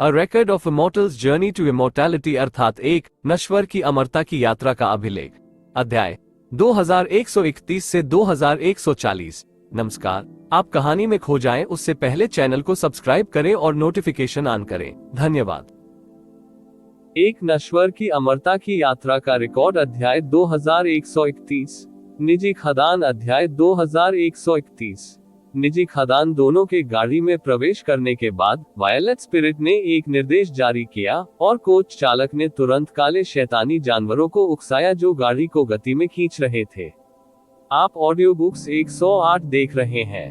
A record of immortals journey to immortality अर्थात एक नश्वर की अमरता की यात्रा का अभिलेख। अध्याय 2131 से 2140। नमस्कार। आप कहानी में खो जाएं उससे पहले चैनल को सब्सक्राइब करें और नोटिफिकेशन ऑन करें। धन्यवाद। एक नश्वर की अमरता की यात्रा का रिकॉर्ड अध्याय 2131। निजी खदान अध्याय 2131। निजी खदान दोनों के गाड़ी में प्रवेश करने के बाद वायलेट स्पिरिट ने एक निर्देश जारी किया और कोच चालक ने तुरंत काले शैतानी जानवरों को उकसाया जो गाड़ी को गति में खींच रहे थे। आप ऑडियो बुक्स 108 देख रहे हैं।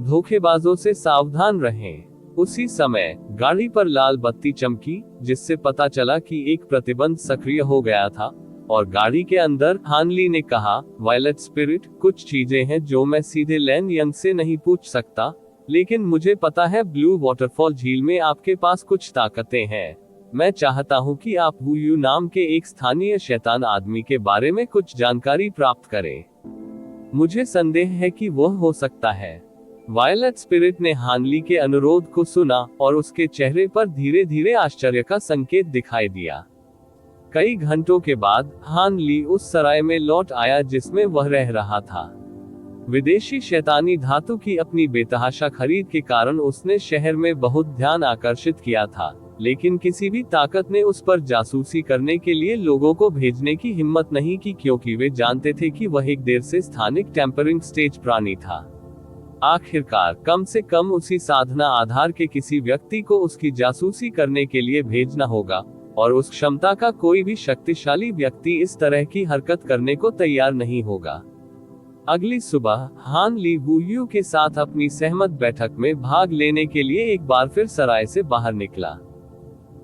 धोखेबाजों से सावधान रहें। उसी समय गाड़ी पर लाल बत्ती चमकी, जिससे पता चला कि एक प्रतिबंध सक्रिय हो गया था और गाड़ी के अंदर हानली ने कहा, वायलेट स्पिरिट, कुछ चीजें हैं जो मैं सीधे लैन यंग से नहीं पूछ सकता, लेकिन मुझे पता है ब्लू वाटरफॉल झील में आपके पास कुछ ताकतें हैं। मैं चाहता हूं कि आप वू यू नाम के एक स्थानीय शैतान आदमी के बारे में कुछ जानकारी प्राप्त करें। मुझे संदेह है कि वह हो सकता है। वायलेट स्पिरिट ने हानली के अनुरोध को सुना और उसके चेहरे पर धीरे धीरे आश्चर्य का संकेत दिखाई दिया। कई घंटों के बाद हान ली उस सराय में लौट आया जिसमें वह रह रहा था। विदेशी शैतानी धातु की अपनी बेतहाशा खरीद के कारण उसने शहर में बहुत ध्यान आकर्षित किया था, लेकिन किसी भी ताकत ने उस पर जासूसी करने के लिए लोगों को भेजने की हिम्मत नहीं की, क्योंकि वे जानते थे कि वह एक देर से स्थानिक टेम्परिंग स्टेज प्राणी था। आखिरकार कम से कम उसी साधना आधार के किसी व्यक्ति को उसकी जासूसी करने के लिए भेजना होगा, और उस क्षमता का कोई भी शक्तिशाली व्यक्ति इस तरह की हरकत करने को तैयार नहीं होगा। अगली सुबह हान ली वू यू के साथ अपनी सहमत बैठक में भाग लेने के लिए एक बार फिर सराय से बाहर निकला।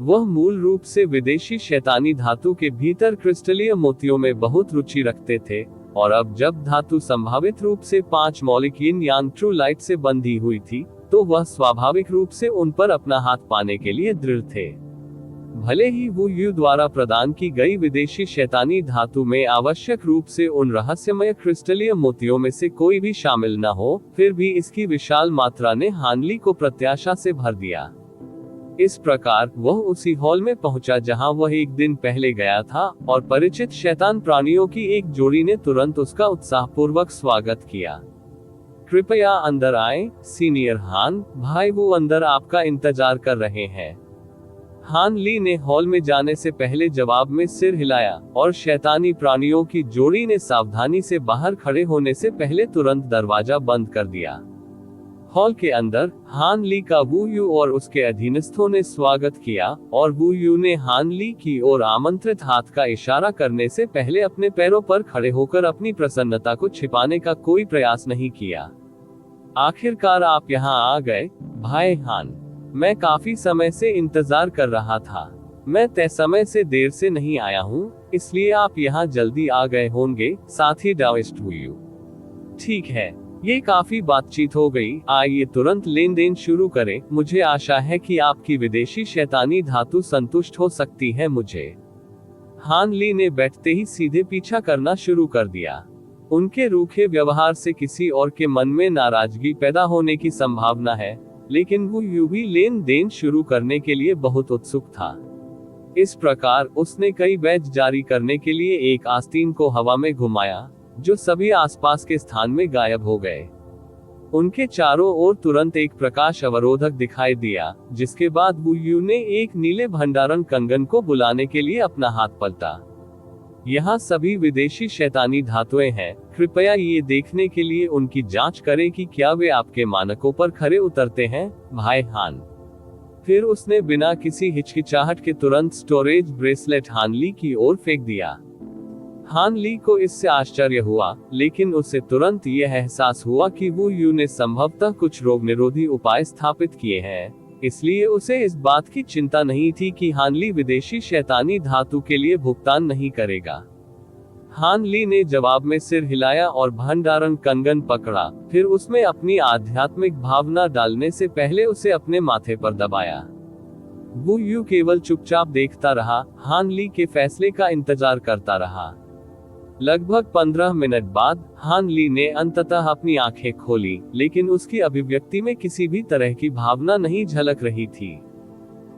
वह मूल रूप से विदेशी शैतानी धातु के भीतर क्रिस्टलीय मोतियों में बहुत रुचि रखते थे, और अब जब धातु संभावित रूप से 5 मौलिक यिन यांग ट्रू लाइट से बंधी हुई थी, तो वह स्वाभाविक रूप से उन पर अपना हाथ पाने के लिए दृढ़ थे। भले ही वू यू द्वारा प्रदान की गई विदेशी शैतानी धातु में आवश्यक रूप से उन रहस्यमय क्रिस्टलीय मोतियों में से कोई भी शामिल न हो, फिर भी इसकी विशाल मात्रा ने हानली को प्रत्याशा से भर दिया। इस प्रकार वह उसी हॉल में पहुंचा जहां वह एक दिन पहले गया था, और परिचित शैतान प्राणियों की एक जोड़ी ने तुरंत उसका उत्साहपूर्वक स्वागत किया। कृपया अंदर आएं, सीनियर हान भाई, वो अंदर आपका इंतजार कर रहे हैं। हान ली ने हॉल में जाने से पहले जवाब में सिर हिलाया, और शैतानी प्राणियों की जोड़ी ने सावधानी से बाहर खड़े होने से पहले तुरंत दरवाजा बंद कर दिया। हॉल के अंदर हान ली का वू यू और उसके अधीनस्थों ने स्वागत किया, और वू यू ने हान ली की ओर आमंत्रित हाथ का इशारा करने से पहले अपने पैरों पर खड़े होकर अपनी प्रसन्नता को छिपाने का कोई प्रयास नहीं किया। आखिरकार आप यहाँ आ गए, भाई हान। मैं काफी समय से इंतजार कर रहा था। मैं तय समय से देर से नहीं आया हूँ, इसलिए आप यहाँ जल्दी आ गए होंगे, साथ ही डाउस्ट हुई। ठीक है, ये काफी बातचीत हो गई, आइए तुरंत लेन देन शुरू करें। मुझे आशा है कि आपकी विदेशी शैतानी धातु संतुष्ट हो सकती है मुझे। हान ली ने बैठते ही सीधे पीछा करना शुरू कर दिया। उनके रूखे व्यवहार से किसी और के मन में नाराजगी पैदा होने की संभावना है, लेकिन वो यू भी लेन देन शुरू करने के लिए बहुत उत्सुक था। इस प्रकार उसने कई बैच जारी करने के लिए एक आस्तीन को हवा में घुमाया, जो सभी आसपास के स्थान में गायब हो गए। उनके चारों ओर तुरंत एक प्रकाश अवरोधक दिखाई दिया, जिसके बाद वू यू ने एक नीले भंडारण कंगन को बुलाने के लिए अपना हाथ पलटा। यहाँ सभी विदेशी शैतानी धातुएं हैं, कृपया ये देखने के लिए उनकी जांच करें कि क्या वे आपके मानकों पर खरे उतरते हैं, भाई हान। फिर उसने बिना किसी हिचकिचाहट के तुरंत स्टोरेज ब्रेसलेट हानली की ओर फेंक दिया। हानली को इससे आश्चर्य हुआ, लेकिन उसे तुरंत यह एहसास हुआ कि वू यू ने संभवतः कुछ रोग निरोधी उपाय स्थापित किए हैं, इसलिए उसे इस बात की चिंता नहीं थी कि हानली विदेशी शैतानी धातु के लिए भुगतान नहीं करेगा। हान ली ने जवाब में सिर हिलाया और भंडारण कंगन पकड़ा, फिर उसमें अपनी आध्यात्मिक भावना डालने से पहले उसे अपने माथे पर दबाया। वू यू केवल चुपचाप देखता रहा, हान ली के फैसले का इंतजार करता रहा। लगभग 15 मिनट बाद हान ली ने अंततः अपनी आंखें खोली, लेकिन उसकी अभिव्यक्ति में किसी भी तरह की भावना नहीं झलक रही थी।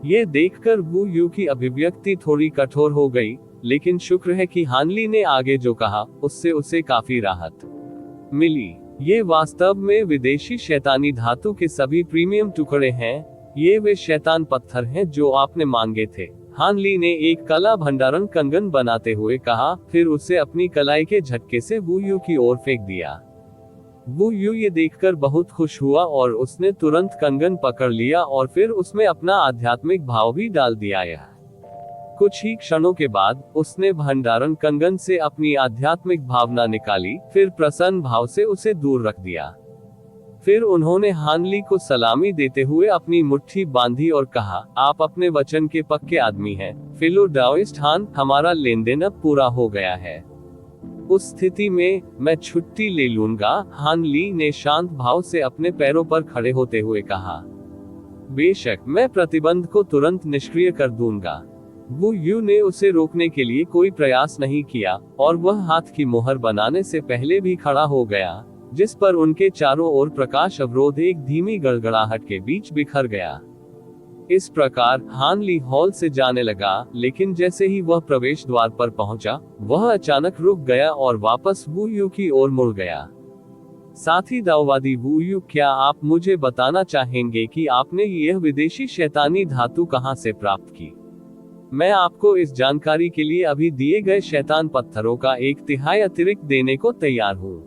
ये देखकर वू यू की अभिव्यक्ति थोड़ी कठोर हो गई, लेकिन शुक्र है कि हान ली ने आगे जो कहा उससे उसे काफी राहत मिली। ये वास्तव में विदेशी शैतानी धातु के सभी प्रीमियम टुकड़े हैं। ये वे शैतान पत्थर हैं जो आपने मांगे थे। हान ली ने एक कला भंडारण कंगन बनाते हुए कहा, फिर उसे अपनी कलाई के झटके से वू यू की ओर फेंक दिया। वू यू ये देखकर बहुत खुश हुआ और उसने तुरंत कंगन पकड़ लिया और फिर उसमें अपना आध्यात्मिक भाव भी डाल दिया। कुछ ही क्षणों के बाद उसने भंडारण कंगन से अपनी आध्यात्मिक भावना निकाली, फिर प्रसन्न भाव से उसे दूर रख दिया। फिर उन्होंने हान ली को सलामी देते हुए अपनी मुट्ठी बांधी और कहा, आप अपने वचन के पक्के आदमी हैं, फिलो डाओइस्ट हान, हमारा लेन देन अब पूरा हो गया है। उस स्थिति में मैं छुट्टी ले लूंगा, हान ली ने शांत भाव से अपने पैरों पर खड़े होते हुए कहा। बेशक, मैं प्रतिबंध को तुरंत निष्क्रिय कर दूंगा। वू यू ने उसे रोकने के लिए कोई प्रयास नहीं किया और वह हाथ की मोहर बनाने से पहले भी खड़ा हो गया, जिस पर उनके चारों ओर प्रकाश अवरोध एक धीमी गड़गड़ाहट के बीच बिखर गया। इस प्रकार हान ली हॉल से जाने लगा, लेकिन जैसे ही वह प्रवेश द्वार पर पहुंचा, वह अचानक रुक गया और वापस वू यू की ओर मुड़ गया। साथी दाववादी वू यू, क्या आप मुझे बताना चाहेंगे कि आपने यह विदेशी शैतानी धातु कहां से प्राप्त की? मैं आपको इस जानकारी के लिए अभी दिए गए शैतान पत्थरों का 1/3 अतिरिक्त देने को तैयार हूँ।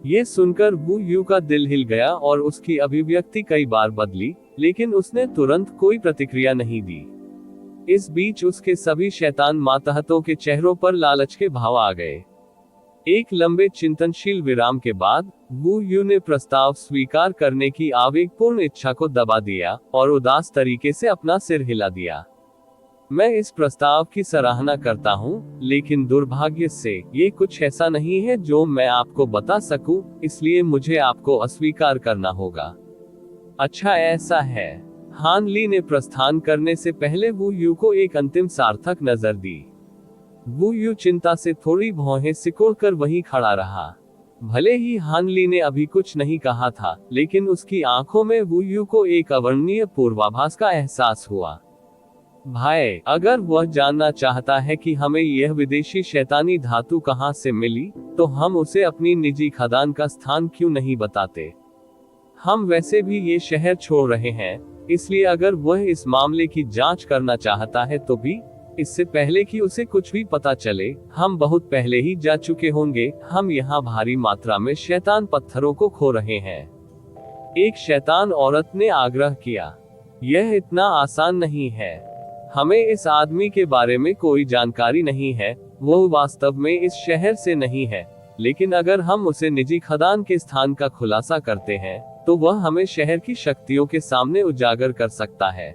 ये सुनकर वू यू का दिल हिल गया और उसकी अभिव्यक्ति कई बार बदली, लेकिन उसने तुरंत कोई प्रतिक्रिया नहीं दी। इस बीच उसके सभी शैतान मातहतों के चेहरों पर लालच के भाव आ गए। एक लंबे चिंतनशील विराम के बाद वू यू ने प्रस्ताव स्वीकार करने की आवेगपूर्ण इच्छा को दबा दिया और उदास तरीके से अपना सिर हिला दिया। मैं इस प्रस्ताव की सराहना करता हूँ, लेकिन दुर्भाग्य से ये कुछ ऐसा नहीं है जो मैं आपको बता सकूं, इसलिए मुझे आपको अस्वीकार करना होगा। अच्छा, ऐसा है। हान ली ने प्रस्थान करने से पहले वू यू को एक अंतिम सार्थक नजर दी। वू यू चिंता से थोड़ी भौहें सिकोड़कर वहीं खड़ा रहा। भले ही हान ली ने अभी कुछ नहीं कहा था, लेकिन उसकी आंखों में वू यू को एक अवर्णनीय पूर्वाभास का एहसास हुआ। भाई, अगर वह जानना चाहता है कि हमें यह विदेशी शैतानी धातु कहां से मिली, तो हम उसे अपनी निजी खदान का स्थान क्यों नहीं बताते? हम वैसे भी ये शहर छोड़ रहे हैं, इसलिए अगर वह इस मामले की जांच करना चाहता है तो भी, इससे पहले कि उसे कुछ भी पता चले, हम बहुत पहले ही जा चुके होंगे। हम यहाँ भारी मात्रा में शैतान पत्थरों को खो रहे हैं। एक शैतान औरत ने आग्रह किया। यह इतना आसान नहीं है। हमें इस आदमी के बारे में कोई जानकारी नहीं है, वो वास्तव में इस शहर से नहीं है, लेकिन अगर हम उसे निजी खदान के स्थान का खुलासा करते हैं, तो वह हमें शहर की शक्तियों के सामने उजागर कर सकता है।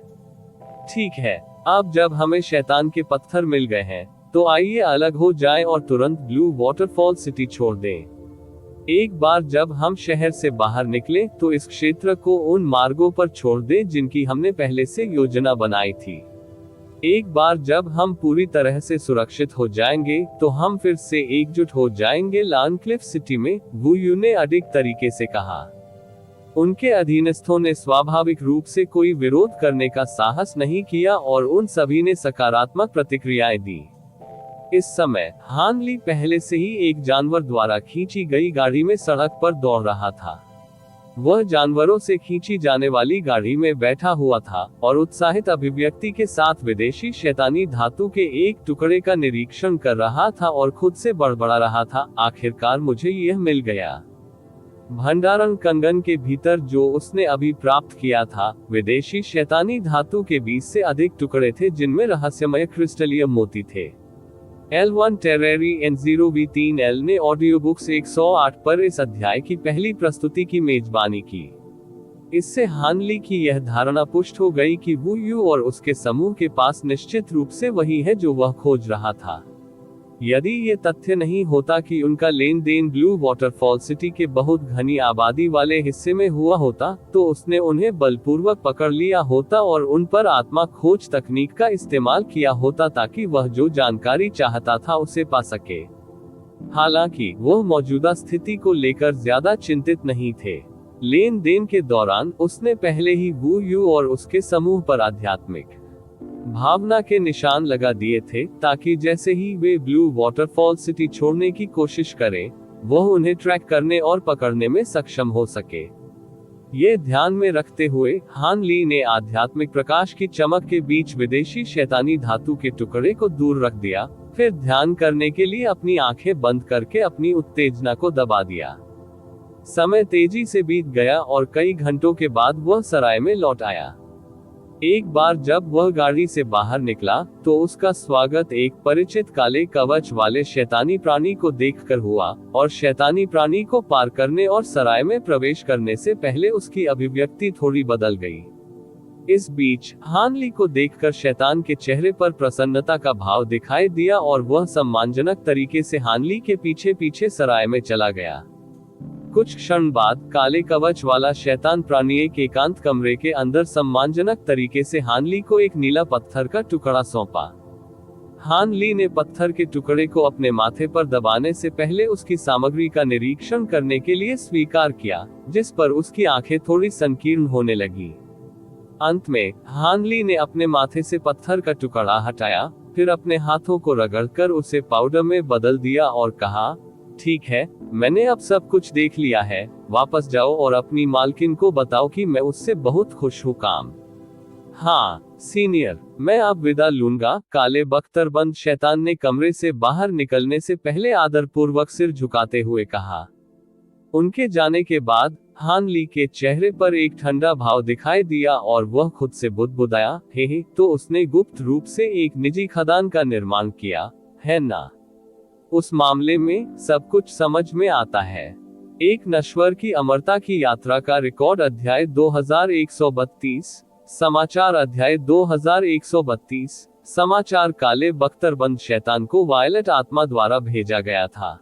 ठीक है, अब जब हमें शैतान के पत्थर मिल गए हैं, तो आइए अलग हो जाएं और तुरंत ब्लू वाटरफॉल सिटी छोड़ दें। एक बार जब हम शहर से बाहर निकले, तो इस क्षेत्र को उन मार्गों पर छोड़ दें जिनकी हमने पहले से योजना बनाई थी। एक बार जब हम पूरी तरह से सुरक्षित हो जाएंगे, तो हम फिर से एकजुट हो जाएंगे लॉन्क्लिफ सिटी में, वू यू ने अडिग तरीके से कहा। उनके अधीनस्थों ने स्वाभाविक रूप से कोई विरोध करने का साहस नहीं किया और उन सभी ने सकारात्मक प्रतिक्रियाएं दी। इस समय हान ली पहले से ही एक जानवर द्वारा खींची गई गाड़ी में सड़क पर दौड़ रहा था। वह जानवरों से खींची जाने वाली गाड़ी में बैठा हुआ था और उत्साहित अभिव्यक्ति के साथ विदेशी शैतानी धातु के एक टुकड़े का निरीक्षण कर रहा था और खुद से बड़बड़ा रहा था, आखिरकार मुझे यह मिल गया। भंडारण कंगन के भीतर जो उसने अभी प्राप्त किया था, विदेशी शैतानी धातु के 20 से अधिक टुकड़े थे, जिनमें रहस्यमय क्रिस्टलीय मोती थे। L1 टेररी N0V3L ने ऑडियो बुक्स 108 पर इस अध्याय की पहली प्रस्तुति की मेजबानी की। इससे हान ली की यह धारणा पुष्ट हो गई कि वू यू और उसके समूह के पास निश्चित रूप से वही है जो वह खोज रहा था। यदि ये तथ्य नहीं होता कि उनका लेन देन ब्लू वाटरफॉल सिटी के बहुत घनी आबादी वाले हिस्से में हुआ होता, तो उसने उन्हें बलपूर्वक पकड़ लिया होता और उन पर आत्मा खोज तकनीक का इस्तेमाल किया होता ताकि वह जो जानकारी चाहता था उसे पा सके। हालांकि वो मौजूदा स्थिति को लेकर ज्यादा चिंतित नहीं थे। लेन देन के दौरान उसने पहले ही वू यू और उसके समूह पर आध्यात्मिक भावना के निशान लगा दिए थे, ताकि जैसे ही वे ब्लू वाटरफॉल सिटी छोड़ने की कोशिश करें, वह उन्हें ट्रैक करने और पकड़ने में सक्षम हो सके। ये ध्यान में रखते हुए हान ली ने आध्यात्मिक प्रकाश की चमक के बीच विदेशी शैतानी धातु के टुकड़े को दूर रख दिया, फिर ध्यान करने के लिए अपनी आंखें बंद करके अपनी उत्तेजना को दबा दिया। समय तेजी से बीत गया और कई घंटों के बाद वह सराय में लौट आया। एक बार जब वह गाड़ी से बाहर निकला तो उसका स्वागत एक परिचित काले कवच वाले शैतानी प्राणी को देखकर हुआ, और शैतानी प्राणी को पार करने और सराय में प्रवेश करने से पहले उसकी अभिव्यक्ति थोड़ी बदल गई। इस बीच हान ली को देखकर शैतान के चेहरे पर प्रसन्नता का भाव दिखाई दिया और वह सम्मानजनक तरीके से हान ली के पीछे पीछे सराय में चला गया। कुछ क्षण बाद काले कवच वाला शैतान प्राणी एक एकांत कमरे के अंदर सम्मानजनक तरीके से हान ली को एक नीला पत्थर का टुकड़ा सौंपा। हान ली ने पत्थर के टुकड़े को अपने माथे पर दबाने से पहले उसकी सामग्री का निरीक्षण करने के लिए स्वीकार किया, जिस पर उसकी आंखें थोड़ी संकीर्ण होने लगी। अंत में हान ली ने अपने माथे से पत्थर का टुकड़ा हटाया, फिर अपने हाथों को रगड़कर उसे पाउडर में बदल दिया और कहा, ठीक है, मैंने अब सब कुछ देख लिया है, वापस जाओ और अपनी मालकिन को बताओ कि मैं उससे बहुत खुश हूँ। काम। हाँ सीनियर, मैं अब विदा लूंगा। काले बख्तरबंद शैतान ने कमरे से बाहर निकलने से पहले आदरपूर्वक सिर झुकाते हुए कहा। उनके जाने के बाद हान ली के चेहरे पर एक ठंडा भाव दिखाई दिया और वह खुद से बुदबुदाया, हे, तो उसने गुप्त रूप से एक निजी खदान का निर्माण किया, है ना? उस मामले में सब कुछ समझ में आता है। एक नश्वर की अमरता की यात्रा का रिकॉर्ड अध्याय 2132, समाचार अध्याय 2132, समाचार काले बख्तरबंद शैतान को वायलेट आत्मा द्वारा भेजा गया था।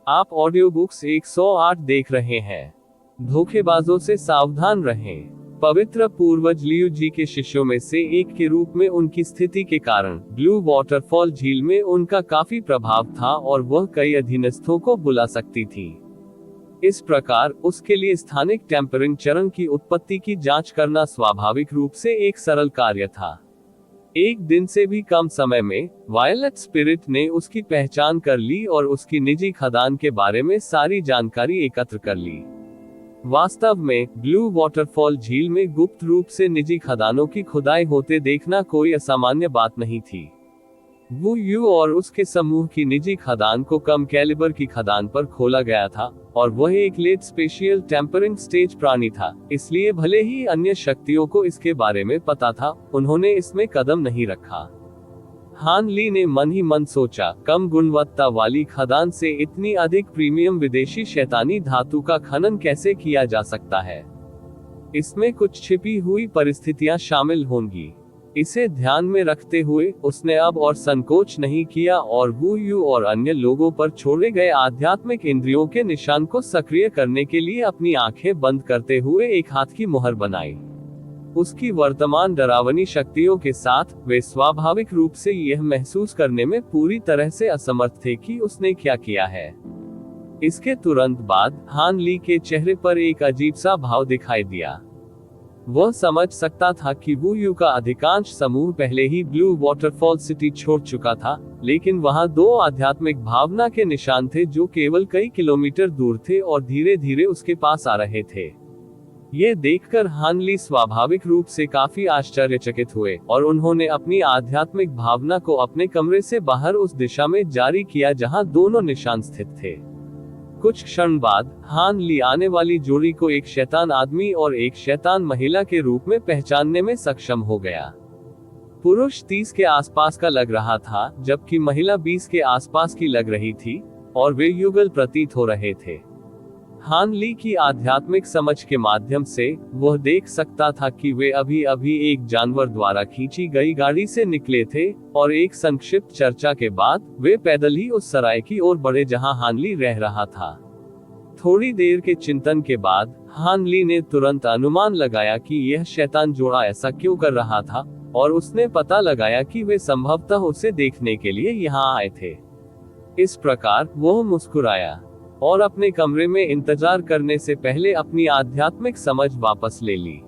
आप ऑडियो बुक्स 108 देख रहे हैं। धोखेबाजों से सावधान रहें। पवित्र पूर्वज लियू जी के शिष्यों में से एक के रूप में उनकी स्थिति के कारण ब्लू वाटरफॉल झील में उनका काफी प्रभाव था और वह कई अधीनस्थों को बुला सकती थी। इस प्रकार उसके लिए स्थानिक टेम्परिंग चरण की उत्पत्ति की जांच करना स्वाभाविक रूप से एक सरल कार्य था। एक दिन से भी कम समय में वायलेट स्पिरिट ने उसकी पहचान कर ली और उसकी निजी खदान के बारे में सारी जानकारी एकत्र कर ली। वास्तव में ब्लू वाटरफॉल झील में गुप्त रूप से निजी खदानों की खुदाई होते देखना कोई असामान्य बात नहीं थी। वू यू और उसके समूह की निजी खदान को कम कैलिबर की खदान पर खोला गया था और वह एक लेट स्पेशियल टेम्परिंग स्टेज प्राणी था, इसलिए भले ही अन्य शक्तियों को इसके बारे में पता था, उन्होंने इसमें कदम नहीं रखा। हान ली ने मन ही मन सोचा, कम गुणवत्ता वाली खदान से इतनी अधिक प्रीमियम विदेशी शैतानी धातु का खनन कैसे किया जा सकता है? इसमें कुछ छिपी हुई परिस्थितियां शामिल होंगी। इसे ध्यान में रखते हुए उसने अब और संकोच नहीं किया और वू यू और अन्य लोगों पर छोड़े गए आध्यात्मिक इंद्रियों के निशान को सक्रिय करने के लिए अपनी आंखें बंद करते हुए एक हाथ की मुहर बनाई। उसकी वर्तमान डरावनी शक्तियों के साथ वे स्वाभाविक रूप से यह महसूस करने में पूरी तरह से असमर्थ थे कि उसने क्या किया है। इसके तुरंत बाद हान ली के चेहरे पर एक अजीब सा भाव दिखाई दिया। वह समझ सकता था कि वू यू का अधिकांश समूह पहले ही ब्लू वाटरफॉल सिटी छोड़ चुका था, लेकिन वहां दो आध्यात्मिक भावना के निशान थे जो केवल कई किलोमीटर दूर थे और धीरे धीरे उसके पास आ रहे थे। ये देखकर हान ली स्वाभाविक रूप से काफी आश्चर्यचकित हुए और उन्होंने अपनी आध्यात्मिक भावना को अपने कमरे से बाहर उस दिशा में जारी किया जहां दोनों निशान स्थित थे। कुछ क्षण बाद हान ली आने वाली जोड़ी को एक शैतान आदमी और एक शैतान महिला के रूप में पहचानने में सक्षम हो गया। पुरुष 30 के आसपास का लग रहा था, जबकि महिला 20 के आसपास की लग रही थी, और वे युगल प्रतीत हो रहे थे। हान ली की आध्यात्मिक समझ के माध्यम से वह देख सकता था कि वे अभी अभी एक जानवर द्वारा खींची गई गाड़ी से निकले थे और एक संक्षिप्त चर्चा के बाद वे पैदल ही उस सराय की ओर बढ़े जहां हान ली रह रहा था। थोड़ी देर के चिंतन के बाद हान ली ने तुरंत अनुमान लगाया कि यह शैतान जोड़ा ऐसा क्यों कर रहा था और उसने पता लगाया कि वे संभवतः उसे देखने के लिए यहाँ आए थे। इस प्रकार वह मुस्कुराया। और अपने कमरे में इंतजार करने से पहले अपनी आध्यात्मिक समझ वापस ले ली।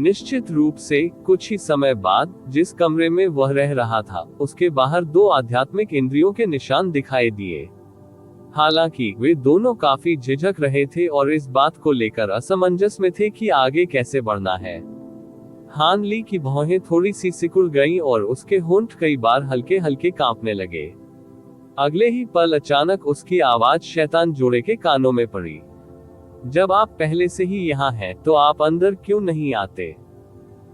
निश्चित रूप से कुछ ही समय बाद जिस कमरे में वह रह रहा था, उसके बाहर 2 आध्यात्मिक इंद्रियों के निशान दिखाई दिए। हालांकि वे दोनों काफी झिझक रहे थे और इस बात को लेकर असमंजस में थे कि आगे कैसे बढ़ना है। हान ली की भौहें थोड़ी सी सिकुड़ गईं और उसके होंठ कई बार हल्के हल्के कांपने लगे। अगले ही पल अचानक उसकी आवाज शैतान जोड़े के कानों में पड़ी। जब आप पहले से ही यहाँ हैं, तो आप अंदर क्यों नहीं आते?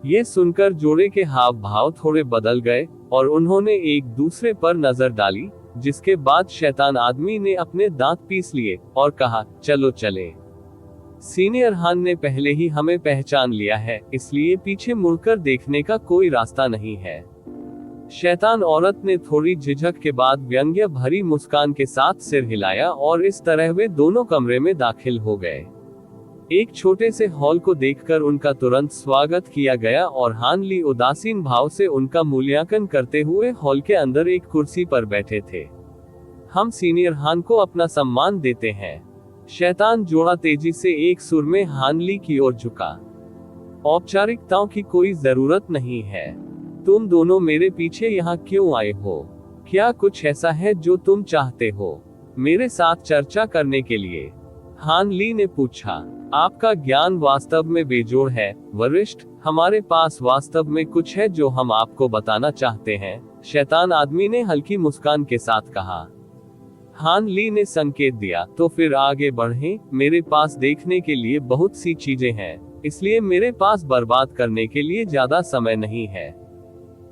ये सुनकर जोड़े के हाव भाव थोड़े बदल गए और उन्होंने एक दूसरे पर नजर डाली, जिसके बाद शैतान आदमी ने अपने दांत पीस लिए और कहा, चलो चले। सीनियर हान ने पहले ही हमें पहचान लिया है, इसलिए पीछे मुड़कर देखने का कोई रास्ता नहीं है। शैतान औरत ने थोड़ी झिझक के बाद व्यंग्य भरी मुस्कान के साथ सिर हिलाया और इस तरह वे दोनों कमरे में दाखिल हो गए। एक छोटे से हॉल को देखकर उनका तुरंत स्वागत किया गया और हान ली उदासीन भाव से उनका मूल्यांकन करते हुए हॉल के अंदर एक कुर्सी पर बैठे थे। हम सीनियर हान को अपना सम्मान देते हैं। शैतान जोड़ा तेजी से एक सुर में हान ली की ओर झुका। औपचारिकताओं की कोई जरूरत नहीं है। तुम दोनों मेरे पीछे यहाँ क्यों आए हो? क्या कुछ ऐसा है जो तुम चाहते हो मेरे साथ चर्चा करने के लिए? हान ली ने पूछा। आपका ज्ञान वास्तव में बेजोड़ है वरिष्ठ, हमारे पास वास्तव में कुछ है जो हम आपको बताना चाहते हैं, शैतान आदमी ने हल्की मुस्कान के साथ कहा। हान ली ने संकेत दिया, तो फिर आगे बढ़ें, मेरे पास देखने के लिए बहुत सी चीजें हैं, इसलिए मेरे पास बर्बाद करने के लिए ज्यादा समय नहीं है।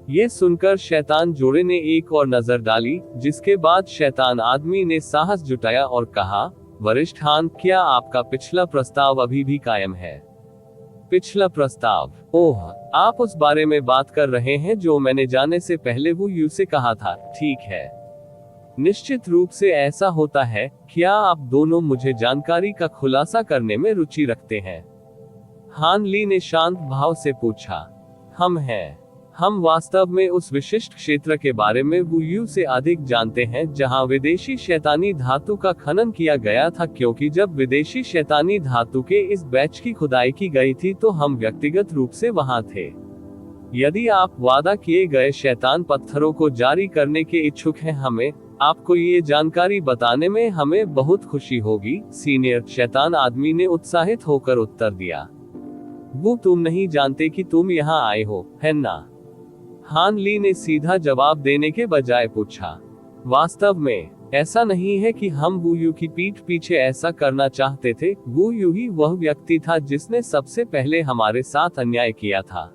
ये सुनकर शैतान जोड़े ने एक और नजर डाली, जिसके बाद शैतान आदमी ने साहस जुटाया और कहा, वरिष्ठ हान, क्या आपका पिछला प्रस्ताव अभी भी कायम है? पिछला प्रस्ताव? ओह, आप उस बारे में बात कर रहे हैं जो मैंने जाने से पहले वो यू से कहा था, ठीक है। निश्चित रूप से ऐसा होता है। क्या आप दोनों मुझे जानकारी का खुलासा करने में रुचि रखते हैं? हान ली ने शांत भाव से पूछा। हम वास्तव में उस विशिष्ट क्षेत्र के बारे में वुयू से अधिक जानते हैं जहां विदेशी शैतानी धातु का खनन किया गया था, क्योंकि जब विदेशी शैतानी धातु के इस बैच की खुदाई की गई थी तो हम व्यक्तिगत रूप से वहां थे। यदि आप वादा किए गए शैतान पत्थरों को जारी करने के इच्छुक हैं, हमें आपको ये जानकारी बताने में हमें बहुत खुशी होगी, सीनियर, शैतान आदमी ने उत्साहित होकर उत्तर दिया। वो तुम नहीं जानते कि तुम यहाँ आए हो, है ना? हान ली ने सीधा जवाब देने के बजाय पूछा। वास्तव में ऐसा नहीं है कि हम वुयू की पीठ पीछे ऐसा करना चाहते थे। वुयू ही वह व्यक्ति था जिसने सबसे पहले हमारे साथ अन्याय किया था।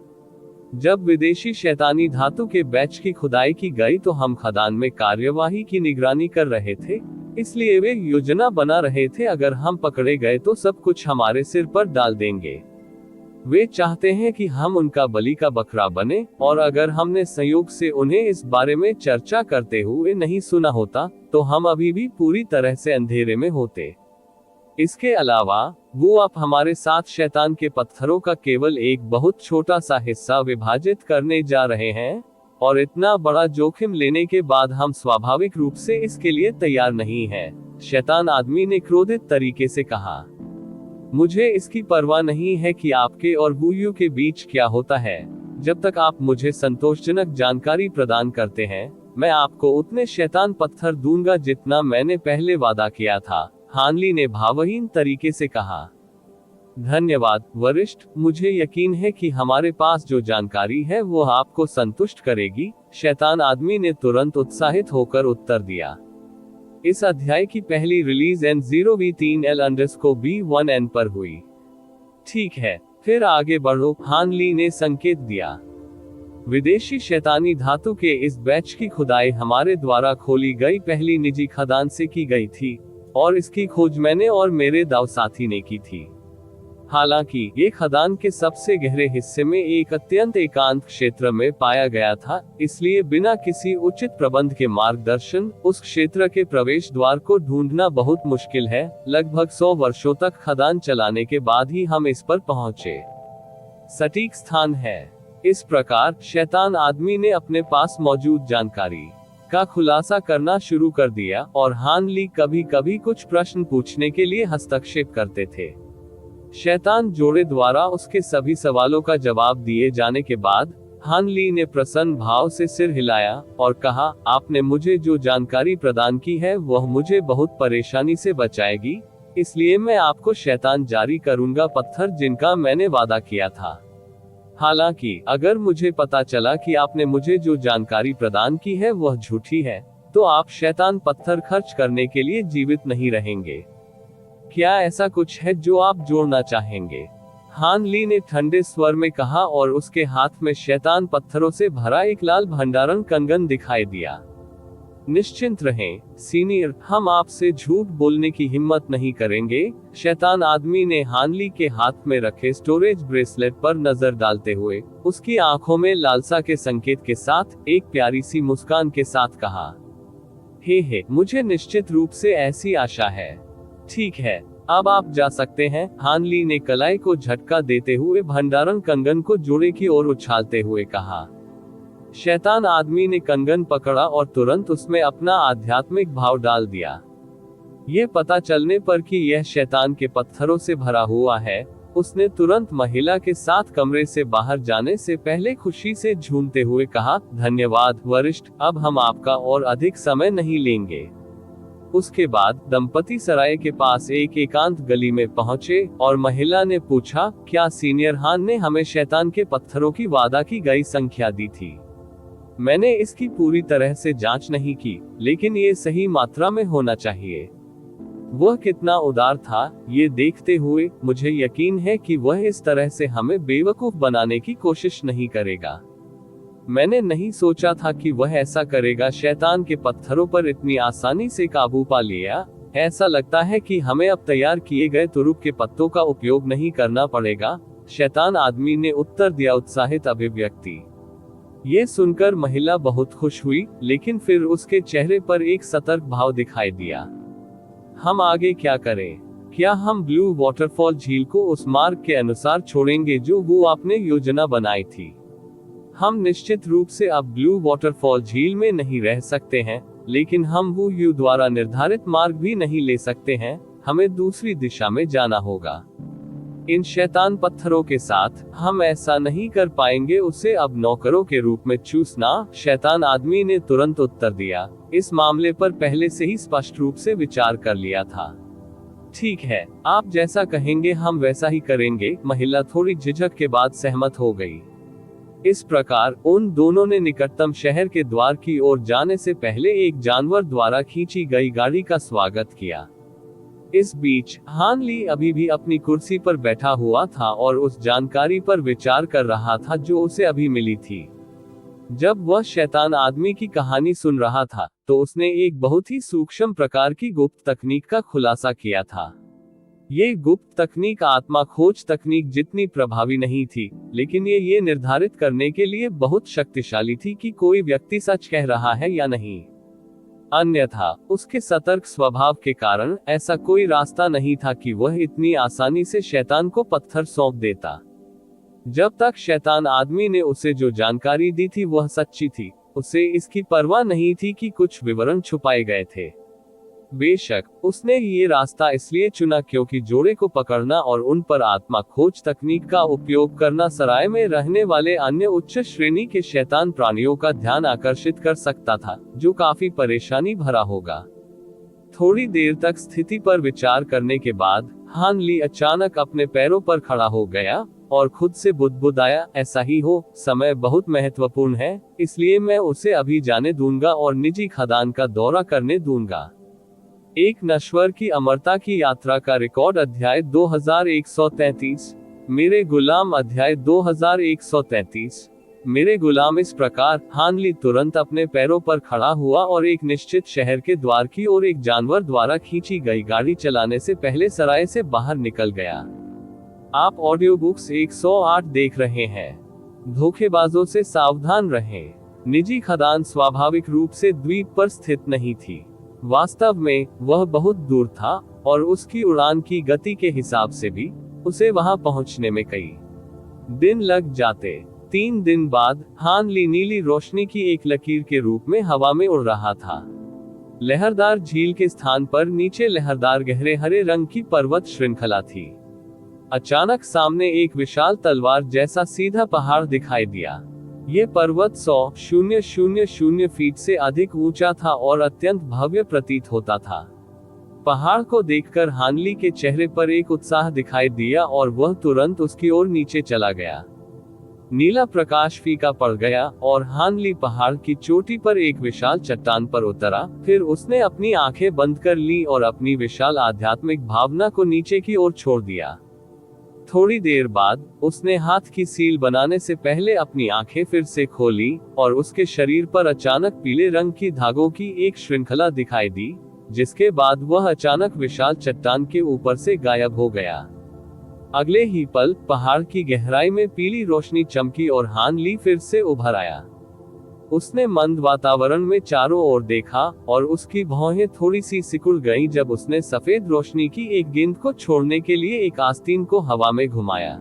जब विदेशी शैतानी धातु के बैच की खुदाई की गई तो हम खदान में कार्यवाही की निगरानी कर रहे थे, इसलिए वे योजना बना रहे थे अगर हम पकड़े गए तो सब कुछ हमारे सिर पर डाल देंगे। वे चाहते हैं कि हम उनका बलि का बकरा बने, और अगर हमने संयोग से उन्हें इस बारे में चर्चा करते हुए नहीं सुना होता तो हम अभी भी पूरी तरह से अंधेरे में होते। इसके अलावा वो आप हमारे साथ शैतान के पत्थरों का केवल एक बहुत छोटा सा हिस्सा विभाजित करने जा रहे हैं, और इतना बड़ा जोखिम लेने के बाद हम स्वाभाविक रूप से इसके लिए तैयार नहीं हैं, शैतान आदमी ने क्रोधित तरीके से कहा। मुझे इसकी परवाह नहीं है कि आपके और वुयू के बीच क्या होता है। जब तक आप मुझे संतोषजनक जानकारी प्रदान करते हैं, मैं आपको उतने शैतान पत्थर दूंगा जितना मैंने पहले वादा किया था, हान ली ने भावहीन तरीके से कहा। धन्यवाद वरिष्ठ, मुझे यकीन है कि हमारे पास जो जानकारी है वो आपको संतुष्ट करेगी, शैतान आदमी ने तुरंत उत्साहित होकर उत्तर दिया। इस अध्याय की पहली रिलीज N0V3L_B1N पर हुई। ठीक है, फिर आगे बढ़ो, हान ली ने संकेत दिया। विदेशी शैतानी धातु के इस बैच की खुदाई हमारे द्वारा खोली गई पहली निजी खदान से की गई थी, और इसकी खोज मैंने और मेरे दाव साथी ने की थी। हालांकि ये खदान के सबसे गहरे हिस्से में एक अत्यंत एकांत क्षेत्र में पाया गया था, इसलिए बिना किसी उचित प्रबंध के मार्गदर्शन उस क्षेत्र के प्रवेश द्वार को ढूंढना बहुत मुश्किल है। लगभग 100 वर्षों तक खदान चलाने के बाद ही हम इस पर पहुंचे। सटीक स्थान है। इस प्रकार शैतान आदमी ने अपने पास मौजूद जानकारी का खुलासा करना शुरू कर दिया और हान ली कभी कभी कुछ प्रश्न पूछने के लिए हस्तक्षेप करते थे। शैतान जोड़े द्वारा उसके सभी सवालों का जवाब दिए जाने के बाद हान ली ने प्रसन्न भाव से सिर हिलाया और कहा, आपने मुझे जो जानकारी प्रदान की है वह मुझे बहुत परेशानी से बचाएगी, इसलिए मैं आपको शैतान जारी करूंगा पत्थर जिनका मैंने वादा किया था। हालांकि अगर मुझे पता चला कि आपने मुझे जो जानकारी प्रदान की है वह झूठी है, तो आप शैतान पत्थर खर्च करने के लिए जीवित नहीं रहेंगे। क्या ऐसा कुछ है जो आप जोड़ना चाहेंगे? हान ली ने ठंडे स्वर में कहा और उसके हाथ में शैतान पत्थरों से भरा एक लाल भंडारण कंगन दिखाई दिया। निश्चिंत रहें सीनियर, हम आपसे झूठ बोलने की हिम्मत नहीं करेंगे। शैतान आदमी ने हान ली के हाथ में रखे स्टोरेज ब्रेसलेट पर नजर डालते हुए उसकी आंखों में लालसा के संकेत के साथ एक प्यारी सी मुस्कान के साथ कहा, हे मुझे निश्चित रूप से ऐसी आशा है। ठीक है, अब आप जा सकते हैं। हान ली ने कलाई को झटका देते हुए भंडारण कंगन को जोड़े की ओर उछालते हुए कहा। शैतान आदमी ने कंगन पकड़ा और तुरंत उसमें अपना आध्यात्मिक भाव डाल दिया। ये पता चलने पर कि यह शैतान के पत्थरों से भरा हुआ है, उसने तुरंत महिला के साथ कमरे से बाहर जाने से पहले खुशी से झूमते हुए कहा, धन्यवाद वरिष्ठ, अब हम आपका और अधिक समय नहीं लेंगे। उसके बाद दंपति सराय के पास एक एकांत गली में पहुंचे और महिला ने पूछा, क्या सीनियर हान ने हमें शैतान के पत्थरों की वादा की गई संख्या दी थी? मैंने इसकी पूरी तरह से जांच नहीं की, लेकिन ये सही मात्रा में होना चाहिए। वह कितना उदार था, ये देखते हुए मुझे यकीन है कि वह इस तरह से हमें बेवकूफ बनाने की कोशिश नहीं करेगा। मैंने नहीं सोचा था कि वह ऐसा करेगा। शैतान के पत्थरों पर इतनी आसानी से काबू पा लिया। ऐसा लगता है कि हमें अब तैयार किए गए तुरुप के पत्तों का उपयोग नहीं करना पड़ेगा। शैतान आदमी ने उत्तर दिया उत्साहित अभिव्यक्ति। ये सुनकर महिला बहुत खुश हुई, लेकिन फिर उसके चेहरे पर एक सतर्क भाव दिखाई दिया। हम आगे क्या करें? क्या हम ब्लू वाटरफॉल झील को उस मार्ग के अनुसार छोड़ेंगे जो वो आपने योजना बनाई थी? हम निश्चित रूप से अब ब्लू वाटरफॉल झील में नहीं रह सकते हैं, लेकिन हम वो यू द्वारा निर्धारित मार्ग भी नहीं ले सकते हैं। हमें दूसरी दिशा में जाना होगा। इन शैतान पत्थरों के साथ हम ऐसा नहीं कर पाएंगे, उसे अब नौकरों के रूप में चूसना। शैतान आदमी ने तुरंत उत्तर दिया, इस मामले पर पहले से ही स्पष्ट रूप से विचार कर लिया था। ठीक है, आप जैसा कहेंगे हम वैसा ही करेंगे। महिला थोड़ी झिझक के बाद सहमत हो गई। इस प्रकार उन दोनों ने निकटतम शहर के द्वार की ओर जाने से पहले एक जानवर द्वारा खींची गई गाड़ी का स्वागत किया। इस बीच हान ली अभी भी अपनी कुर्सी पर बैठा हुआ था और उस जानकारी पर विचार कर रहा था जो उसे अभी मिली थी। जब वह शैतान आदमी की कहानी सुन रहा था, तो उसने एक बहुत ही सूक्ष्म प्रकार की गुप्त तकनीक का खुलासा किया था। ये गुप्त तकनीक आत्मा खोज तकनीक जितनी प्रभावी नहीं थी, लेकिन ये निर्धारित करने के लिए बहुत शक्तिशाली थी कि कोई व्यक्ति सच कह रहा है या नहीं। अन्यथा उसके सतर्क स्वभाव के कारण ऐसा कोई रास्ता नहीं था कि वह इतनी आसानी से शैतान को पत्थर सौंप देता। जब तक शैतान आदमी ने उसे जो जानकारी दी थी वह सच्ची थी, उसे इसकी परवाह नहीं थी कि कुछ विवरण छुपाए गए थे। बेशक उसने ये रास्ता इसलिए चुना क्योंकि जोड़े को पकड़ना और उन पर आत्मा खोज तकनीक का उपयोग करना सराय में रहने वाले अन्य उच्च श्रेणी के शैतान प्राणियों का ध्यान आकर्षित कर सकता था, जो काफी परेशानी भरा होगा। थोड़ी देर तक स्थिति पर विचार करने के बाद हान ली अचानक अपने पैरों पर खड़ा हो गया और खुद से बुदबुदाया, ऐसा ही हो, समय बहुत महत्वपूर्ण है, इसलिए मैं उसे अभी जाने दूंगा और निजी खदान का दौरा करने दूंगा। एक नश्वर की अमरता की यात्रा का रिकॉर्ड अध्याय 2133। मेरे गुलाम अध्याय 2133। मेरे गुलाम। इस प्रकार हान ली तुरंत अपने पैरों पर खड़ा हुआ और एक निश्चित शहर के द्वार की ओर एक जानवर द्वारा खींची गई गाड़ी चलाने से पहले सराय से बाहर निकल गया। आप ऑडियो बुक्स 108 देख रहे हैं। धोखेबाजों से सावधान रहें। निजी खदान स्वाभाविक रूप से द्वीप पर स्थित नहीं थी। वास्तव में वह बहुत दूर था और उसकी उड़ान की गति के हिसाब से भी उसे वहां पहुंचने में कई दिन लग जाते 3 दिन बाद हान ली नीली रोशनी की एक लकीर के रूप में हवा में उड़ रहा था। लहरदार झील के स्थान पर नीचे लहरदार गहरे हरे रंग की पर्वत श्रृंखला थी। अचानक सामने एक विशाल तलवार जैसा सीधा पहाड़ दिखाई दिया। ये पर्वत 100,000 फीट से अधिक ऊंचा था और अत्यंत भव्य प्रतीत होता था। पहाड़ को देखकर हानली के चेहरे पर एक उत्साह दिखाई दिया और वह तुरंत उसकी ओर नीचे चला गया। नीला प्रकाश फीका पड़ गया और हानली पहाड़ की चोटी पर एक विशाल चट्टान पर उतरा। फिर उसने अपनी आंखें बंद कर ली और अपनी विशाल आध्यात्मिक भावना को नीचे की ओर छोड़ दिया। थोड़ी देर बाद उसने हाथ की सील बनाने से पहले अपनी आंखें फिर से खोली और उसके शरीर पर अचानक पीले रंग की धागों की एक श्रृंखला दिखाई दी, जिसके बाद वह अचानक विशाल चट्टान के ऊपर से गायब हो गया। अगले ही पल पहाड़ की गहराई में पीली रोशनी चमकी और हान ली फिर से उभर आया। उसने मंद वातावरण में चारों ओर देखा और उसकी भौहें थोड़ी सी सिकुड़ गईं जब उसने सफेद रोशनी की एक गेंद को छोड़ने के लिए एक आस्तीन को हवा में घुमाया।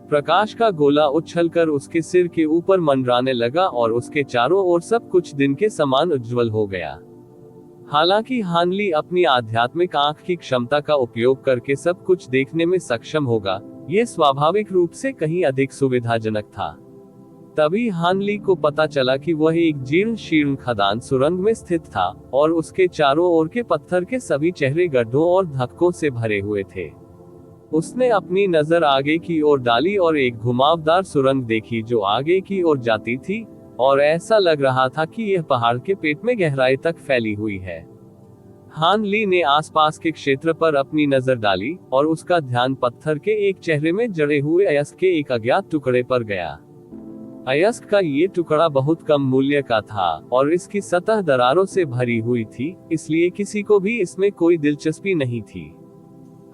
प्रकाश का गोला उछलकर उसके सिर के ऊपर मंडराने लगा और उसके चारों ओर सब कुछ दिन के समान उज्जवल हो गया। हालांकि हानली अपनी आध्यात्मिक आंख की क्षमता का उपयोग करके सब कुछ देखने में सक्षम होगा, ये स्वाभाविक रूप से कहीं अधिक सुविधाजनक था। तभी हानली को पता चला कि वह एक जीर्ण शीर्ण खदान सुरंग में स्थित था और उसके चारों ओर के पत्थर के सभी चेहरे गड्ढों और धक्कों से भरे हुए थे। उसने अपनी नजर आगे की ओर डाली और एक घुमावदार सुरंग देखी जो आगे की ओर जाती थी और ऐसा लग रहा था कि यह पहाड़ के पेट में गहराई तक फैली हुई है। हान ली ने आसपास के क्षेत्र पर अपनी नजर डाली और उसका ध्यान पत्थर के एक चेहरे में जड़े हुए अयस्क के एक अज्ञात टुकड़े पर गया। अयस्क का ये टुकड़ा बहुत कम मूल्य का था और इसकी सतह दरारों से भरी हुई थी, इसलिए किसी को भी इसमें कोई दिलचस्पी नहीं थी।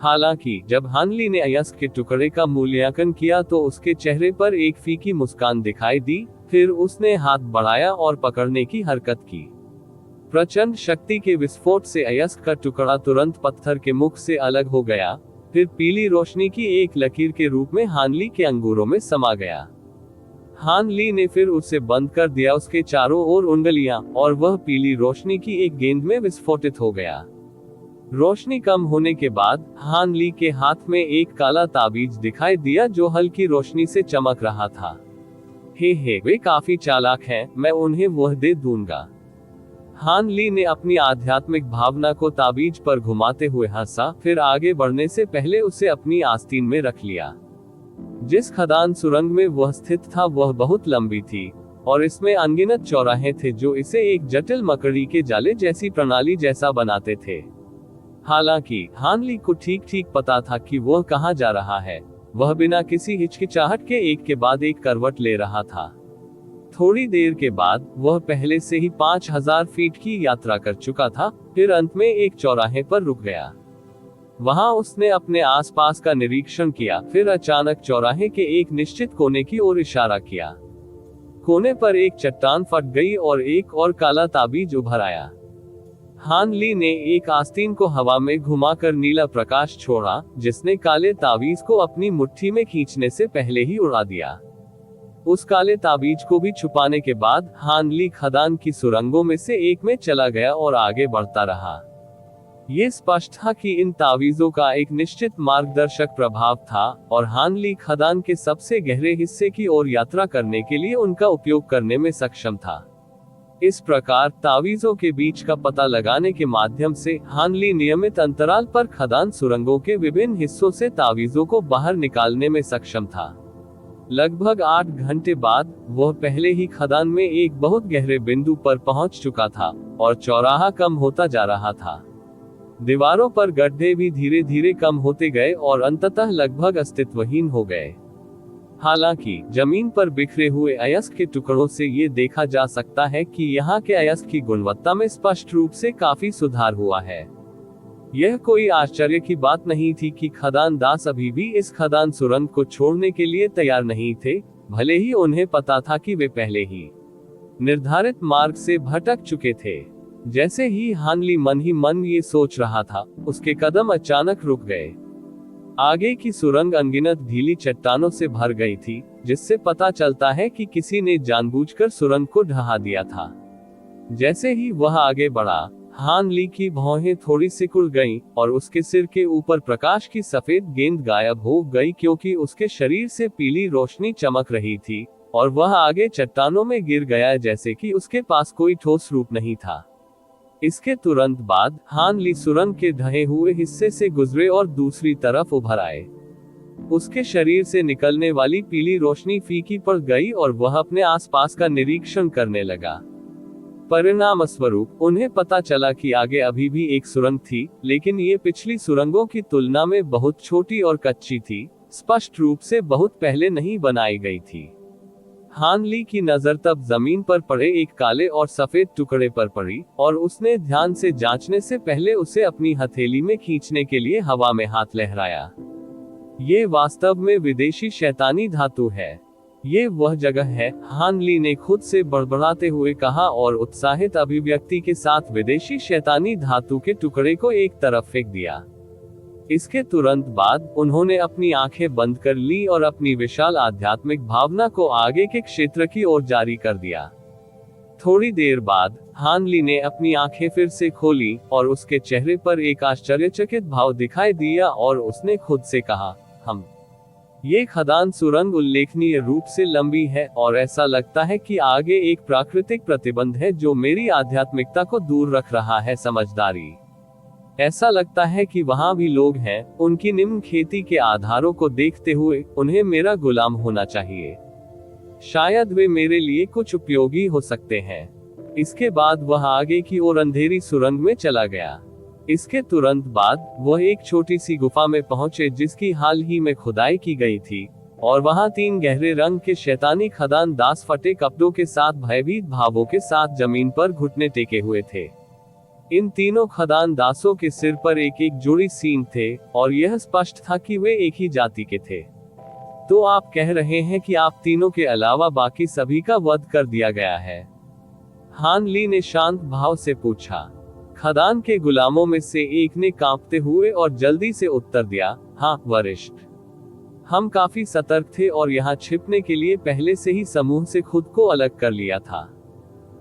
हालांकि जब हानली ने अयस्क के टुकड़े का मूल्यांकन किया तो उसके चेहरे पर एक फीकी मुस्कान दिखाई दी। फिर उसने हाथ बढ़ाया और पकड़ने की हरकत की। प्रचंड शक्ति के विस्फोट से अयस्क का टुकड़ा तुरंत पत्थर के मुख से अलग हो गया, फिर पीली रोशनी की एक लकीर के रूप में हानली के अंगूरों में समा गया। हान ली ने फिर उसे बंद कर दिया उसके चारों ओर उंगलियां और वह पीली रोशनी की एक गेंद में विस्फोटित हो गया। रोशनी कम होने के बाद हान ली के हाथ में एक काला ताबीज दिखाई दिया जो हल्की रोशनी से चमक रहा था। हे वे काफी चालाक हैं, मैं उन्हें वह दे दूंगा। हान ली ने अपनी आध्यात्मिक भावना को ताबीज पर घुमाते हुए हंसा, फिर आगे बढ़ने से पहले उसे अपनी आस्तीन में रख लिया। जिस खदान सुरंग में वह स्थित था वह बहुत लंबी थी और इसमें अनगिनत चौराहे थे जो इसे एक जटिल मकड़ी के जाले जैसी प्रणाली जैसा बनाते थे। हालांकि हानली को ठीक ठीक पता था कि वह कहां जा रहा है। वह बिना किसी हिचकिचाहट के एक के बाद एक करवट ले रहा था। थोड़ी देर के बाद वह पहले से ही 5000 फीट की यात्रा कर चुका था, फिर अंत में एक चौराहे पर रुक गया। वहां उसने अपने आसपास का निरीक्षण किया, फिर अचानक चौराहे के एक निश्चित कोने की ओर इशारा किया। कोने पर एक चट्टान फट गई और एक और काला ताबीज उभर आया। हान ली ने एक आस्तीन को हवा में घुमाकर नीला प्रकाश छोड़ा, जिसने काले ताबीज को अपनी मुट्ठी में खींचने से पहले ही उड़ा दिया। उस काले ताबीज को भी छुपाने के बाद हान ली खदान की सुरंगों में से एक में चला गया और आगे बढ़ता रहा। ये स्पष्ट था कि इन तावीजों का एक निश्चित मार्गदर्शक प्रभाव था और हानली खदान के सबसे गहरे हिस्से की ओर यात्रा करने के लिए उनका उपयोग करने में सक्षम था। इस प्रकार तावीजों के बीच का पता लगाने के माध्यम से हानली नियमित अंतराल पर खदान सुरंगों के विभिन्न हिस्सों से तावीजों को बाहर निकालने में सक्षम था। लगभग 8 घंटे बाद वह पहले ही खदान में एक बहुत गहरे बिंदु पर पहुंच चुका था और चौराहा कम होता जा रहा था। दीवारों पर गड्ढे भी धीरे धीरे कम होते गए और अंततः लगभग अस्तित्वहीन हो गए। हालांकि जमीन पर बिखरे हुए अयस्क के टुकड़ों से ये देखा जा सकता है कि यहाँ के अयस्क की गुणवत्ता में स्पष्ट रूप से काफी सुधार हुआ है। यह कोई आश्चर्य की बात नहीं थी कि खदान दास अभी भी इस खदान सुरंग को छोड़ने के लिए तैयार नहीं थे, भले ही उन्हें पता था कि वे पहले ही निर्धारित मार्ग से भटक चुके थे। जैसे ही हानली मन ही मन ये सोच रहा था, उसके कदम अचानक रुक गए। आगे की सुरंग अनगिनत ढीली चट्टानों से भर गई थी, जिससे पता चलता है कि किसी ने जानबूझकर सुरंग को ढहा दिया था। जैसे ही वह आगे बढ़ा, हान ली की भौहें थोड़ी सिकुड़ गईं, और उसके सिर के ऊपर प्रकाश की सफेद गेंद गायब हो गई, क्योंकि उसके शरीर से पीली रोशनी चमक रही थी, और वह आगे चट्टानों में गिर गया, जैसे कि उसके पास कोई ठोस रूप नहीं था। इसके तुरंत बाद हान ली सुरंग के ढहे हुए हिस्से से गुजरे और दूसरी तरफ उभर आए। उसके शरीर से निकलने वाली पीली रोशनी फीकी पड़ गई और वह अपने आसपास का निरीक्षण करने लगा। परिणाम स्वरूप उन्हें पता चला कि आगे अभी भी एक सुरंग थी, लेकिन ये पिछली सुरंगों की तुलना में बहुत छोटी और कच्ची थी, स्पष्ट रूप से बहुत पहले नहीं बनाई गई थी। हान ली की नजर तब जमीन पर पड़े एक काले और सफेद टुकड़े पर पड़ी, और उसने ध्यान से जांचने से पहले उसे अपनी हथेली में खींचने के लिए हवा में हाथ लहराया। ये वास्तव में विदेशी शैतानी धातु है। ये वह जगह है, हान ली ने खुद से बड़बड़ाते हुए कहा और उत्साहित अभिव्यक्ति के साथ विदेशी शैतानी धातु के टुकड़े को एक तरफ फेंक दिया। इसके तुरंत बाद उन्होंने अपनी आंखें बंद कर ली और अपनी विशाल आध्यात्मिक भावना को आगे के क्षेत्र की ओर जारी कर दिया। थोड़ी देर बाद हान ली ने अपनी आंखें फिर से खोली और उसके चेहरे पर एक आश्चर्यचकित भाव दिखाई दिया, और उसने खुद से कहा, ये खदान सुरंग उल्लेखनीय रूप से लंबी है, और ऐसा लगता है कि आगे एक प्राकृतिक प्रतिबंध है जो मेरी आध्यात्मिकता को दूर रख रहा है। समझदारी। ऐसा लगता है कि वहां भी लोग हैं, उनकी निम्न खेती के आधारों को देखते हुए उन्हें मेरा गुलाम होना चाहिए। शायद वे मेरे लिए कुछ उपयोगी हो सकते हैं। इसके बाद वह आगे की ओर अंधेरी सुरंग में चला गया। इसके तुरंत बाद वह एक छोटी सी गुफा में पहुंचे, जिसकी हाल ही में खुदाई की गई थी, और वहां 3 गहरे रंग के शैतानी खदान दास फटे कपड़ों के साथ भयभीत भावों के साथ जमीन पर घुटने टेके हुए थे। इन तीनों खदान दासों के सिर पर एक एक जोड़ी सींग थे, और यह स्पष्ट था कि वे एक ही जाति के थे। तो आप कह रहे हैं कि आप तीनों के अलावा बाकी सभी का वध कर दिया गया है? हान ली ने शांत भाव से पूछा। खदान के गुलामों में से एक ने कांपते हुए और जल्दी से उत्तर दिया, हाँ वरिष्ठ। हम काफी सतर्क थे और यहाँ छिपने के लिए पहले से ही समूह से खुद को अलग कर लिया था,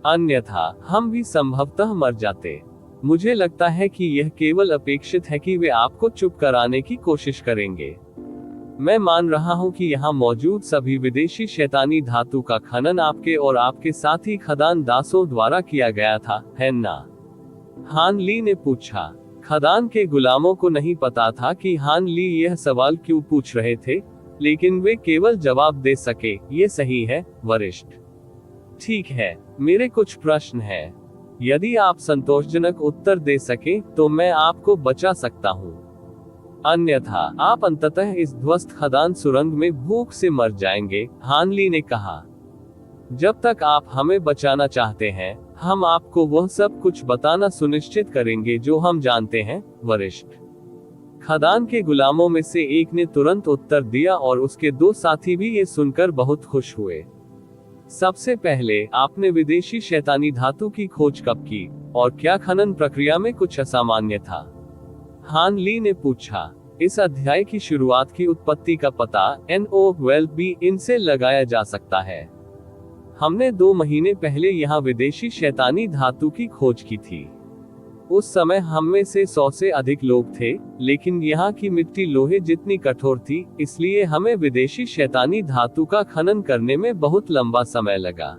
अन्यथा हम भी संभवतः मर जाते। मुझे लगता है कि यह केवल अपेक्षित है कि वे आपको चुप कराने की कोशिश करेंगे। मैं मान रहा हूं कि यहाँ मौजूद सभी विदेशी शैतानी धातु का खनन आपके और आपके साथी खदान दासों द्वारा किया गया था, है ना? हान ली ने पूछा। खदान के गुलामों को नहीं पता था कि हान ली यह सवाल क्यों पूछ रहे थे, लेकिन वे केवल जवाब दे सके, ये सही है वरिष्ठ। ठीक है, मेरे कुछ प्रश्न हैं। यदि आप संतोषजनक उत्तर दे सके तो मैं आपको बचा सकता हूँ, अन्यथा आप अंततः इस ध्वस्त खदान सुरंग में भूख से मर जाएंगे। हान ली ने कहा, जब तक आप हमें बचाना चाहते हैं, हम आपको वह सब कुछ बताना सुनिश्चित करेंगे जो हम जानते हैं वरिष्ठ। खदान के गुलामों में से एक ने तुरंत उत्तर दिया, और उसके 2 साथी भी ये सुनकर बहुत खुश हुए। सबसे पहले, आपने विदेशी शैतानी धातु की खोज कब की, और क्या खनन प्रक्रिया में कुछ असामान्य था? हान ली ने पूछा। इस अध्याय की शुरुआत की उत्पत्ति का पता NO12B इनसे लगाया जा सकता है। हमने 2 महीने पहले यहाँ विदेशी शैतानी धातु की खोज की थी। उस समय हम में से 100 से अधिक लोग थे, लेकिन यहाँ की मिट्टी लोहे जितनी कठोर थी, इसलिए हमें विदेशी शैतानी धातु का खनन करने में बहुत लंबा समय लगा।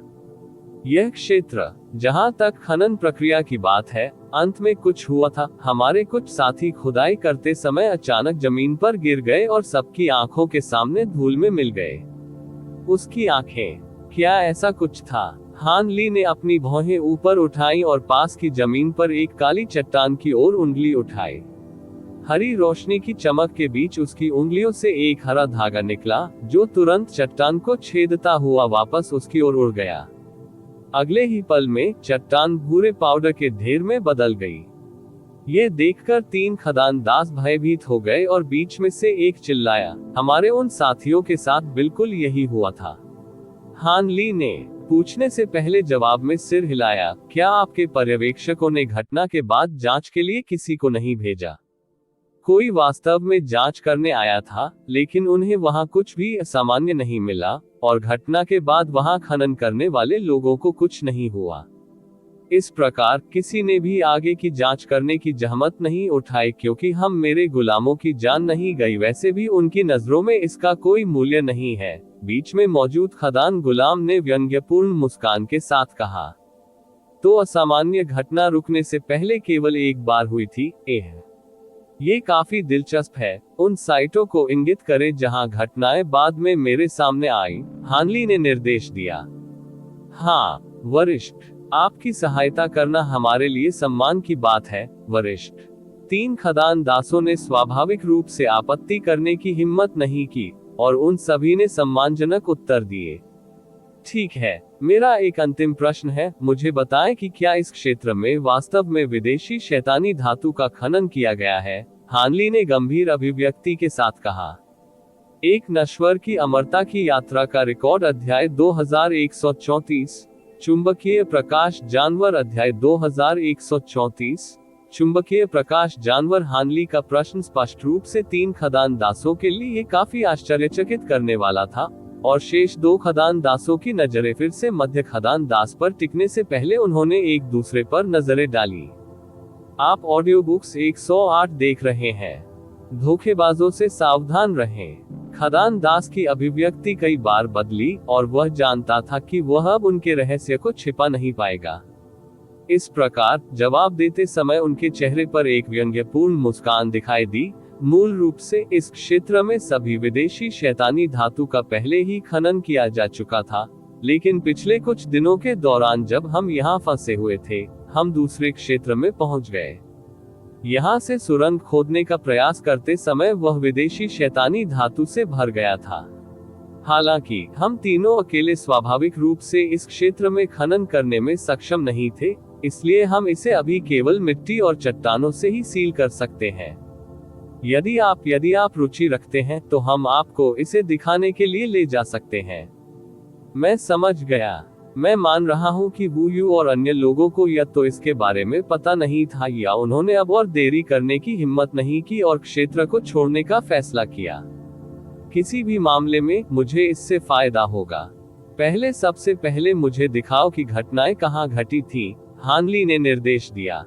यह क्षेत्र, जहाँ तक खनन प्रक्रिया की बात है, अंत में कुछ हुआ था। हमारे कुछ साथी खुदाई करते समय अचानक जमीन पर गिर गए और सबकी आंखों के सामने धूल में मिल गए। उसकी आंखें, क्या ऐसा कुछ था? हान ली ने अपनी भौहें ऊपर उठाई और पास की जमीन पर एक काली चट्टान की ओर उंगली उठाई। हरी रोशनी की चमक के बीच उसकी उंगलियों से एक हरा धागा निकला, जो तुरंत चट्टान को छेदता हुआ वापस उसकी ओर उड़ गया। अगले ही पल में चट्टान भूरे पाउडर के ढेर में बदल गई। ये देखकर 3 खदान दास भयभीत हो गए और बीच में से एक चिल्लाया, हमारे उन साथियों के साथ बिल्कुल यही हुआ था। हान ली ने पूछने से पहले जवाब में सिर हिलाया, क्या आपके पर्यवेक्षकों ने घटना के बाद जांच के लिए किसी को नहीं भेजा? कोई वास्तव में जांच करने आया था, लेकिन उन्हें वहां कुछ भी असामान्य नहीं मिला, और घटना के बाद वहां खनन करने वाले लोगों को कुछ नहीं हुआ। इस प्रकार किसी ने भी आगे की जांच करने की जहमत नहीं उठाई, क्योंकि हम मेरे गुलामों की जान नहीं गई, वैसे भी उनकी नजरों में इसका कोई मूल्य नहीं है। बीच में मौजूद खदान गुलाम ने व्यंग्यपूर्ण मुस्कान के साथ कहा। तो असामान्य घटना रुकने से पहले केवल एक बार हुई थी। ये काफी दिलचस्प है। उन साइटों को इंगित करें जहां घटनाएं बाद में मेरे सामने आई, हानली ने निर्देश दिया। हाँ वरिष्ठ, आपकी सहायता करना हमारे लिए सम्मान की बात है वरिष्ठ। 3 खदान दासों ने स्वाभाविक रूप से आपत्ति करने की हिम्मत नहीं की, और उन सभी ने सम्मानजनक उत्तर दिए। ठीक है, मेरा एक अंतिम प्रश्न है, मुझे बताएं कि क्या इस क्षेत्र में वास्तव में विदेशी शैतानी धातु का खनन किया गया है? हानली ने गंभीर अभिव्यक्ति के साथ कहा। एक नश्वर की अमरता की यात्रा का रिकॉर्ड अध्याय 2134, चुंबकीय प्रकाश जानवर अध्याय 2134, चुंबकीय प्रकाश जानवर। हानली का प्रश्न स्पष्ट रूप से 3 खदान दासों के लिए काफी आश्चर्यचकित करने वाला था, और शेष 2 खदान दासों की नजरें फिर से मध्य खदान दास पर टिकने से पहले उन्होंने एक दूसरे पर नजरें डाली। आप ऑडियो बुक्स 108 देख रहे हैं। धोखेबाजों से सावधान रहें। खदान दास की अभिव्यक्ति कई बार बदली, और वह जानता था कि वह अब उनके रहस्य को छिपा नहीं पाएगा। इस प्रकार जवाब देते समय उनके चेहरे पर एक व्यंग्यपूर्ण मुस्कान दिखाई दी। मूल रूप से इस क्षेत्र में सभी विदेशी शैतानी धातु का पहले ही खनन किया जा चुका था, लेकिन पिछले कुछ दिनों के दौरान जब हम यहाँ फंसे हुए थे, हम दूसरे क्षेत्र में पहुंच गए। यहाँ से सुरंग खोदने का प्रयास करते समय वह विदेशी शैतानी धातु से भर गया था। हालांकि हम तीनों अकेले स्वाभाविक रूप से इस क्षेत्र में खनन करने में सक्षम नहीं थे, इसलिए हम इसे अभी केवल मिट्टी और चट्टानों से ही सील कर सकते हैं। यदि आप रुचि रखते हैं तो हम आपको इसे दिखाने के लिए ले जा सकते हैं। मैं समझ गया। मैं मान रहा हूं कि वू और अन्य लोगों को या तो इसके बारे में पता नहीं था, या उन्होंने अब और देरी करने की हिम्मत नहीं की और क्षेत्र को छोड़ने का फैसला किया। किसी भी मामले में मुझे इससे फायदा होगा। सबसे पहले मुझे दिखाओ कि घटनाएं कहां घटी थी, हानली ने निर्देश दिया।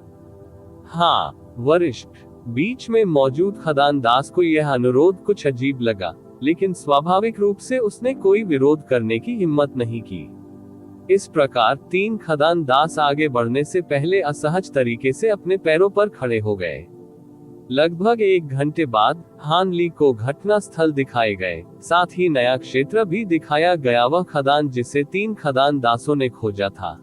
हाँ वरिष्ठ। बीच में मौजूद खदान दास को यह अनुरोध कुछ अजीब लगा, लेकिन स्वाभाविक रूप से उसने कोई विरोध करने की हिम्मत नहीं की। इस प्रकार 3 खदान दास आगे बढ़ने से पहले असहज तरीके से अपने पैरों पर खड़े हो गए। लगभग 1 घंटे बाद हानली को घटना स्थल दिखाए गए, साथ ही नया क्षेत्र भी दिखाया गया, वह खदान जिसे 3 खदान दासों ने खोजा था।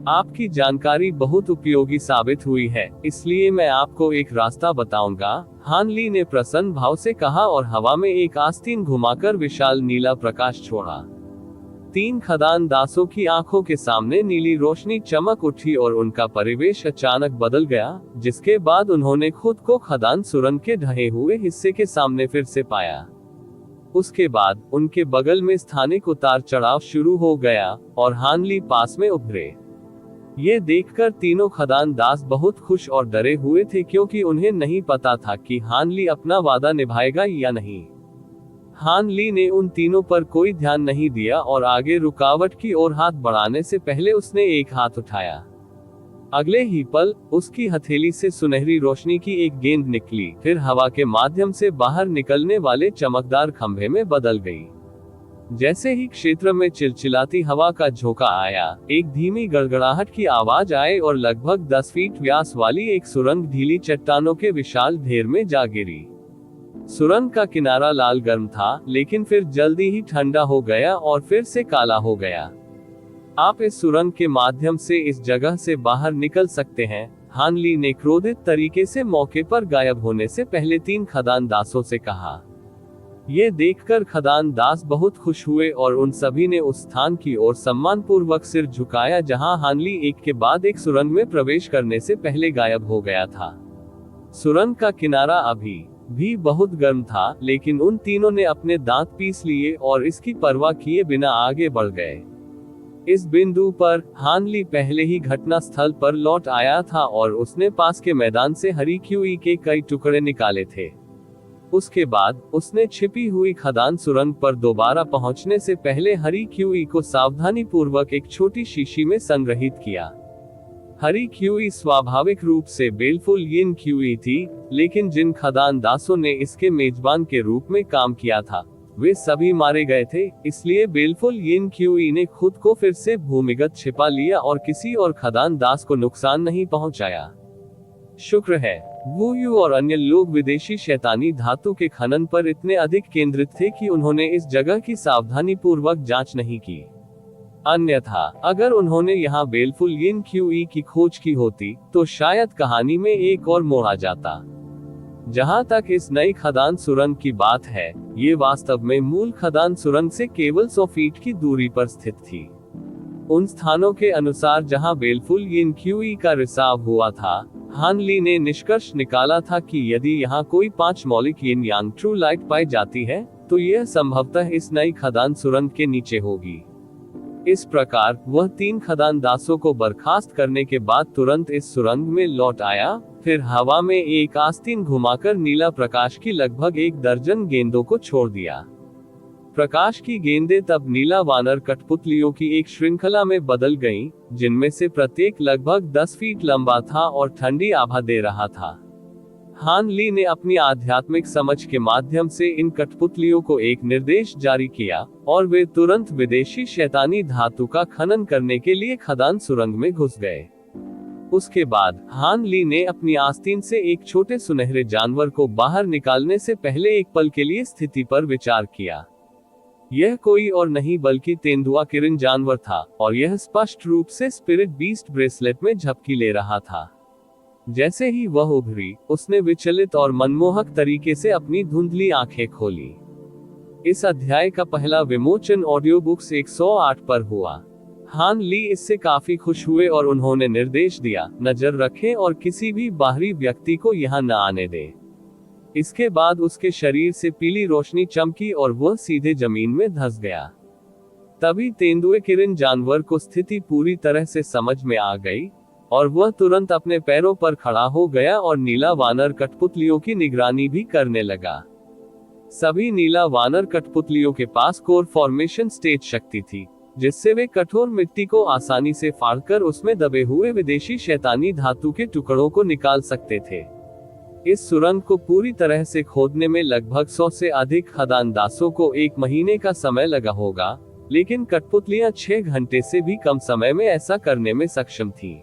आपकी जानकारी बहुत उपयोगी साबित हुई है, इसलिए मैं आपको एक रास्ता बताऊंगा, हानली ने प्रसन्न भाव से कहा और हवा में एक आस्तीन घुमाकर विशाल नीला प्रकाश छोड़ा। 3 खदान दासों की आंखों के सामने नीली रोशनी चमक उठी और उनका परिवेश अचानक बदल गया, जिसके बाद उन्होंने खुद को खदान सुरंग के ढहे हुए हिस्से के सामने फिर से पाया। उसके बाद उनके बगल में स्थानिक उतार चढ़ाव शुरू हो गया और हानली पास में उभरे। ये देखकर तीनों खदान दास बहुत खुश और डरे हुए थे, क्योंकि उन्हें नहीं पता था कि हानली अपना वादा निभाएगा या नहीं। हानली ने उन तीनों पर कोई ध्यान नहीं दिया और आगे रुकावट की ओर हाथ बढ़ाने से पहले उसने एक हाथ उठाया। अगले ही पल उसकी हथेली से सुनहरी रोशनी की एक गेंद निकली, फिर हवा के माध्यम से बाहर निकलने वाले चमकदार खंभे में बदल गई। जैसे ही क्षेत्र में चिलचिलाती हवा का झोंका आया, एक धीमी गड़गड़ाहट की आवाज आई और लगभग 10 फीट व्यास वाली एक सुरंग ढीली चट्टानों के विशाल ढेर में जा गिरी। सुरंग का किनारा लाल गर्म था, लेकिन फिर जल्दी ही ठंडा हो गया और फिर से काला हो गया। आप इस सुरंग के माध्यम से इस जगह से बाहर निकल सकते हैं, हानली ने क्रोधित तरीके से मौके पर गायब होने से पहले 3 खदान दासों से कहा। ये देखकर खदान दास बहुत खुश हुए और उन सभी ने उस स्थान की ओर सम्मानपूर्वक सिर झुकाया जहां हानली एक के बाद एक सुरंग में प्रवेश करने से पहले गायब हो गया था। सुरंग का किनारा अभी भी बहुत गर्म था, लेकिन उन तीनों ने अपने दांत पीस लिए और इसकी परवाह किए बिना आगे बढ़ गए। इस बिंदु पर हान ली पहले ही घटना स्थल पर लौट आया था और उसने पास के मैदान से हरी क्यूई के कई टुकड़े निकाले थे। उसके बाद उसने छिपी हुई खदान सुरंग पर दोबारा पहुंचने से पहले हरी क्यूई को सावधानीपूर्वक एक छोटी शीशी में संग्रहित किया। हरी क्यूई स्वाभाविक रूप से बेलफुल यिन क्यूई थी, लेकिन जिन खदान दासों ने इसके मेजबान के रूप में काम किया था वे सभी मारे गए थे, इसलिए बेलफुल यिन क्यूई ने खुद को फिर से भूमिगत छिपा लिया और किसी और खदान दास को नुकसान नहीं पहुंचाया। शुक्र है वू यू और अन्य लोग विदेशी शैतानी धातु के खनन पर इतने अधिक केंद्रित थे कि उन्होंने इस जगह की सावधानीपूर्वक जांच नहीं की। अन्यथा अगर उन्होंने यहाँ बेलफुल यिन क्यूई की खोज की होती तो शायद कहानी में एक और मोड़ आ जाता। जहाँ तक इस नई खदान सुरंग की बात है, ये वास्तव में मूल खदान सुरंग से केवल 100 फीट की दूरी पर स्थित थी। उन स्थानों के अनुसार जहाँ बेलफुल यिन क्यूई का रिसाव हुआ था, हान ली ने निष्कर्ष निकाला था कि यदि यहाँ कोई 5 मौलिक यिन यांग ट्रू लाइट पाई जाती है तो यह संभवतः इस नई खदान सुरंग के नीचे होगी। इस प्रकार वह 3 खदान दासों को बर्खास्त करने के बाद तुरंत इस सुरंग में लौट आया, फिर हवा में एक आस्तीन घुमाकर नीला प्रकाश की लगभग 1 दर्जन गेंदों को छोड़ दिया। प्रकाश की गेंदें तब नीला वानर कठपुतलियों की एक श्रृंखला में बदल गईं, जिनमें से प्रत्येक लगभग 10 फीट लंबा था और ठंडी आभा दे रहा था। हान ली ने अपनी आध्यात्मिक समझ के माध्यम से इन कठपुतलियों को एक निर्देश जारी किया और वे तुरंत विदेशी शैतानी धातु का खनन करने के लिए खदान सुरंग में घुस गए। उसके बाद हान ली ने अपनी आस्तीन से एक छोटे सुनहरे जानवर को बाहर निकालने से पहले एक पल के लिए स्थिति पर विचार किया। यह कोई और नहीं बल्कि तेंदुआ किरण जानवर था और यह स्पष्ट रूप से स्पिरिट बीस्ट ब्रेसलेट में झपकी ले रहा था। जैसे ही वह उभरी, उसने विचलित और मनमोहक तरीके से अपनी धुंधली आंखें खोली। इस अध्याय का पहला विमोचन ऑडियो बुक्स 108 पर हुआ। हान ली इससे काफी खुश हुए और उन्होंने निर्देश दिया, नजर रखें और किसी भी बाहरी व्यक्ति को यहाँ न आने दें। इसके बाद उसके शरीर से पीली रोशनी चमकी और वह सीधे जमीन में धंस गया। तभी तेंदुए किरण जानवर को स्थिति पूरी तरह से समझ में आ गई और वह तुरंत अपने पैरों पर खड़ा हो गया और नीला वानर कठपुतलियों की निगरानी भी करने लगा। सभी नीला वानर कठपुतलियों के पास कोर फॉर्मेशन स्टेज शक्ति थी, जिससे वे कठोर मिट्टी को आसानी से फाड़कर उसमें दबे हुए विदेशी शैतानी धातु के टुकड़ों को निकाल सकते थे। इस सुरंग को पूरी तरह से खोदने में लगभग 100 से अधिक खदान दासों को 1 महीने का समय लगा होगा, लेकिन कठपुतलियां 6 घंटे से भी कम समय में ऐसा करने में सक्षम थीं।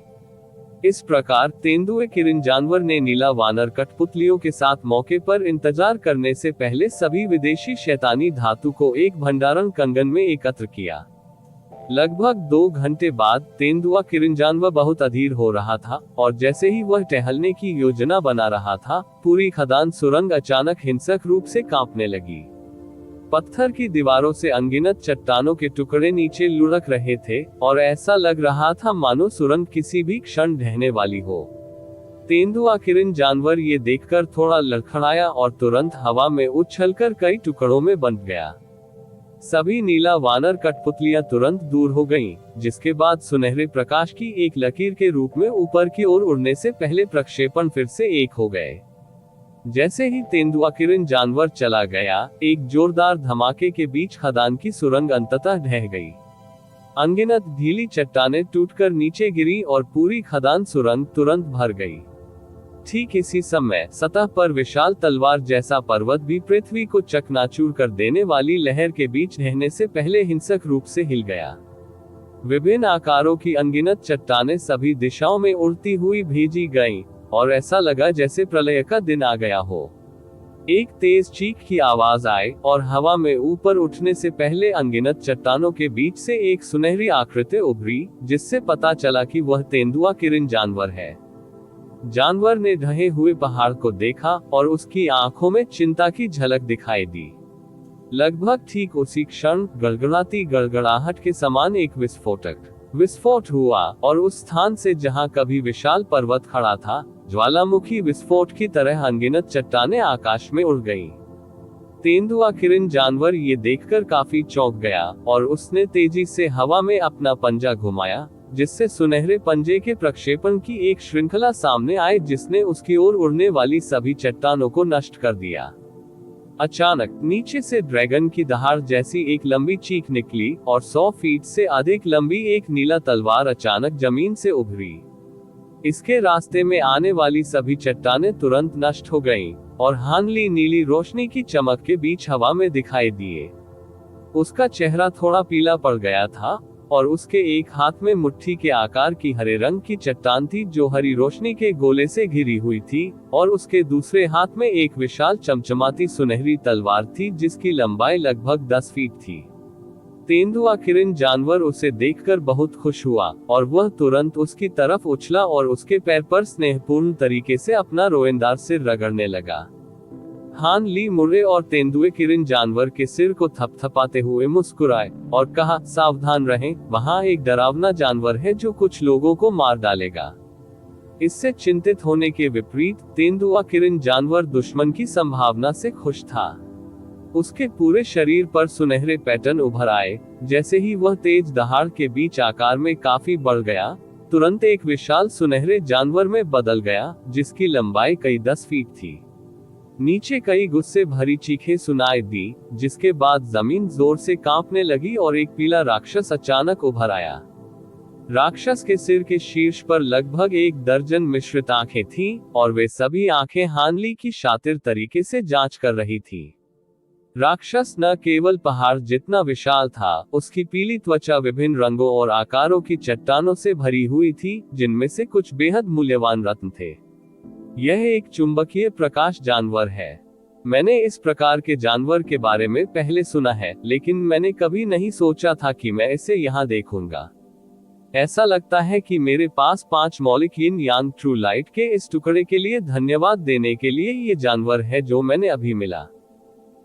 इस प्रकार तेंदुए किरण जानवर ने नीला वानर कठपुतलियों के साथ मौके पर इंतजार करने से पहले सभी विदेशी शैतानी धातु को एक भंडारण कंगन में एकत्र किया। लगभग 2 घंटे बाद तेंदुआ किरण जानवर बहुत अधीर हो रहा था और जैसे ही वह टहलने की योजना बना रहा था, पूरी खदान सुरंग अचानक हिंसक रूप से कांपने लगी। पत्थर की दीवारों से अनगिनत चट्टानों के टुकड़े नीचे लुढ़क रहे थे और ऐसा लग रहा था मानो सुरंग किसी भी क्षण ढहने वाली हो। तेंदुआ किरण जानवर ये देखकर थोड़ा लड़खड़ाया और तुरंत हवा में उछलकर कई टुकड़ों में बंट गया। सभी नीला वानर कठपुतलियां तुरंत दूर हो गईं, जिसके बाद सुनहरे प्रकाश की एक लकीर के रूप में ऊपर की ओर उड़ने से पहले प्रक्षेपण फिर से एक हो गए। जैसे ही तेंदुआ किरण जानवर चला गया, एक जोरदार धमाके के बीच खदान की सुरंग अंततः ढह गई। अनगिनत ढीली चट्टानें टूटकर नीचे गिरी और पूरी खदान सुरंग तुरंत भर गई। ठीक इसी समय सतह पर विशाल तलवार जैसा पर्वत भी पृथ्वी को चकनाचूर कर देने वाली लहर के बीच ढहने से पहले हिंसक रूप से हिल गया। विभिन्न आकारों की अनगिनत चट्टानें सभी दिशाओं में उड़ती हुई भेजी गईं और ऐसा लगा जैसे प्रलय का दिन आ गया हो। एक तेज चीख की आवाज आई और हवा में ऊपर उठने से पहले अनगिनत चट्टानों के बीच से एक सुनहरी आकृति उभरी, जिससे पता चला कि वह तेंदुआ किरण जानवर है। जानवर ने ढहे हुए पहाड़ को देखा और उसकी आंखों में चिंता की झलक दिखाई दी। लगभग ठीक उसी क्षण गड़गड़ाती गड़गड़ाहट के समान एक विस्फोट हुआ और उस स्थान से जहां कभी विशाल पर्वत खड़ा था, ज्वालामुखी विस्फोट की तरह अनगिनत चट्टानें आकाश में उड़ गईं। तेंदुआ किरण जानवर ये देखकर काफी चौंक गया और उसने तेजी से हवा में अपना पंजा घुमाया, जिससे सुनहरे पंजे के प्रक्षेपण की एक श्रृंखला सामने आई जिसने उसकी ओर उड़ने वाली सभी चट्टानों को नष्ट कर दिया। अचानक नीचे से ड्रैगन की दहाड़ जैसी एक लंबी चीख निकली और 100 फीट से अधिक लंबी एक नीला तलवार अचानक जमीन से उभरी। इसके रास्ते में आने वाली सभी चट्टानें तुरंत नष्ट हो गईं और हानली नीली रोशनी की चमक के बीच हवा में दिखाई दिए। उसका चेहरा थोड़ा पीला पड़ गया था और उसके एक हाथ में मुट्ठी के आकार की हरे रंग की चट्टान थी जो हरी रोशनी के गोले से घिरी हुई थी, और उसके दूसरे हाथ में एक विशाल चमचमाती सुनहरी तलवार थी जिसकी लंबाई लगभग 10 फीट थी। तेंदुआ किरण जानवर उसे देखकर बहुत खुश हुआ और वह तुरंत उसकी तरफ उछला और उसके पैर पर स्नेहपूर्ण तरीके से अपना रोएंदार सिर रगड़ने लगा। हान ली मुड़े और तेंदुए किरण जानवर के सिर को थपथपाते हुए मुस्कुराए और कहा, सावधान रहें, वहां एक डरावना जानवर है जो कुछ लोगों को मार डालेगा। इससे चिंतित होने के विपरीत तेंदुआ किरण जानवर दुश्मन की संभावना से खुश था। उसके पूरे शरीर पर सुनहरे पैटर्न उभर आए। जैसे ही वह तेज दहाड़ के बीच आकार में काफी बढ़ गया, तुरंत एक विशाल सुनहरे जानवर में बदल गया जिसकी लंबाई कई 10 फीट थी। नीचे कई गुस्से भरी चीखें सुनाई दी, जिसके बाद जमीन जोर से कांपने लगी और एक पीला राक्षस अचानक उभर आया। राक्षस के सिर के शीर्ष पर लगभग 1 दर्जन मिश्रित आंखें थीं और वे सभी आंखें हानली की शातिर तरीके से जांच कर रही थी। राक्षस न केवल पहाड़ जितना विशाल था, उसकी पीली त्वचा विभिन्न रंगों और आकारों की चट्टानों से भरी हुई थी, जिनमें से कुछ बेहद मूल्यवान रत्न थे। यह एक चुंबकीय प्रकाश जानवर है। मैंने इस प्रकार के जानवर के बारे में पहले सुना है, लेकिन मैंने कभी नहीं सोचा था कि मैं इसे यहाँ देखूंगा। ऐसा लगता है कि मेरे पास 5 मौलिक यिन यांग ट्रू लाइट के इस टुकड़े के लिए धन्यवाद देने के लिए ये जानवर है जो मैंने अभी मिला।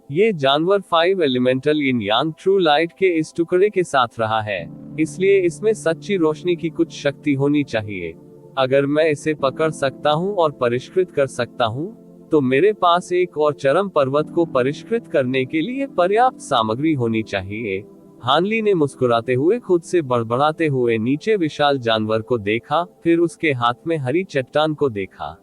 ये जानवर 5 एलिमेंटल यिन यांग ट्रू लाइट के इस टुकड़े के साथ रहा है, इसलिए इसमें सच्ची रोशनी की कुछ शक्ति होनी चाहिए। अगर मैं इसे पकड़ सकता हूँ और परिष्कृत कर सकता हूँ, तो मेरे पास एक और चरम पर्वत को परिष्कृत करने के लिए पर्याप्त सामग्री होनी चाहिए। हानली ने मुस्कुराते हुए खुद से बड़बड़ाते हुए नीचे विशाल जानवर को देखा, फिर उसके हाथ में हरी चट्टान को देखा।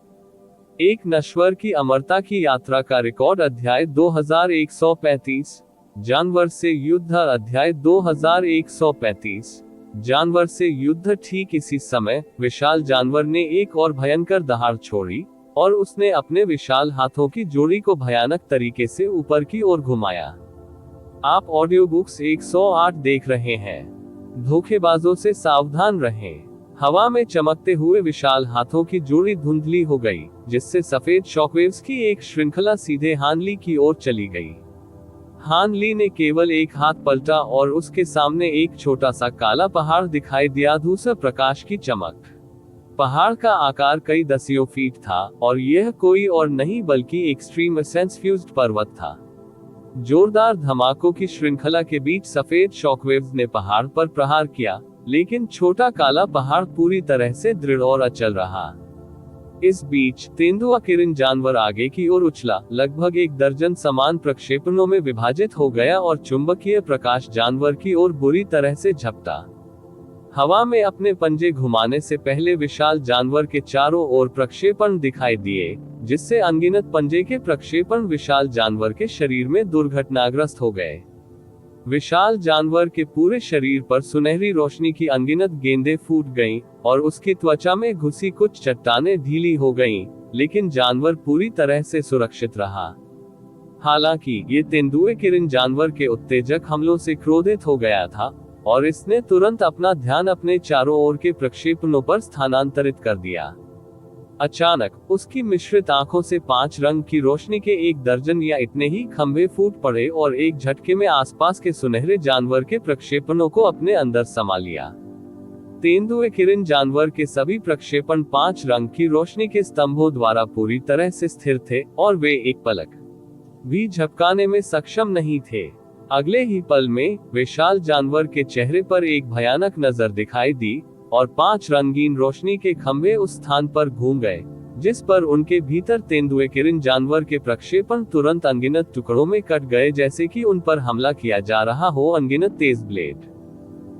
एक नश्वर की अमरता की यात्रा का रिकॉर्ड अध्याय 2135। जानवर से युद्ध अध्याय 2135। जानवर से युद्ध। ठीक इसी समय विशाल जानवर ने एक और भयंकर दहाड़ छोड़ी और उसने अपने विशाल हाथों की जोड़ी को भयानक तरीके से ऊपर की ओर घुमाया। आप ऑडियो बुक्स 108 देख रहे हैं। धोखेबाजों से सावधान रहें। हवा में चमकते हुए विशाल हाथों की जोड़ी धुंधली हो गई, जिससे सफेद शॉकवेव्स की एक श्रृंखला सीधे हानली की ओर चली गई। हानली ने केवल एक हाथ पलटा और उसके सामने एक छोटा सा काला पहाड़ दिखाई दिया, धूसर प्रकाश की चमक। पहाड़ का आकार कई दसियों फीट था और यह कोई और नहीं बल्कि एक्सट्रीम एसेंस फ्यूज्ड पर्वत था। जोरदार धमाकों की श्रृंखला के बीच सफेद शॉकवेव्स ने पहाड़ पर प्रहार किया, लेकिन छोटा काला पहाड़ पूरी तरह से दृढ़ और अचल रहा। इस बीच तेंदुआ किरण जानवर आगे की ओर उछला, लगभग 1 दर्जन समान प्रक्षेपणों में विभाजित हो गया और चुंबकीय प्रकाश जानवर की ओर बुरी तरह से झपटा। हवा में अपने पंजे घुमाने से पहले विशाल जानवर के चारों ओर प्रक्षेपण दिखाई दिए, जिससे अनगिनत पंजे के प्रक्षेपण विशाल जानवर के शरीर में दुर्घटनाग्रस्त हो गए। विशाल जानवर के पूरे शरीर पर सुनहरी रोशनी की अनगिनत गेंदें फूट गईं और उसकी त्वचा में घुसी कुछ चट्टानें ढीली हो गईं, लेकिन जानवर पूरी तरह से सुरक्षित रहा। हालांकि ये तेंदुए किरण जानवर के उत्तेजक हमलों से क्रोधित हो गया था और इसने तुरंत अपना ध्यान अपने चारों ओर के प्रक्षेपणों पर स्थानांतरित कर दिया। अचानक उसकी मिश्रित आंखों से 5 रंग की रोशनी के 1 दर्जन या इतने ही खंभे फूट पड़े और एक झटके में आसपास के सुनहरे जानवर के प्रक्षेपणों को अपने अंदर समा लिया। तेंदुए किरण जानवर के सभी प्रक्षेपण 5 रंग की रोशनी के स्तंभों द्वारा पूरी तरह से स्थिर थे और वे एक पलक भी झपकाने में सक्षम नहीं थे। अगले ही पल में विशाल जानवर के चेहरे पर एक भयानक नजर दिखाई दी और 5 रंगीन रोशनी के खंभे उस स्थान पर घूम गए जिस पर उनके भीतर तेंदुए किरण जानवर के प्रक्षेपण तुरंत अनगिनत टुकड़ों में कट गए, जैसे कि उन पर हमला किया जा रहा हो अनगिनत तेज ब्लेड।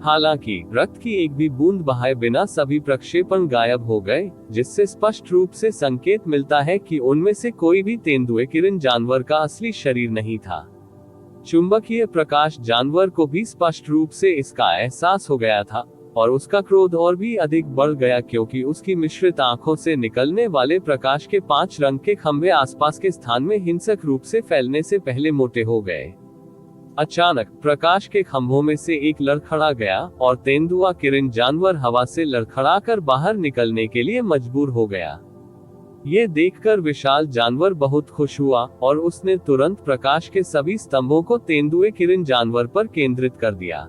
हालांकि रक्त की एक भी बूंद बहाए बिना सभी प्रक्षेपण गायब हो गए, जिससे स्पष्ट रूप से संकेत मिलता है कि उनमें से कोई भी तेंदुए किरण जानवर का असली शरीर नहीं था। चुंबकीय प्रकाश जानवर को भी स्पष्ट रूप से इसका एहसास हो गया था, और उसका क्रोध और भी अधिक बढ़ गया, क्योंकि उसकी मिश्रित आंखों से निकलने वाले प्रकाश के 5 रंग के खंभे आसपास के स्थान में हिंसक रूप से फैलने से पहले मोटे हो गए। अचानक प्रकाश के खंभों में से एक लड़खड़ा गया और तेंदुआ किरण जानवर हवा से लड़खड़ाकर बाहर निकलने के लिए मजबूर हो गया। ये देखकर विशाल जानवर बहुत खुश हुआ और उसने तुरंत प्रकाश के सभी स्तंभों को तेंदुए किरण जानवर पर केंद्रित कर दिया।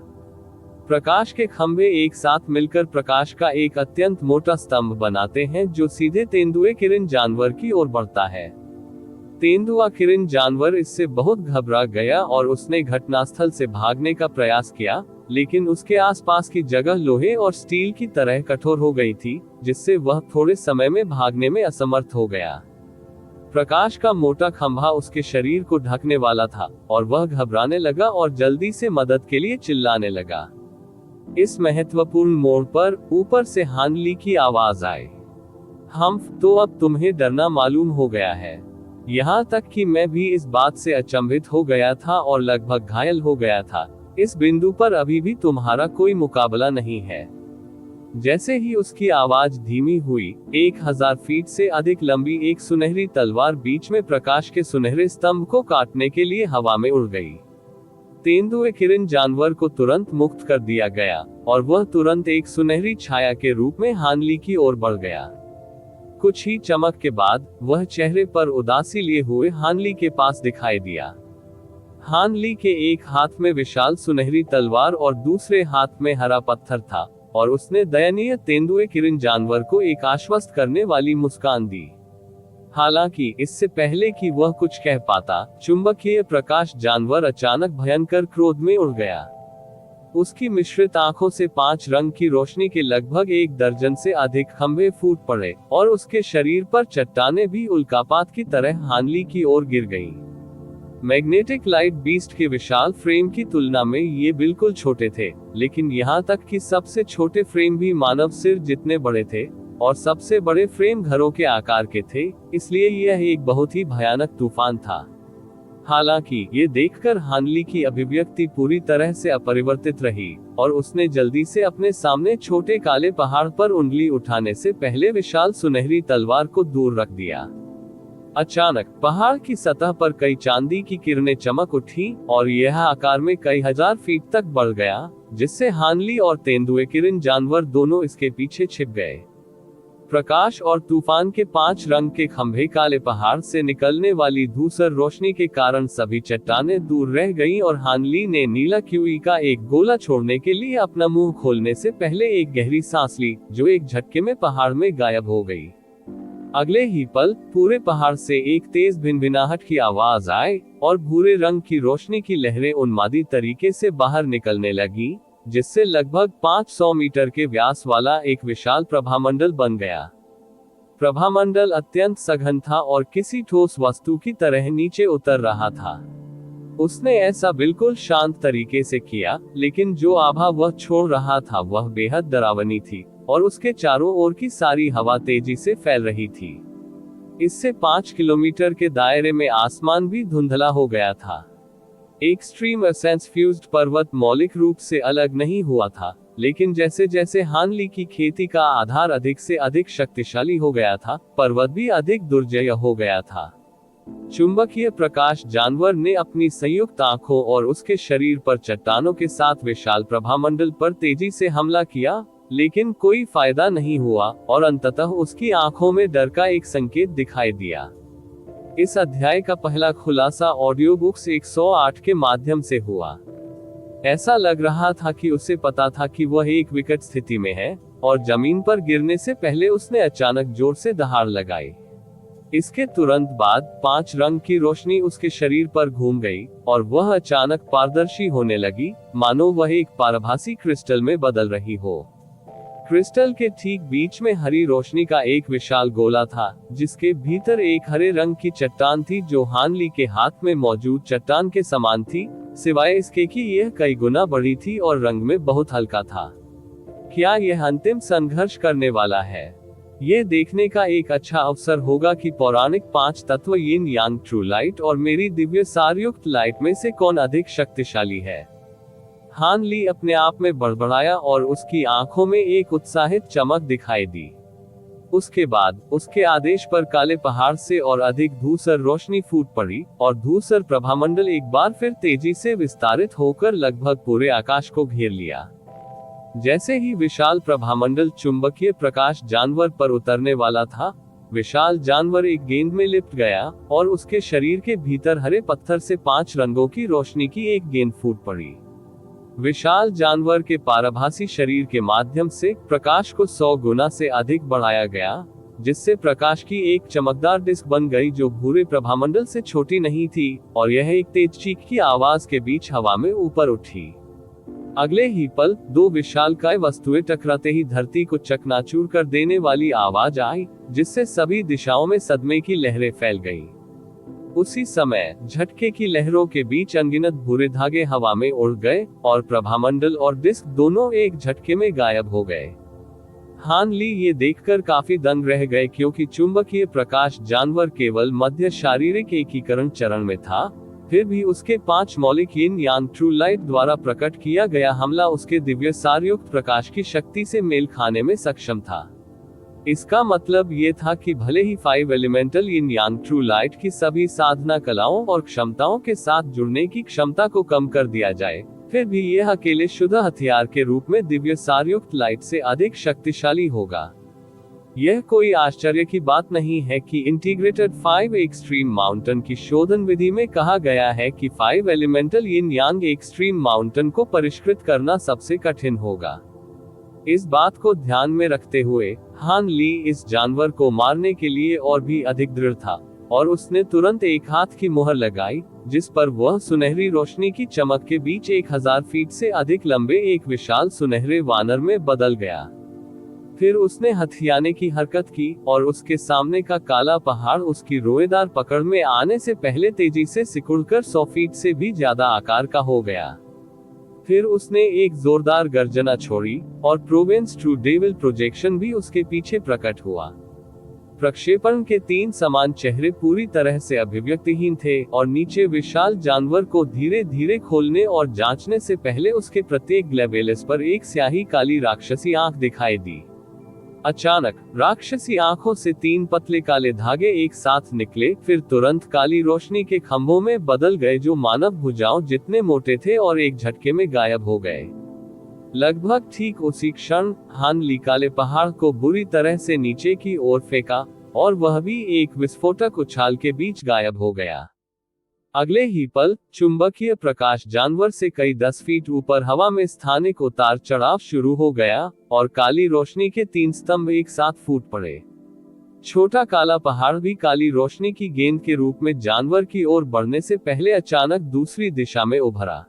प्रकाश के खंभे एक साथ मिलकर प्रकाश का एक अत्यंत मोटा स्तंभ बनाते हैं, जो सीधे तेंदुए किरण जानवर की ओर बढ़ता है। तेंदुआ किरण जानवर इससे बहुत घबरा गया और उसने घटनास्थल से भागने का प्रयास किया, लेकिन उसके आसपास की जगह लोहे और स्टील की तरह कठोर हो गई थी, जिससे वह थोड़े समय में भागने में असमर्थ हो गया। प्रकाश का मोटा खंभा उसके शरीर को ढकने वाला था और वह घबराने लगा और जल्दी से मदद के लिए चिल्लाने लगा। इस महत्वपूर्ण मोड़ पर ऊपर से हानली की आवाज आई, हम्फ, तो अब तुम्हें डरना मालूम हो गया है। यहाँ तक कि मैं भी इस बात से अचंभित हो गया था और लगभग घायल हो गया था। इस बिंदु पर अभी भी तुम्हारा कोई मुकाबला नहीं है। जैसे ही उसकी आवाज धीमी हुई, 1000 फीट से अधिक लंबी एक सुनहरी तलवार बीच में प्रकाश के सुनहरे स्तंभ को काटने के लिए हवा में उड़ गई। तेंदुए किरण जानवर को तुरंत मुक्त कर दिया गया और वह तुरंत एक सुनहरी छाया के रूप में हानली की ओर बढ़ गया। कुछ ही चमक के बाद वह चेहरे पर उदासी लिए हुए हानली के पास दिखाई दिया। हानली के एक हाथ में विशाल सुनहरी तलवार और दूसरे हाथ में हरा पत्थर था, और उसने दयनीय तेंदुए किरण जानवर को एक आश्वस्त करने वाली मुस्कान दी। हालांकि इससे पहले कि वह कुछ कह पाता, चुंबकीय प्रकाश जानवर अचानक भयंकर क्रोध में उड़ गया। उसकी मिश्रित आंखों से 5 रंग की रोशनी के लगभग 1 दर्जन से अधिक खंभे फूट पड़े और उसके शरीर पर चट्टानें भी उल्कापात की तरह हानली की ओर गिर गईं। मैग्नेटिक लाइट बीस्ट के विशाल फ्रेम की तुलना में ये बिल्कुल छोटे थे, लेकिन यहाँ तक कि सबसे छोटे फ्रेम भी मानव सिर जितने बड़े थे, और सबसे बड़े फ्रेम घरों के आकार के थे, इसलिए यह एक बहुत ही भयानक तूफान था। हालांकि ये देखकर हानली की अभिव्यक्ति पूरी तरह से अपरिवर्तित रही और उसने जल्दी से अपने सामने छोटे काले पहाड़ पर उंगली उठाने से पहले विशाल सुनहरी तलवार को दूर रख दिया। अचानक पहाड़ की सतह पर कई चांदी की किरणें चमक उठी और यह आकार में कई हजार फीट तक बढ़ गया, जिससे हानली और तेंदुए किरण जानवर दोनों इसके पीछे छिप गए। प्रकाश और तूफान के 5 रंग के खंभे काले पहाड़ से निकलने वाली धूसर रोशनी के कारण सभी चट्टानें दूर रह गईं और हानली ने नीला क्यूई का एक गोला छोड़ने के लिए अपना मुंह खोलने से पहले एक गहरी सांस ली, जो एक झटके में पहाड़ में गायब हो गई। अगले ही पल पूरे पहाड़ से एक तेज भिनभिनाहट की आवाज आई और भूरे रंग की रोशनी की लहरें उन्मादी तरीके से बाहर निकलने लगी, जिससे लगभग 500 मीटर के व्यास वाला एक विशाल प्रभामंडल बन गया। प्रभामंडल अत्यंत सघन था और किसी ठोस वस्तु की तरह नीचे उतर रहा था। उसने ऐसा बिल्कुल शांत तरीके से किया, लेकिन जो आभा वह छोड़ रहा था वह बेहद डरावनी थी और उसके चारों ओर की सारी हवा तेजी से फैल रही थी। इससे 5 किलोमीटर के दायरे में आसमान भी धुंधला हो गया था। एक्सट्रीम एसेंस फ्यूज्ड पर्वत मौलिक रूप से अलग नहीं हुआ था, लेकिन जैसे जैसे हानली की खेती का आधार अधिक से अधिक शक्तिशाली हो गया था, पर्वत भी अधिक दुर्जय हो गया था। चुंबकीय प्रकाश जानवर ने अपनी संयुक्त आंखों और उसके शरीर पर चट्टानों के साथ विशाल प्रभामंडल पर तेजी से हमला किया, लेकिन कोई फायदा नहीं हुआ और अंततः उसकी आंखों में डर का एक संकेत दिखाई दिया। इस अध्याय का पहला खुलासा ऑडियो बुक्स 108 के माध्यम से हुआ। ऐसा लग रहा था कि उसे पता था कि वह एक विकट स्थिति में है, और जमीन पर गिरने से पहले उसने अचानक जोर से दहाड़ लगाई। इसके तुरंत बाद 5 रंग की रोशनी उसके शरीर पर घूम गई और वह अचानक पारदर्शी होने लगी, मानो वह एक पारभासी क्रिस्टल में बदल रही हो। क्रिस्टल के ठीक बीच में हरी रोशनी का एक विशाल गोला था, जिसके भीतर एक हरे रंग की चट्टान थी जो हान ली के हाथ में मौजूद चट्टान के समान थी, सिवाय इसके कि यह कई गुना बड़ी थी और रंग में बहुत हल्का था। क्या यह अंतिम संघर्ष करने वाला है? ये देखने का एक अच्छा अवसर होगा कि पौराणिक 5 तत्व यिन यांग ट्रू लाइट और मेरी दिव्य सारयुक्त लाइट में से कौन अधिक शक्तिशाली है। हान ली अपने आप में बड़बड़ाया और उसकी आंखों में एक उत्साहित चमक दिखाई दी। उसके बाद उसके आदेश पर काले पहाड़ से और अधिक धूसर रोशनी फूट पड़ी और धूसर प्रभामंडल एक बार फिर तेजी से विस्तारित होकर लगभग पूरे आकाश को घेर लिया। जैसे ही विशाल प्रभामंडल चुंबकीय प्रकाश जानवर पर उतरने वाला था, विशाल जानवर एक गेंद में लिपट गया और उसके शरीर के भीतर हरे पत्थर से 5 रंगों की रोशनी की एक गेंद फूट पड़ी। विशाल जानवर के पारभासी शरीर के माध्यम से प्रकाश को 100 गुना से अधिक बढ़ाया गया, जिससे प्रकाश की एक चमकदार डिस्क बन गई जो भूरे प्रभामंडल से छोटी नहीं थी, और यह एक तेज चीख की आवाज के बीच हवा में ऊपर उठी। अगले ही पल 2 विशालकाय वस्तुएं टकराते ही धरती को चकनाचूर कर देने वाली आवाज आई, जिससे सभी दिशाओं में सदमे की लहरें फैल गईं। उसी समय झटके की लहरों के बीच अनगिनत भूरे धागे हवा में उड़ गए और प्रभामंडल और डिस्क दोनों एक झटके में गायब हो गए। हान ली ये देखकर काफी दंग रह गए, क्योंकि चुंबकीय प्रकाश जानवर केवल मध्य शारीरिक एकीकरण चरण में था, फिर भी उसके 5 मौलिक यिन यांग ट्रू लाइट द्वारा प्रकट किया गया हमला उसके दिव्य सारयुक्त प्रकाश की शक्ति से मेल खाने में सक्षम था। इसका मतलब ये था कि भले ही 5 एलिमेंटल यिन यांग ट्रू लाइट की सभी साधना कलाओं और क्षमताओं के साथ जुड़ने की क्षमता को कम कर दिया जाए, फिर भी यह अकेले शुद्ध हथियार के रूप में दिव्य सारयुक्त लाइट से अधिक शक्तिशाली होगा। यह कोई आश्चर्य की बात नहीं है कि इंटीग्रेटेड 5 एक्सट्रीम माउंटेन की शोधन विधि में कहा गया है कि 5 एलिमेंटल यिन यांग एक्सट्रीम माउंटेन को परिष्कृत करना सबसे कठिन होगा। इस बात को ध्यान में रखते हुए हान ली इस जानवर को मारने के लिए और भी अधिक दृढ़ था, और उसने तुरंत एक हाथ की मुहर लगाई, जिस पर वह सुनहरी रोशनी की चमक के बीच 1000 फीट से अधिक लंबे एक विशाल सुनहरे वानर में बदल गया। फिर उसने हथियाने की हरकत की और उसके सामने का काला पहाड़ उसकी रोएदार पकड़ में आने से पहले तेजी से सिकुड़कर 100 फीट से भी ज्यादा आकार का हो गया। फिर उसने एक जोरदार गर्जना छोड़ी और प्रोवेंस ट्रू डेविल प्रोजेक्शन भी उसके पीछे प्रकट हुआ। प्रक्षेपण के 3 समान चेहरे पूरी तरह से अभिव्यक्तिहीन थे और नीचे विशाल जानवर को धीरे धीरे खोलने और जांचने से पहले उसके प्रत्येक ग्लेबेलस पर एक स्याही काली राक्षसी आंख दिखाई दी। अचानक राक्षसी आंखों से 3 पतले काले धागे एक साथ निकले, फिर तुरंत काली रोशनी के खंभों में बदल गए जो मानव भुजाओं जितने मोटे थे और एक झटके में गायब हो गए। लगभग ठीक उसी क्षण हान ली काले पहाड़ को बुरी तरह से नीचे की ओर फेंका और वह भी एक विस्फोटक उछाल के बीच गायब हो गया। अगले ही पल चुंबकीय प्रकाश जानवर से कई 10 फीट ऊपर हवा में स्थानिक उतार चढ़ाव शुरू हो गया और काली रोशनी के 3 स्तंभ एक साथ फूट पड़े। छोटा काला पहाड़ भी काली रोशनी की गेंद के रूप में जानवर की ओर बढ़ने से पहले अचानक दूसरी दिशा में उभरा।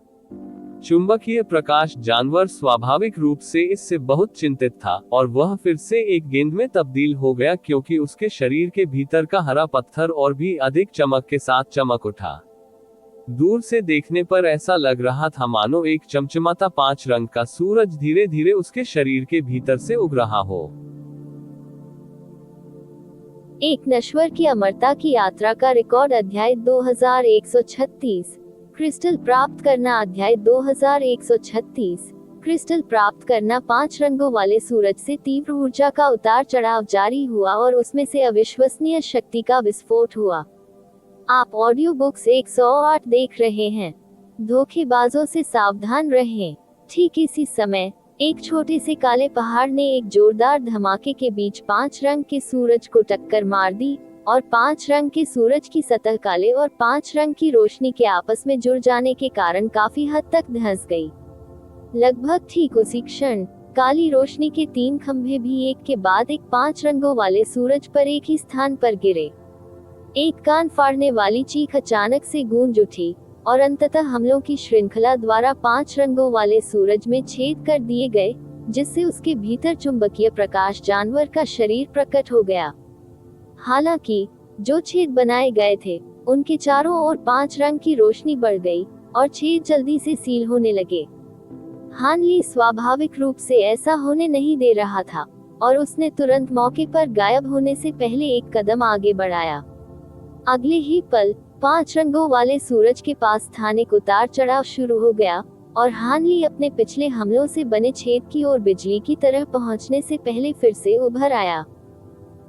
चुंबकीय प्रकाश जानवर स्वाभाविक रूप से इससे बहुत चिंतित था और वह फिर से एक गेंद में तब्दील हो गया, क्योंकि उसके शरीर के भीतर का हरा पत्थर और भी अधिक चमक के साथ चमक उठा। दूर से देखने पर ऐसा लग रहा था मानो एक चमचमाता 5 रंग का सूरज धीरे धीरे उसके शरीर के भीतर से उग रहा हो। एक नश्वर की अमरता की यात्रा का रिकॉर्ड अध्याय 2136। क्रिस्टल प्राप्त करना अध्याय 2136। क्रिस्टल प्राप्त करना। 5 रंगों वाले सूरज से तीव्र ऊर्जा का उतार चढ़ाव जारी हुआ और उसमें से अविश्वसनीय शक्ति का विस्फोट हुआ। आप ऑडियो बुक्स 108 देख रहे हैं। धोखेबाजों से सावधान रहें। ठीक इसी समय एक छोटे से काले पहाड़ ने एक जोरदार धमाके के बीच 5 रंग के सूरज को टक्कर मार दी और 5 रंग के सूरज की सतह काले और 5 रंग की रोशनी के आपस में जुड़ जाने के कारण काफी हद तक धंस गई। लगभग ठीक उसी क्षण काली रोशनी के 3 खंभे भी एक के बाद एक 5 रंगों वाले सूरज पर एक ही स्थान पर गिरे। एक कान फाड़ने वाली चीख अचानक से गूंज उठी और अंततः हमलों की श्रृंखला द्वारा 5 रंगों वाले सूरज में छेद कर दिए गए, जिससे उसके भीतर चुंबकीय प्रकाश जानवर का शरीर प्रकट हो गया। हालांकि जो छेद बनाए गए थे उनके चारों ओर 5 रंग की रोशनी बढ़ गई और छेद जल्दी से सील होने लगे। हान ली स्वाभाविक रूप से ऐसा होने नहीं दे रहा था और उसने तुरंत मौके पर गायब होने से पहले एक कदम आगे बढ़ाया। अगले ही पल 5 रंगों वाले सूरज के पास स्थानिक उतार चढ़ाव शुरू हो गया और हान ली अपने पिछले हमलों से बने छेद की ओर बिजली की तरह पहुंचने से पहले फिर से उभर आया।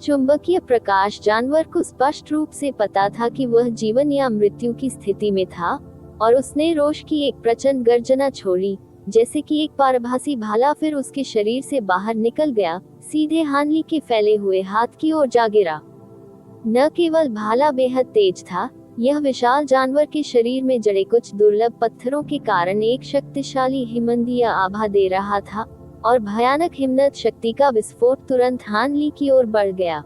चुंबकीय प्रकाश जानवर को स्पष्ट रूप से पता था कि वह जीवन या मृत्यु की स्थिति में था और उसने रोष की एक प्रचंड गर्जना छोड़ी, जैसे कि एक पारभासी भाला फिर उसके शरीर से बाहर निकल गया, सीधे हान ली के फैले हुए हाथ की ओर जा गिरा। न केवल भाला बेहद तेज था, यह विशाल जानवर के शरीर में जड़े कुछ दुर्लभ पत्थरों के कारण एक शक्तिशाली हिमनदीय आभा दे रहा था और भयानक हिमनद शक्ति का विस्फोट तुरंत हान ली की ओर बढ़ गया।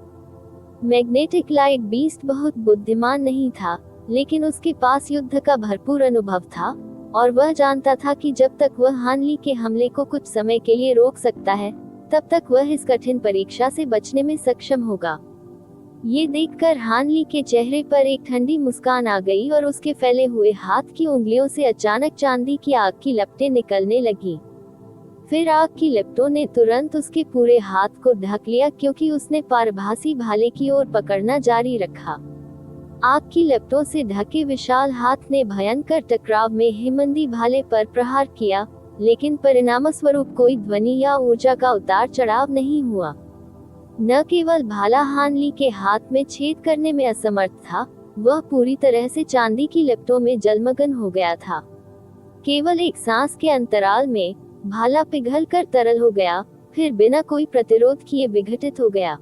मैग्नेटिक लाइट बीस्ट बहुत बुद्धिमान नहीं था, लेकिन उसके पास युद्ध का भरपूर अनुभव था और वह जानता था कि जब तक वह हान ली के हमले को कुछ समय के लिए रोक सकता है, तब तक वह इस कठिन परीक्षा से बचने में सक्षम होगा। ये देखकर हान ली के चेहरे पर एक ठंडी मुस्कान आ गई और उसके फैले हुए हाथ की उंगलियों से अचानक चांदी की आग की लपटें निकलने लगी। फिर आग की लपटों ने तुरंत उसके पूरे हाथ को ढक लिया, क्योंकि उसने पारभासी भाले की ओर पकड़ना जारी रखा। आग की लपटों से ढके विशाल हाथ ने भयंकर टकराव में हिमनदी भाले पर प्रहार किया, लेकिन परिणामस्वरूप कोई ध्वनि या ऊर्जा का उतार चढ़ाव नहीं हुआ। न केवल भाला हान ली के हाथ में छेद करने में असमर्थ था, वह पूरी तरह से चांदी की लपटों में जलमग्न हो गया था। केवल एक सांस के अंतराल में भाला पिघलकर तरल हो गया, फिर बिना कोई प्रतिरोध किए विघटित हो गया।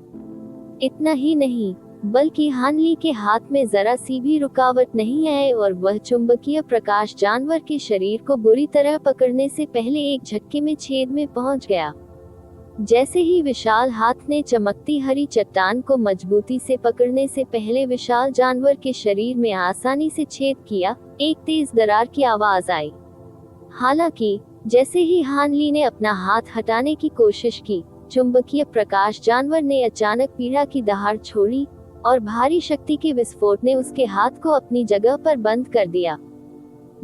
इतना ही नहीं, बल्कि हान ली के हाथ में जरा सी भी रुकावट नहीं आई और वह चुंबकीय प्रकाश जानवर के शरीर को बुरी तरह पकड़ने से पहले एक झटके में छेद में पहुंच गया। जैसे ही विशाल हाथ ने चमकती हरी चट्टान को मजबूती से पकड़ने से पहले विशाल जानवर के शरीर में आसानी से छेद किया, एक तेज दरार की आवाज आई। हालांकि जैसे ही हान ली ने अपना हाथ हटाने की कोशिश की, चुंबकीय प्रकाश जानवर ने अचानक पीड़ा की दहाड़ छोड़ी और भारी शक्ति के विस्फोट ने उसके हाथ को अपनी जगह पर बंद कर दिया।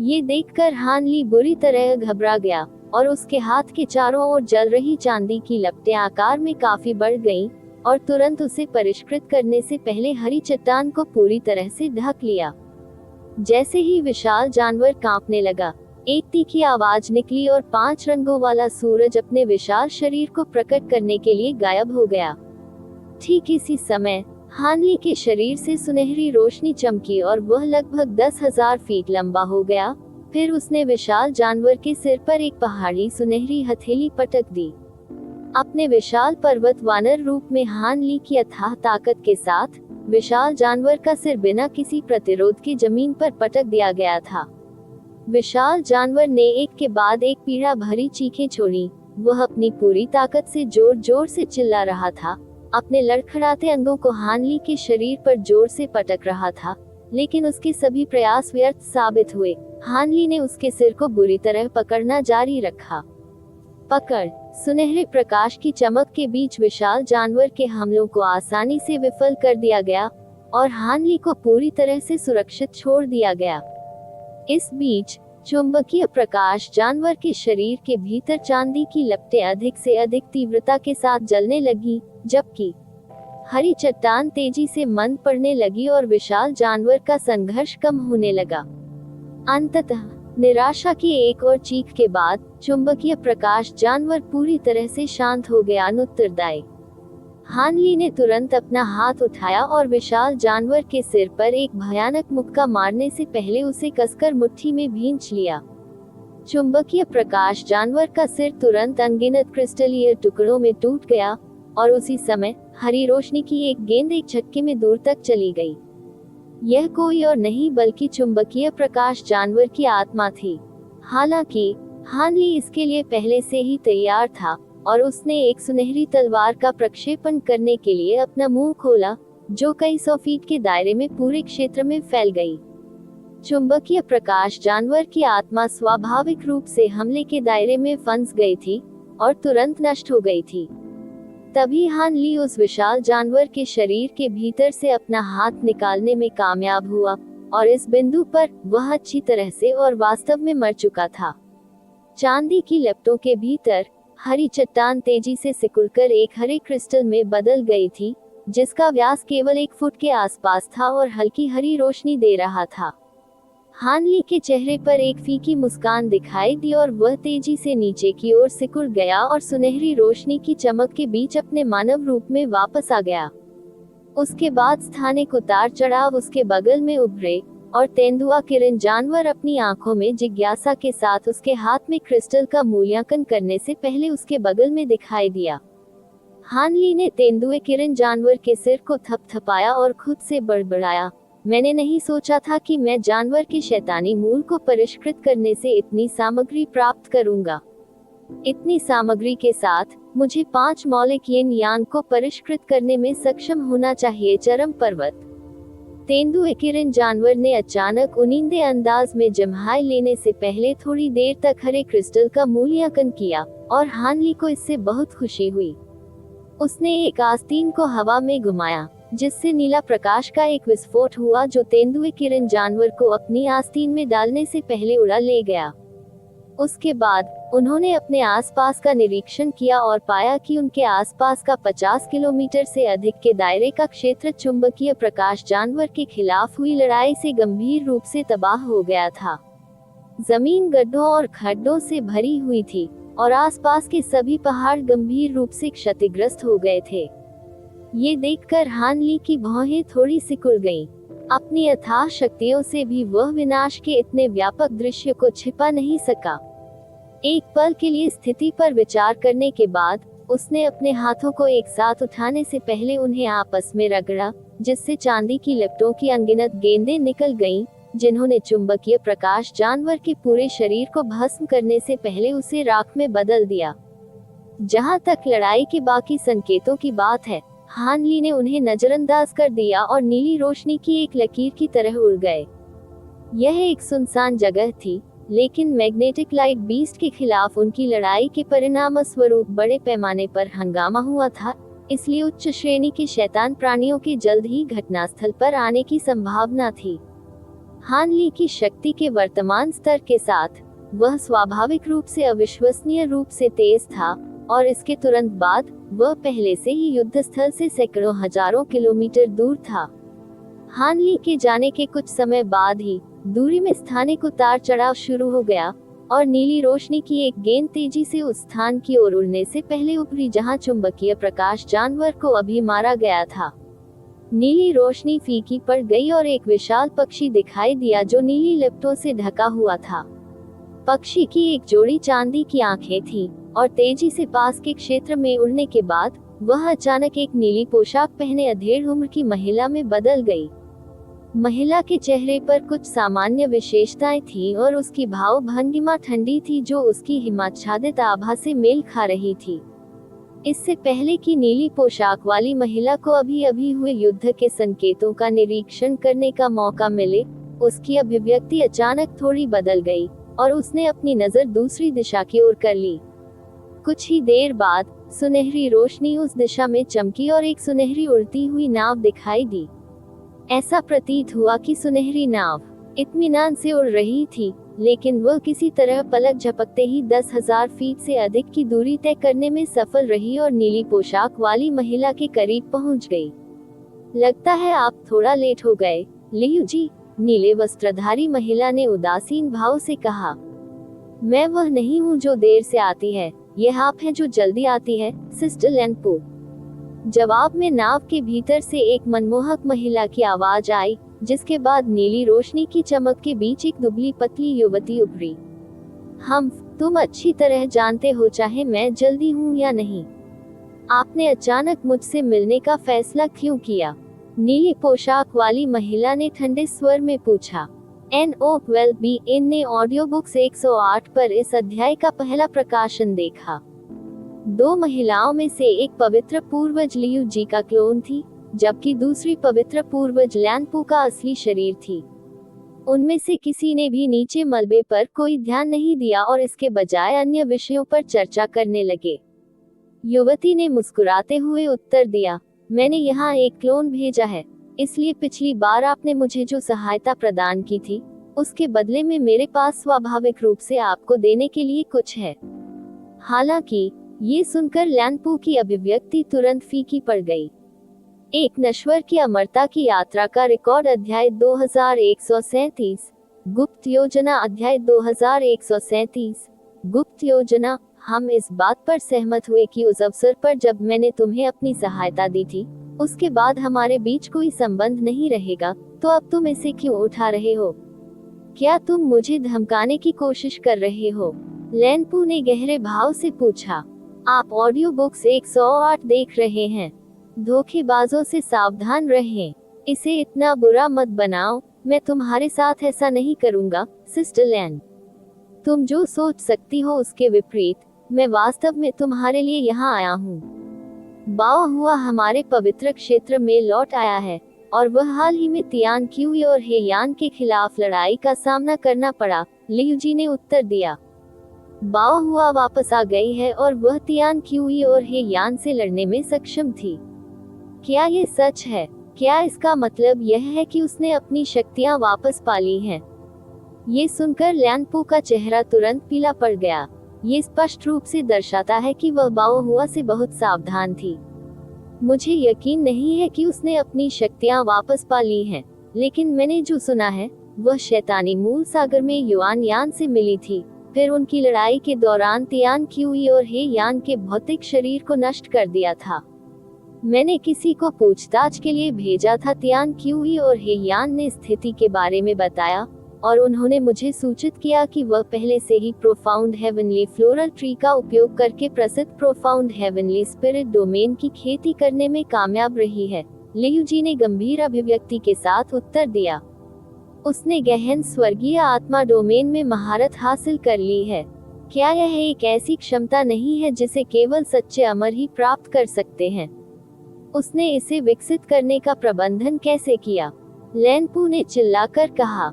ये देखकर हान ली बुरी तरह घबरा गया और उसके हाथ के चारों ओर जल रही चांदी की लपटें आकार में काफी बढ़ गईं और तुरंत उसे परिष्कृत करने से पहले हरी चट्टान को पूरी तरह से ढक लिया। जैसे ही विशाल जानवर कांपने लगा, एक तीखी आवाज निकली और 5 रंगों वाला सूरज अपने विशाल शरीर को प्रकट करने के लिए गायब हो गया। ठीक इसी समय हान ली के शरीर से सुनहरी रोशनी चमकी और वह लगभग 10,000 फीट लंबा हो गया। फिर उसने विशाल जानवर के सिर पर एक पहाड़ी सुनहरी हथेली पटक दी। अपने विशाल पर्वत वानर रूप में हान ली की अथाह ताकत के साथ विशाल जानवर का सिर बिना किसी प्रतिरोध के जमीन पर पटक दिया गया था। विशाल जानवर ने एक के बाद एक पीड़ा भरी चीखें छोड़ी। वह अपनी पूरी ताकत से जोर जोर से चिल्ला रहा था, अपने लड़खड़ाते अंगों को हान ली के शरीर पर जोर से पटक रहा था, लेकिन उसके सभी प्रयास व्यर्थ साबित हुए। हान ली ने उसके सिर को बुरी तरह पकड़ना जारी रखा। पकड़ सुनहरे प्रकाश की चमक के बीच विशाल जानवर के हमलों को आसानी से विफल कर दिया गया और हान ली को पूरी तरह से सुरक्षित छोड़ दिया गया। इस बीच चुंबकीय प्रकाश जानवर के शरीर के भीतर चांदी की लपटें अधिक से अधिक तीव्रता के साथ जलने लगी, जबकि हरी चट्टान तेजी से मंद पड़ने लगी और विशाल जानवर का संघर्ष कम होने लगा। अंततः निराशा की एक और चीख के बाद चुंबकीय प्रकाश जानवर पूरी तरह से शांत हो गया। अनुत्तरदायी हान ली ने तुरंत अपना हाथ उठाया और विशाल जानवर के सिर पर एक भयानक मुक्का मारने से पहले उसे कसकर मुट्ठी में भींच लिया। चुंबकीय प्रकाश जानवर का सिर तुरंत अनगिनत क्रिस्टलीय टुकड़ों में टूट गया और उसी समय हरी रोशनी की एक गेंद एक झटके में दूर तक चली गई। यह कोई और नहीं बल्कि चुंबकीय प्रकाश जानवर की आत्मा थी। हालांकि हान ली इसके लिए पहले से ही तैयार था और उसने एक सुनहरी तलवार का प्रक्षेपण करने के लिए अपना मुंह खोला, जो कई 100 फीट के दायरे में पूरे क्षेत्र में फैल गई। चुंबकीय प्रकाश जानवर की आत्मा स्वाभाविक रूप से हमले के दायरे में फंस गई थी और तुरंत नष्ट हो गई थी। तभी हान ली उस विशाल जानवर के शरीर के भीतर से अपना हाथ निकालने में कामयाब हुआ, और इस बिंदु पर वह अच्छी तरह से और वास्तव में मर चुका था। चांदी की लपटों के भीतर हरी चट्टान तेजी से सिकुड़कर एक हरे क्रिस्टल में बदल गई थी, जिसका व्यास केवल 1 फुट के आसपास था और हल्की हरी रोशनी दे रहा था। हान ली के चेहरे पर एक फीकी मुस्कान दिखाई दी और वह तेजी से नीचे की ओर सिकुड़ गया और सुनहरी रोशनी की चमक के बीच अपने मानव रूप में वापस आ गया। उसके बाद स्थानिक उतार चढ़ाव उसके बगल में उभरे, और तेंदुआ किरण जानवर अपनी आंखों में जिज्ञासा के साथ उसके हाथ में क्रिस्टल का मूल्यांकन करने से पहले उसके बगल में दिखाई दिया। हान ली ने तेंदुए किरण जानवर के सिर को थपथपाया और खुद से बड़बड़ाया, मैंने नहीं सोचा था कि मैं जानवर के शैतानी मूल को परिष्कृत करने से इतनी सामग्री प्राप्त करूंगा। इतनी सामग्री के साथ मुझे 5 मौलिक यिन यांग को परिष्कृत करने में सक्षम होना चाहिए। चरम पर्वत। तेंदुए किरण जानवर ने अचानक उनिंदे अंदाज में जम्हाई लेने से पहले थोड़ी देर तक हरे क्रिस्टल का मूल्यांकन किया, और हान ली को इससे बहुत खुशी हुई। उसने एक आस्तीन को हवा में घुमाया, जिससे नीला प्रकाश का एक विस्फोट हुआ जो तेंदुए किरण जानवर को अपनी आस्तीन में डालने से पहले उड़ा ले गया। उसके बाद उन्होंने अपने आसपास का निरीक्षण किया और पाया कि उनके आसपास का 50 किलोमीटर से अधिक के दायरे का क्षेत्र चुंबकीय प्रकाश जानवर के खिलाफ हुई लड़ाई से गंभीर रूप से तबाह हो गया था। जमीन गड्ढों और खड्डों से भरी हुई थी, और आसपास के सभी पहाड़ गंभीर रूप से क्षतिग्रस्त हो गए थे। ये देखकर हान ली की भौहें थोड़ी सिकुड़ गईं। अपनी अथाह शक्तियों से भी वह विनाश के इतने व्यापक दृश्य को छिपा नहीं सका। एक पल के लिए स्थिति पर विचार करने के बाद उसने अपने हाथों को एक साथ उठाने से पहले उन्हें आपस में रगड़ा, जिससे चांदी की लपटों की अनगिनत गेंदें निकल गईं, जिन्होंने चुंबकीय प्रकाश जानवर के पूरे शरीर को भस्म करने से पहले उसे राख में बदल दिया। जहां तक लड़ाई के बाकी संकेतों की बात है, हान ली ने उन्हें नजरअंदाज कर दिया और नीली रोशनी की एक लकीर की तरह उड़ गए। यह एक सुनसान जगह थी, लेकिन मैग्नेटिक लाइट बीस्ट के खिलाफ उनकी लड़ाई के परिणाम स्वरूप बड़े पैमाने पर हंगामा हुआ था, इसलिए उच्च श्रेणी के शैतान प्राणियों के जल्द ही घटनास्थल पर आने की संभावना थी। हान ली की शक्ति के वर्तमान स्तर के साथ वह स्वाभाविक रूप से अविश्वसनीय रूप से तेज था, और इसके तुरंत बाद वह पहले से ही युद्ध स्थल से सैकड़ों हजारों किलोमीटर दूर था। हान ली के जाने के कुछ समय बाद ही दूरी में स्थानिक उतार चढ़ाव शुरू हो गया, और नीली रोशनी की एक गेंद तेजी से उस स्थान की ओर उड़ने से पहले उभरी जहां चुंबकीय प्रकाश जानवर को अभी मारा गया था। नीली रोशनी फीकी पड़ गई और एक विशाल पक्षी दिखाई दिया जो नीली लिपटों से ढका हुआ था। पक्षी की एक जोड़ी चांदी की आंखें थीं, और तेजी से पास के क्षेत्र में उड़ने के बाद वह अचानक एक नीली पोशाक पहने अधेड़ उम्र की महिला में बदल गई। महिला के चेहरे पर कुछ सामान्य विशेषताएं थीं और उसकी भाव भंगिमा ठंडी थी जो उसकी हिमाच्छादित आभा से मेल खा रही थी। इससे पहले कि नीली पोशाक वाली महिला को अभी अभी हुए युद्ध के संकेतों का निरीक्षण करने का मौका मिले, उसकी अभिव्यक्ति अचानक थोड़ी बदल गई और उसने अपनी नजर दूसरी दिशा की ओर कर ली। कुछ ही देर बाद सुनहरी रोशनी उस दिशा में चमकी और एक सुनहरी उड़ती हुई नाव दिखाई दी। ऐसा प्रतीत हुआ कि सुनहरी नाव इत्मीनान से उड़ रही थी, लेकिन वह किसी तरह पलक झपकते ही 10,000 फीट से अधिक की दूरी तय करने में सफल रही और नीली पोशाक वाली महिला के करीब पहुंच गई। लगता है आप थोड़ा लेट हो गए, लियू जी, नीले वस्त्रधारी महिला ने उदासीन भाव से कहा। मैं वह नहीं हूँ जो देर से आती है, यह आप है जो जल्दी आती है, सिस्टर लैनपो। जवाब में नाव के भीतर से एक मनमोहक महिला की आवाज आई, जिसके बाद नीली रोशनी की चमक के बीच एक दुबली पतली युवती उभरी। तुम अच्छी तरह जानते हो चाहे मैं जल्दी हूँ या नहीं। आपने अचानक मुझसे मिलने का फैसला क्यों किया? नीली पोशाक वाली महिला ने ठंडे स्वर में पूछा। NO12B ने ऑडियो बुक्स 108 पर इस अध्याय का पहला प्रकाशन देखा। 2 महिलाओं में से एक पवित्र पूर्वज लियू जी का क्लोन थी, जबकि दूसरी पवित्र पूर्वज लैनपू का असली शरीर थी। उनमें से किसी ने भी नीचे मलबे पर कोई ध्यान नहीं दिया और इसके बजाय अन्य विषयों पर चर्चा करने लगे। युवती ने मुस्कुराते हुए उत्तर दिया, मैंने यहाँ एक क्लोन भेजा है, इसलिए पिछली बार आपने मुझे जो सहायता प्रदान की थी, उसके बदले में मेरे पास स्वाभाविक रूप से आपको देने के लिए कुछ है। हालांकि ये सुनकर लैनपू की अभिव्यक्ति तुरंत फीकी पड़ गई। एक नश्वर की अमरता की यात्रा का रिकॉर्ड अध्याय 2137, गुप्त योजना अध्याय 2137, गुप्त योजना। हम इस बात पर सहमत हुए कि उस अवसर पर जब मैंने तुम्हें अपनी सहायता दी थी, उसके बाद हमारे बीच कोई संबंध नहीं रहेगा, तो अब तुम इसे क्यों उठा रहे हो? क्या तुम मुझे धमकाने की कोशिश कर रहे हो? लैनपू ने गहरे भाव से पूछा। आप ऑडियो बुक्स 108 देख रहे हैं। धोखेबाजों से सावधान रहें। इसे इतना बुरा मत बनाओ, मैं तुम्हारे साथ ऐसा नहीं करूंगा, सिस्टर लैन। तुम जो सोच सकती हो उसके विपरीत, मैं वास्तव में तुम्हारे लिए यहाँ आया हूँ। बाओ हुआ हमारे पवित्र क्षेत्र में लौट आया है, और वह हाल ही में तियान क्यूई और हेयान के खिलाफ लड़ाई का सामना करना पड़ा, लियूजी ने उत्तर दिया। बाओ हुआ वापस आ गई है और वह तियान क्यूई और हेयान से लड़ने में सक्षम थी। क्या ये सच है? क्या इसका मतलब यह है कि उसने अपनी शक्तियां वापस पा ली हैं? ये सुनकर लैनपू का चेहरा तुरंत पीला पड़ गया। ये स्पष्ट रूप से दर्शाता है कि वह बाओ हुआ से बहुत सावधान थी। मुझे यकीन नहीं है कि उसने अपनी शक्तियां वापस पा ली हैं, लेकिन मैंने जो सुना है वह शैतानी मूल सागर में युआन यान से मिली थी। फिर उनकी लड़ाई के दौरान तियान क्यूई और हे यान के भौतिक शरीर को नष्ट कर दिया था। मैंने किसी को पूछताछ के लिए भेजा था। तियान क्यूई और हे यान ने स्थिति के बारे में बताया और उन्होंने मुझे सूचित किया कि वह पहले से ही प्रोफाउंड हेवनली फ्लोरल ट्री का उपयोग करके प्रसिद्ध प्रोफाउंड हेवनली स्पिरिट डोमेन की खेती करने में कामयाब रही है। लियूजी ने गंभीर अभिव्यक्ति के साथ उत्तर दिया। उसने गहन स्वर्गीय आत्मा डोमेन में महारत हासिल कर ली है। क्या यह एक ऐसी क्षमता नहीं है जिसे केवल सच्चे अमर ही प्राप्त कर सकते हैं? उसने इसे विकसित करने का प्रबंधन कैसे किया? लैनपू ने चिल्लाकर कहा।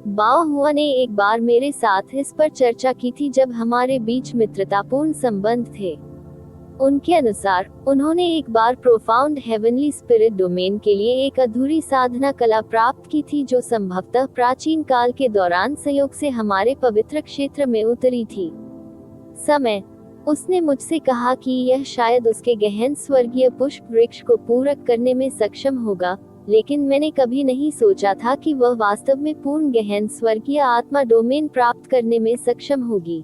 बाओ हुआ ने एक बार मेरे साथ इस पर चर्चा की थी जब हमारे बीच मित्रतापूर्ण संबंध थे। उनके अनुसार उन्होंने एक बार प्रोफाउंड हेवनली स्पिरिट डोमेन के लिए एक अधूरी साधना कला प्राप्त की थी जो संभवतः प्राचीन काल के दौरान संयोग से हमारे पवित्र क्षेत्र में उतरी थी। समय उसने मुझसे कहा कि यह शायद उसके गहन स्वर्गीय पुष्प वृक्ष को पूरक करने में सक्षम होगा, लेकिन मैंने कभी नहीं सोचा था कि वह वास्तव में पूर्ण गहन स्वर्गीय आत्मा डोमेन प्राप्त करने में सक्षम होगी।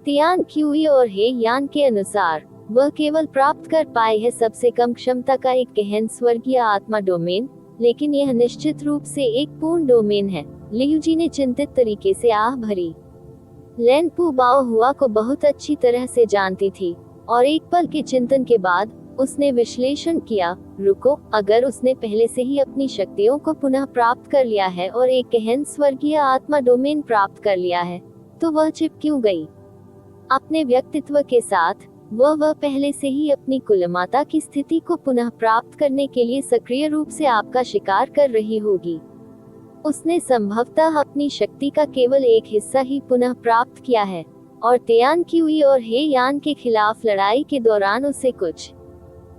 तियान क्यूई और हे यान के अनुसार वह केवल प्राप्त कर पाए है सबसे कम क्षमता का एक गहन स्वर्गीय आत्मा डोमेन, लेकिन यह निश्चित रूप से एक पूर्ण डोमेन है। लियूजी ने चिंतित तरीके से आह भरी। लैनपू बाओ हुआ को बहुत अच्छी तरह से जानती थी और एक पल के चिंतन के बाद उसने विश्लेषण किया, रुको, अगर उसने पहले से ही अपनी शक्तियों को पुनः प्राप्त कर लिया है और एक गहन स्वर्गीय आत्मा डोमेन प्राप्त कर लिया है, तो वह चिप क्यों गई? अपने व्यक्तित्व के साथ वह पहले से ही अपनी कुलमाता की स्थिति को पुनः प्राप्त करने के लिए सक्रिय रूप से आपका शिकार कर रही होगी। उसने संभवतः अपनी शक्ति का केवल एक हिस्सा ही पुनः प्राप्त किया है और तियान क्यूई और हे यान के खिलाफ लड़ाई के दौरान उसे कुछ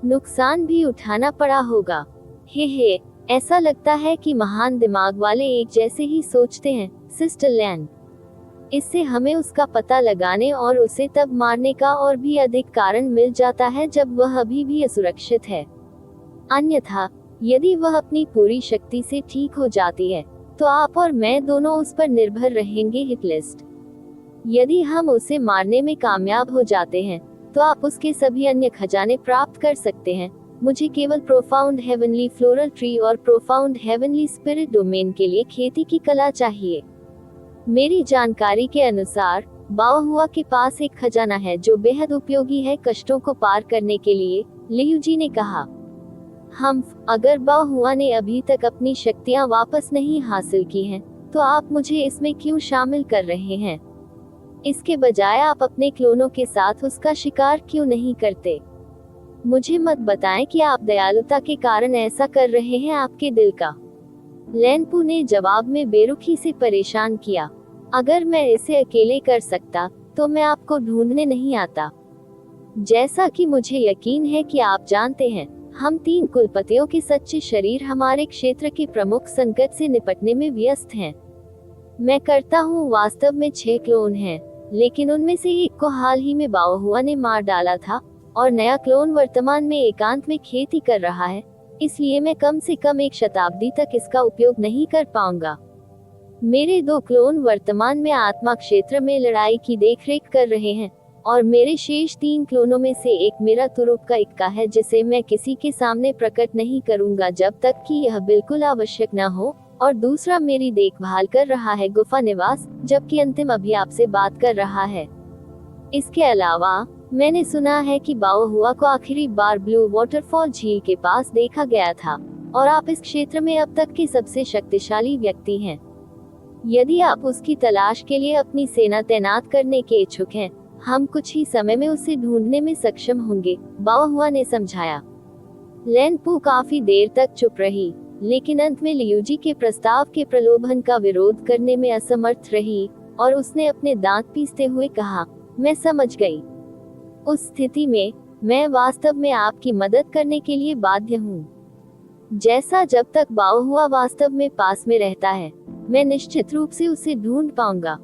नुकसान भी उठाना पड़ा होगा। हे, ऐसा लगता है कि महान दिमाग वाले एक जैसे ही सोचते हैं, सिस्टर लैन। इससे हमें उसका पता लगाने और उसे तब मारने का और भी अधिक कारण मिल जाता है जब वह अभी भी असुरक्षित है। अन्यथा यदि वह अपनी पूरी शक्ति से ठीक हो जाती है, तो आप और मैं दोनों उस पर निर्भर रहेंगे। हिटलिस्ट। यदि हम उसे मारने में कामयाब हो जाते हैं, तो आप उसके सभी अन्य खजाने प्राप्त कर सकते हैं। मुझे केवल प्रोफाउंड हेवनली फ्लोरल ट्री और प्रोफाउंड हेवनली स्पिरिट डोमेन के लिए खेती की कला चाहिए। मेरी जानकारी के अनुसार बाओ हुआ के पास एक खजाना है जो बेहद उपयोगी है कष्टों को पार करने के लिए, लियूजी ने कहा। अगर बाओ हुआ ने अभी तक अपनी शक्तियां वापस नहीं हासिल की हैं, तो आप मुझे इसमें क्यों शामिल कर रहे हैं? इसके बजाय आप अपने क्लोनों के साथ उसका शिकार क्यों नहीं करते? मुझे मत बताएं कि आप दयालुता के कारण ऐसा कर रहे हैं। आपके दिल का लैनपू ने जवाब में बेरुखी से परेशान किया। अगर मैं इसे अकेले कर सकता तो मैं आपको ढूंढने नहीं आता। जैसा कि मुझे यकीन है कि आप जानते हैं, हम 3 कुलपतियों के सच्चे शरीर हमारे क्षेत्र के प्रमुख संकट से निपटने में व्यस्त हैं। मैं करता हूँ, वास्तव में 6 क्लोन हैं, लेकिन उनमें से एक को हाल ही में बाओहुआ ने मार डाला था और नया क्लोन वर्तमान में एकांत में खेती कर रहा है, इसलिए मैं कम से कम 1 शताब्दी तक इसका उपयोग नहीं कर पाऊंगा। मेरे 2 क्लोन वर्तमान में आत्मा क्षेत्र में लड़ाई की देखरेख कर रहे हैं और मेरे शेष 3 क्लोनों में से एक मेरा तुरुप का इक्का है, जिसे मैं किसी के सामने प्रकट नहीं करूंगा जब तक कि यह बिल्कुल आवश्यक न हो, और दूसरा मेरी देखभाल कर रहा है गुफा निवास, जबकि अंतिम अभी आपसे बात कर रहा है। इसके अलावा मैंने सुना है कि बाओहुआ को आखिरी बार ब्लू वाटरफॉल झील के पास देखा गया था और आप इस क्षेत्र में अब तक के सबसे शक्तिशाली व्यक्ति हैं। यदि आप उसकी तलाश के लिए अपनी सेना तैनात करने के इच्छुक हैं, हम कुछ ही समय में उसे ढूंढने में सक्षम होंगे, बाओहुआ ने समझाया। लैनपू काफी देर तक चुप रही, लेकिन अंत में लियूजी के प्रस्ताव के प्रलोभन का विरोध करने में असमर्थ रही और उसने अपने दांत पीसते हुए कहा, मैं समझ गई। उस स्थिति में मैं वास्तव में आपकी मदद करने के लिए बाध्य हूँ। जैसा जब तक बाओहुआ वास्तव में पास में रहता है, मैं निश्चित रूप से उसे ढूंढ पाऊंगा।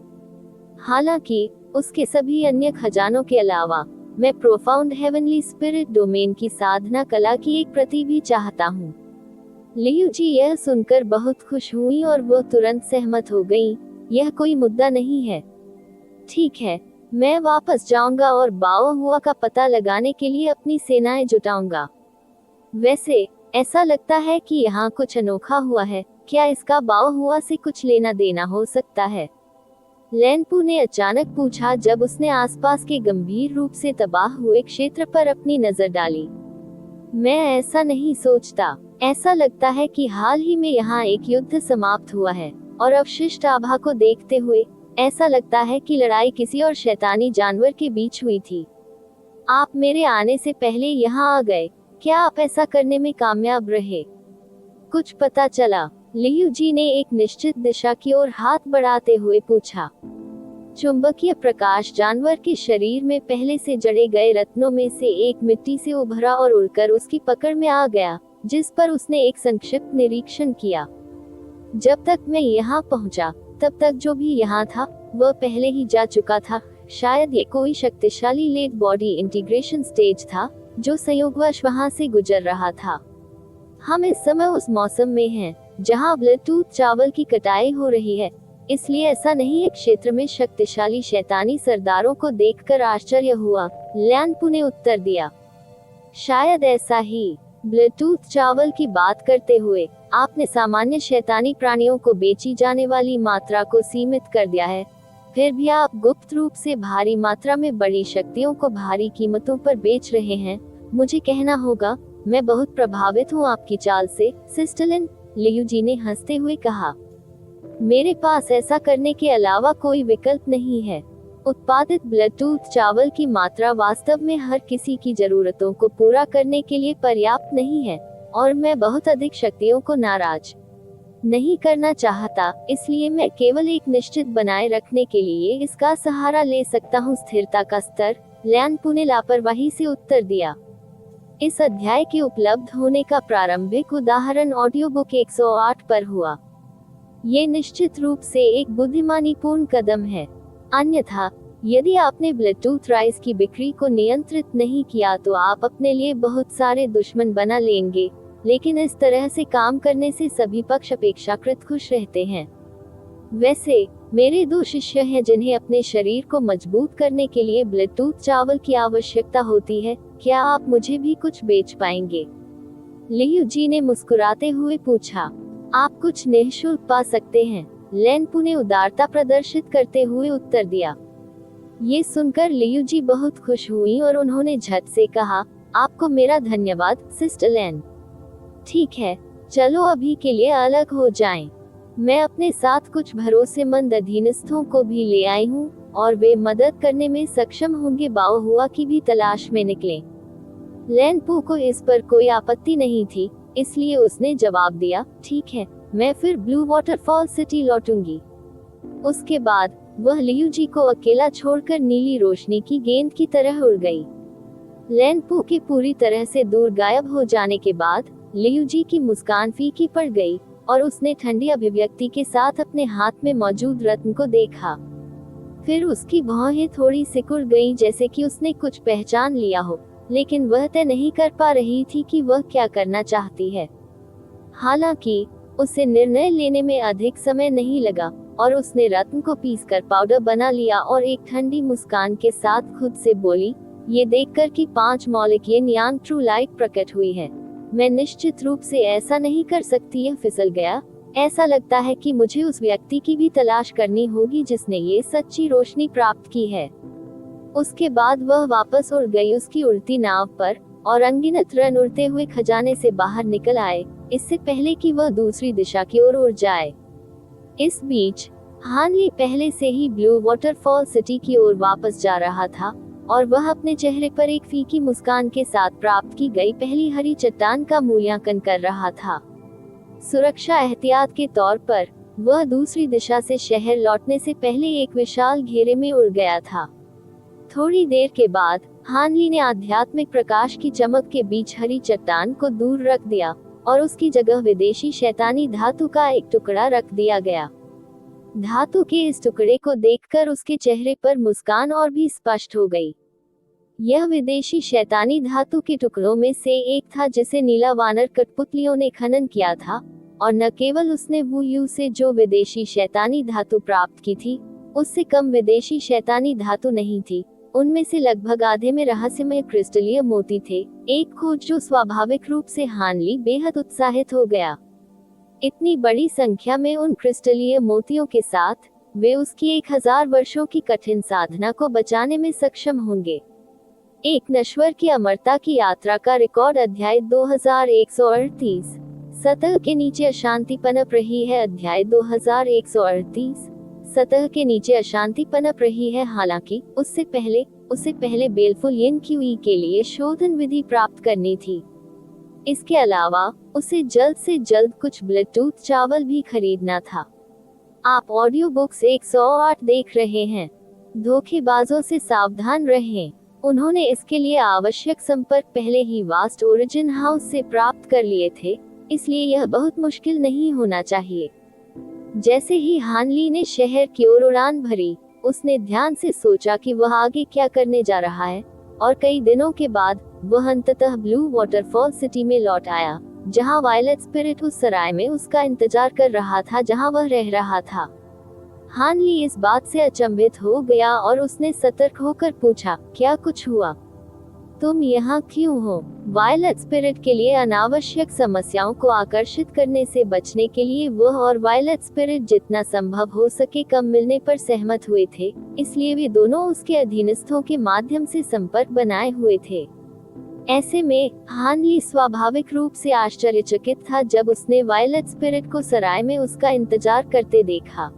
हालांकि उसके सभी अन्य खजानों के अलावा मैं प्रोफाउंड हेवनली स्पिरिट डोमेन की साधना कला की एक प्रति भी चाहता हूँ। लियूजी यह सुनकर बहुत खुश हुई और वो तुरंत सहमत हो गई। यह कोई मुद्दा नहीं है। ठीक है, मैं वापस जाऊंगा और बाओहुआ का पता लगाने के लिए अपनी सेनाएं जुटाऊंगा। वैसे ऐसा लगता है कि यहाँ कुछ अनोखा हुआ है। क्या इसका बाओहुआ से कुछ लेना देना हो सकता है? लैनपू ने अचानक पूछा जब उसने आसपास के गंभीर रूप से तबाह हुए क्षेत्र पर अपनी नजर डाली। मैं ऐसा नहीं सोचता। ऐसा लगता है कि हाल ही में यहाँ एक युद्ध समाप्त हुआ है और अवशिष्ट आभा को देखते हुए ऐसा लगता है कि लड़ाई किसी और शैतानी जानवर के बीच हुई थी। आप मेरे आने से पहले यहाँ आ गए। क्या आप ऐसा करने में कामयाब रहे? कुछ पता चला? लियूजी ने एक निश्चित दिशा की ओर हाथ बढ़ाते हुए पूछा। चुंबकीय प्रकाश जानवर के शरीर में पहले से जड़े गए रत्नों में से एक मिट्टी से उभरा और उड़कर उसकी पकड़ में आ गया, जिस पर उसने एक संक्षिप्त निरीक्षण किया। जब तक मैं यहाँ पहुँचा, तब तक जो भी यहाँ था वह पहले ही जा चुका था। शायद ये कोई शक्तिशाली लेट बॉडी इंटीग्रेशन स्टेज था जो संयोगवश वहाँ से गुजर रहा था। हम इस समय उस मौसम में हैं जहाँ ब्लूटूथ चावल की कटाई हो रही है, इसलिए ऐसा नहीं एक क्षेत्र में शक्तिशाली शैतानी सरदारों को देखकर आश्चर्य हुआ, लैनपू ने उत्तर दिया। शायद ऐसा ही। ब्लूटूथ चावल की बात करते हुए आपने सामान्य शैतानी प्राणियों को बेची जाने वाली मात्रा को सीमित कर दिया है, फिर भी आप गुप्त रूप से भारी मात्रा में बड़ी शक्तियों को भारी कीमतों पर बेच रहे हैं। मुझे कहना होगा, मैं बहुत प्रभावित हूँ आपकी चाल से, सिस्टलिन, लियूजी ने हंसते हुए कहा। मेरे पास ऐसा करने के अलावा कोई विकल्प नहीं है। उत्पादित ब्लूटूथ चावल की मात्रा वास्तव में हर किसी की जरूरतों को पूरा करने के लिए पर्याप्त नहीं है और मैं बहुत अधिक शक्तियों को नाराज नहीं करना चाहता, इसलिए मैं केवल एक निश्चित बनाए रखने के लिए इसका सहारा ले सकता हूँ। स्थिरता का स्तर, लैनपू ने लापरवाही से उत्तर दिया। इस अध्याय के उपलब्ध होने का प्रारंभिक उदाहरण ऑडियो बुक 108 पर हुआ। ये निश्चित रूप से एक बुद्धिमानीपूर्ण कदम है। अन्यथा यदि आपने ब्लूटूथ राइस की बिक्री को नियंत्रित नहीं किया तो आप अपने लिए बहुत सारे दुश्मन बना लेंगे, लेकिन इस तरह से काम करने से सभी पक्ष अपेक्षाकृत खुश रहते हैं। वैसे मेरे 2 शिष्य हैं जिन्हें अपने शरीर को मजबूत करने के लिए ब्लूटूथ चावल की आवश्यकता होती है। क्या आप मुझे भी कुछ बेच पाएंगे? लियूजी ने मुस्कुराते हुए पूछा। आप कुछ निःशुल्क पा सकते हैं, लैनपू ने उदारता प्रदर्शित करते हुए उत्तर दिया। ये सुनकर लियूजी बहुत खुश हुई और उन्होंने झट से कहा, आपको मेरा धन्यवाद, सिस्टर लैन। ठीक है, चलो अभी के लिए अलग हो जाएं। मैं अपने साथ कुछ भरोसेमंद अधीनस्थों को भी ले आई हूँ और वे मदद करने में सक्षम होंगे। बाओहुआ की भी तलाश में निकले। लैनपू को इस पर कोई आपत्ति नहीं थी, इसलिए उसने जवाब दिया, ठीक है, मैं फिर ब्लू वाटरफॉल सिटी लौटूंगी। उसके बाद वह लियू जी को अकेला छोड़कर नीली रोशनी की गेंद की तरह उड़ गई। लैनपू के पूरी तरह से दूर गायब हो जाने के बाद लियू जी की मुस्कान फीकी पड़ गई और उसने ठंडी अभिव्यक्ति के साथ अपने हाथ में मौजूद रत्न को देखा। फिर उसकी भौहें थोड़ी सिकुड़ गईं, जैसे कि उसने कुछ पहचान लिया हो, लेकिन वह तय नहीं कर पा रही थी कि वह क्या करना चाहती है। हालांकि उसे निर्णय लेने में अधिक समय नहीं लगा और उसने रत्न को पीसकर पाउडर बना लिया और एक ठंडी मुस्कान के साथ खुद से बोली, ये देखकर कि 5 मॉलिक्यूल नियॉन ट्रू लाइट प्रकट हुई है, मैं निश्चित रूप से ऐसा नहीं कर सकती। यह फिसल गया। ऐसा लगता है कि मुझे उस व्यक्ति की भी तलाश करनी होगी जिसने ये सच्ची रोशनी प्राप्त की है। उसके बाद वह वापस उड़ गई उसकी उड़ती नाव पर और अनगिनत रन उड़ते हुए खजाने से बाहर निकल आए, इससे पहले कि वह दूसरी दिशा की ओर उड़ जाए। इस बीच हान ली पहले से ही ब्लू वाटरफॉल सिटी की ओर वापस जा रहा था और वह अपने चेहरे पर एक फीकी मुस्कान के साथ प्राप्त की गई पहली हरी चट्टान का मूल्यांकन कर रहा था। सुरक्षा एहतियात के तौर पर वह दूसरी दिशा से शहर लौटने से पहले एक विशाल घेरे में उड़ गया था। थोड़ी देर के बाद हान ली ने आध्यात्मिक प्रकाश की चमक के बीच हरी चट्टान को दूर रख दिया और उसकी जगह विदेशी शैतानी धातु का एक टुकड़ा रख दिया गया। धातु के इस टुकड़े को देखकर उसके चेहरे पर मुस्कान और भी स्पष्ट हो गई। यह विदेशी शैतानी धातु के टुकड़ों में से एक था जिसे नीला वानर कठपुतलियों ने खनन किया था, और न केवल उसने वू यू से जो विदेशी शैतानी धातु प्राप्त की थी, उससे कम विदेशी शैतानी धातु नहीं थी। उनमें से लगभग आधे में रहस्यमय क्रिस्टलीय मोती थे, एक खोज जो स्वाभाविक रूप से हान ली बेहद उत्साहित हो गया। इतनी बड़ी संख्या में उन क्रिस्टलीय मोतियों के साथ वे उसकी 1000 वर्षों की कठिन साधना को बचाने में सक्षम होंगे। एक नश्वर की अमरता की यात्रा का रिकॉर्ड अध्याय 2138। सतह के नीचे अशांति पनप रही है। अध्याय 2138। सतह के नीचे अशांति पनप रही है। हालांकि उससे पहले बेलफुल यिन क्यूई के लिए शोधन विधि प्राप्त करनी थी। इसके अलावा उसे जल्द से जल्द कुछ ब्लूटूथ चावल भी खरीदना था। आप ऑडियो बुक्स 108 देख रहे हैं। धोखेबाजों से सावधान रहें। उन्होंने इसके लिए आवश्यक संपर्क पहले ही वास्ट ओरिजिन हाउस से प्राप्त कर लिए थे, इसलिए यह बहुत मुश्किल नहीं होना चाहिए। जैसे ही हान ली ने शहर की ओर उड़ान भरी, उसने ध्यान से सोचा कि वह आगे क्या करने जा रहा है, और कई दिनों के बाद वह अंततः ब्लू वाटरफॉल सिटी में लौट आया, जहां वायलेट स्पिरिट उस सराय में उसका इंतजार कर रहा था जहां वह रह रहा था। हान ली इस बात से अचंभित हो गया और उसने सतर्क होकर पूछा, क्या कुछ हुआ? तुम यहाँ क्यों हो? वायलेट स्पिरिट के लिए अनावश्यक समस्याओं को आकर्षित करने से बचने के लिए वह और वायलेट स्पिरिट जितना संभव हो सके कम मिलने पर सहमत हुए थे, इसलिए वे दोनों उसके अधीनस्थों के माध्यम से संपर्क बनाए हुए थे। ऐसे में हान ली स्वाभाविक रूप से आश्चर्यचकित था जब उसने वायलेट स्पिरिट को सराय में उसका इंतजार करते देखा।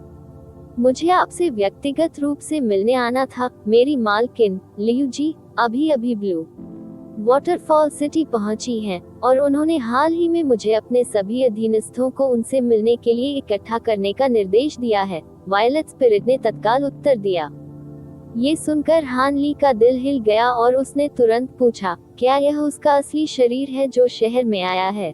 मुझे आपसे व्यक्तिगत रूप से मिलने आना था, मेरी मालकिन लियू जी अभी ब्लू वाटरफॉल सिटी पहुंची हैं और उन्होंने हाल ही में मुझे अपने सभी अधीनस्थों को उनसे मिलने के लिए इकट्ठा करने का निर्देश दिया है। वायलेट स्पिरिट ने तत्काल उत्तर दिया। ये सुनकर हान ली का दिल हिल गया और उसने तुरंत पूछा, क्या यह उसका असली शरीर है जो शहर में आया है?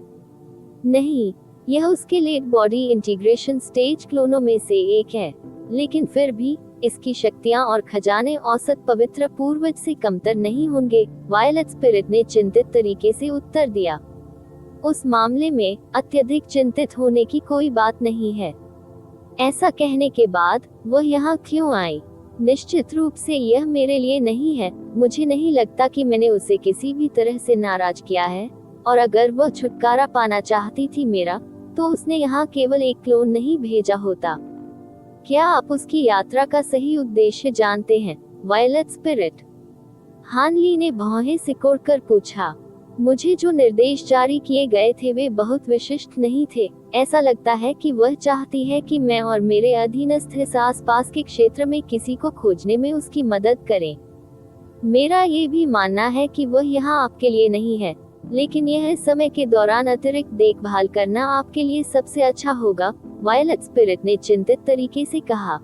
नहीं, यह उसके लेट बॉडी इंटीग्रेशन स्टेज क्लोनों में से एक है, लेकिन फिर भी इसकी शक्तियां और खजाने औसत पवित्र पूर्वज से कमतर नहीं होंगे। वायलेट स्पिरिट ने चिंतित तरीके से उत्तर दिया। उस मामले में अत्यधिक चिंतित होने की कोई बात नहीं है। ऐसा कहने के बाद वह यहाँ क्यों आई? निश्चित रूप से यह मेरे लिए नहीं है। मुझे नहीं लगता कि मैंने उसे किसी भी तरह से नाराज किया है, और अगर वह छुटकारा पाना चाहती थी मेरा, तो उसने यहाँ केवल एक क्लोन नहीं भेजा होता। क्या आप उसकी यात्रा का सही उद्देश्य जानते हैं? वायलेट स्पिरिट हान ली ने भौहें सिकोड़कर पूछा। मुझे जो निर्देश जारी किए गए थे वे बहुत विशिष्ट नहीं थे। ऐसा लगता है कि वह चाहती है कि मैं और मेरे अधीनस्थ इस आसपास के क्षेत्र में किसी को खोजने में उसकी मदद करें। मेरा ये भी मानना है कि वह यहाँ आपके लिए नहीं है। लेकिन यह समय के दौरान अतिरिक्त देखभाल करना आपके लिए सबसे अच्छा होगा, वायलेट स्पिरिट ने चिंतित तरीके से कहा।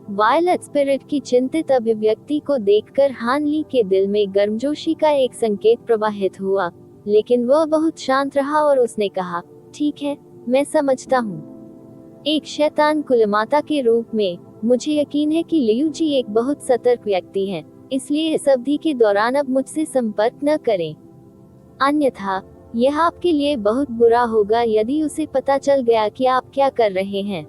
वायलेट स्पिरिट की चिंतित अभिव्यक्ति को देखकर हान ली के दिल में गर्मजोशी का एक संकेत प्रवाहित हुआ, लेकिन वह बहुत शांत रहा और उसने कहा, ठीक है, मैं समझता हूँ। एक शैतान कुलमाता के रूप में मुझे यकीन है कि लियू जी एक बहुत सतर्क व्यक्ति हैं, इसलिए इस अवधि के दौरान अब मुझसे संपर्क न करें। अन्यथा यह आपके लिए बहुत बुरा होगा यदि उसे पता चल गया कि आप क्या कर रहे हैं।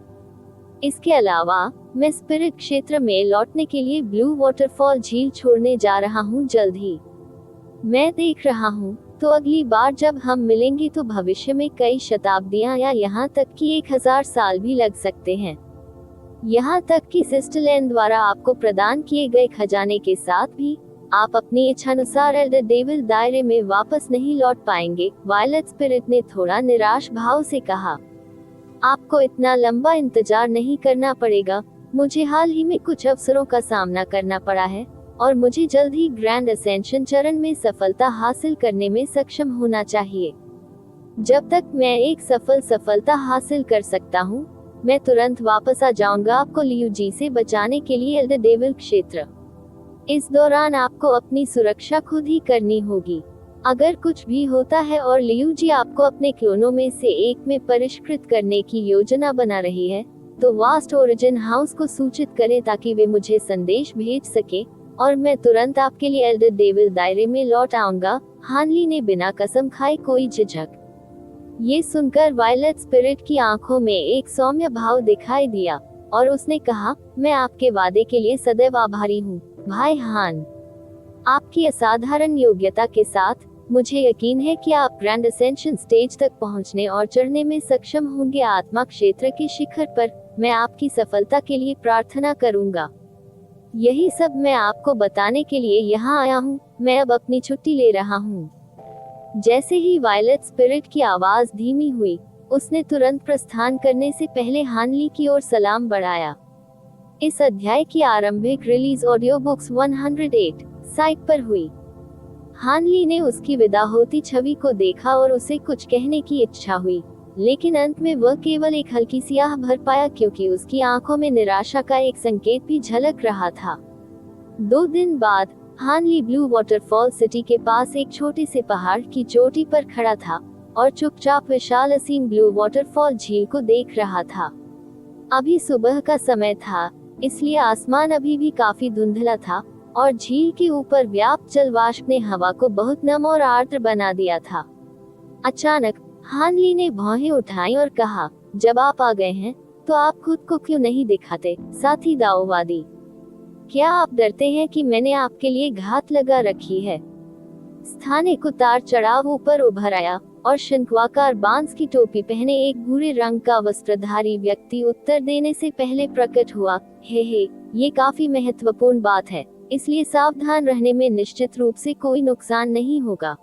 इसके अलावा मैं स्पिरिट क्षेत्र में लौटने के लिए ब्लू वाटरफॉल झील छोड़ने जा रहा हूँ जल्द ही। मैं देख रहा हूँ तो अगली बार जब हम मिलेंगे तो भविष्य में कई शताब्दियां या यहाँ तक कि 1000 साल भी लग सकते हैं। यहाँ तक कि सिस्टरलैंड द्वारा आपको प्रदान किए गए खजाने के साथ भी आप अपनी इच्छानुसार एल्डर डेविल दायरे में वापस नहीं लौट पाएंगे, वायलेट स्पिरिट ने थोड़ा निराश भाव से कहा। आपको इतना लंबा इंतजार नहीं करना पड़ेगा। मुझे हाल ही में कुछ अवसरों का सामना करना पड़ा है और मुझे जल्द ही ग्रैंड असेंशन चरण में सफलता हासिल करने में सक्षम होना चाहिए। जब तक मैं एक सफलता हासिल कर सकता हूँ, मैं तुरंत वापस आ जाऊंगा आपको लियू जी से बचाने के लिए एल्डर डेविल क्षेत्र। इस दौरान आपको अपनी सुरक्षा खुद ही करनी होगी। अगर कुछ भी होता है और लियू जी आपको अपने क्लोनों में से एक में परिष्कृत करने की योजना बना रही है, तो वास्ट ओरिजिन हाउस को सूचित करें ताकि वे मुझे संदेश भेज सके और मैं तुरंत आपके लिए एल्डर डेविल दायरे में लौट आऊंगा। हानली ने बिना कसम खाए कोई झिझक। ये सुनकर वायलेट स्पिरिट की आंखों में एक सौम्य भाव दिखाई दिया और उसने कहा, मैं आपके वादे के लिए सदैव आभारी हूँ, भाई हान। आपकी असाधारण योग्यता के साथ मुझे यकीन है कि आप ग्रैंड असेंशन स्टेज तक पहुंचने और चढ़ने में सक्षम होंगे। आत्मा क्षेत्र के शिखर पर मैं आपकी सफलता के लिए प्रार्थना करूंगा। यही सब मैं आपको बताने के लिए यहाँ आया हूँ। मैं अब अपनी छुट्टी ले रहा हूँ। जैसे ही वायलेट स्पिरिट की आवाज धीमी हुई, उसने तुरंत प्रस्थान करने से पहले हानली की ओर सलाम बढ़ाया। इस अध्याय की आरंभिक रिलीज ऑडियो बुक्स 108 साइट पर हुई। हानली ने उसकी विदा होती छवि को देखा और उसे कुछ कहने की इच्छा हुई, लेकिन अंत में वह केवल एक हल्की सी आह भर पाया क्योंकि उसकी आंखों में निराशा का एक संकेत भी झलक रहा था। 2 दिन बाद हानली ब्लू वाटरफॉल सिटी के पास एक छोटे से पहाड़ की चोटी पर खड़ा था और चुपचाप विशाल असीम ब्लू वाटरफॉल झील को देख रहा था। अभी सुबह का समय था, इसलिए आसमान अभी भी काफी धुंधला था और झील के ऊपर व्याप्त जलवाष्प ने हवा को बहुत नम और आर्द्र बना दिया था। अचानक हानली ने भौहें उठाई और कहा, जब आप आ गए हैं तो आप खुद को क्यों नहीं दिखाते, साथी दाओवादी? क्या आप डरते हैं कि मैंने आपके लिए घात लगा रखी है? स्थानिक उतार चढ़ाव ऊपर उभर आया और शंक्वाकार बांस की टोपी पहने एक भूरे रंग का वस्त्रधारी व्यक्ति उत्तर देने से पहले प्रकट हुआ। हे, ये काफी महत्वपूर्ण बात है, इसलिए सावधान रहने में निश्चित रूप से कोई नुकसान नहीं होगा।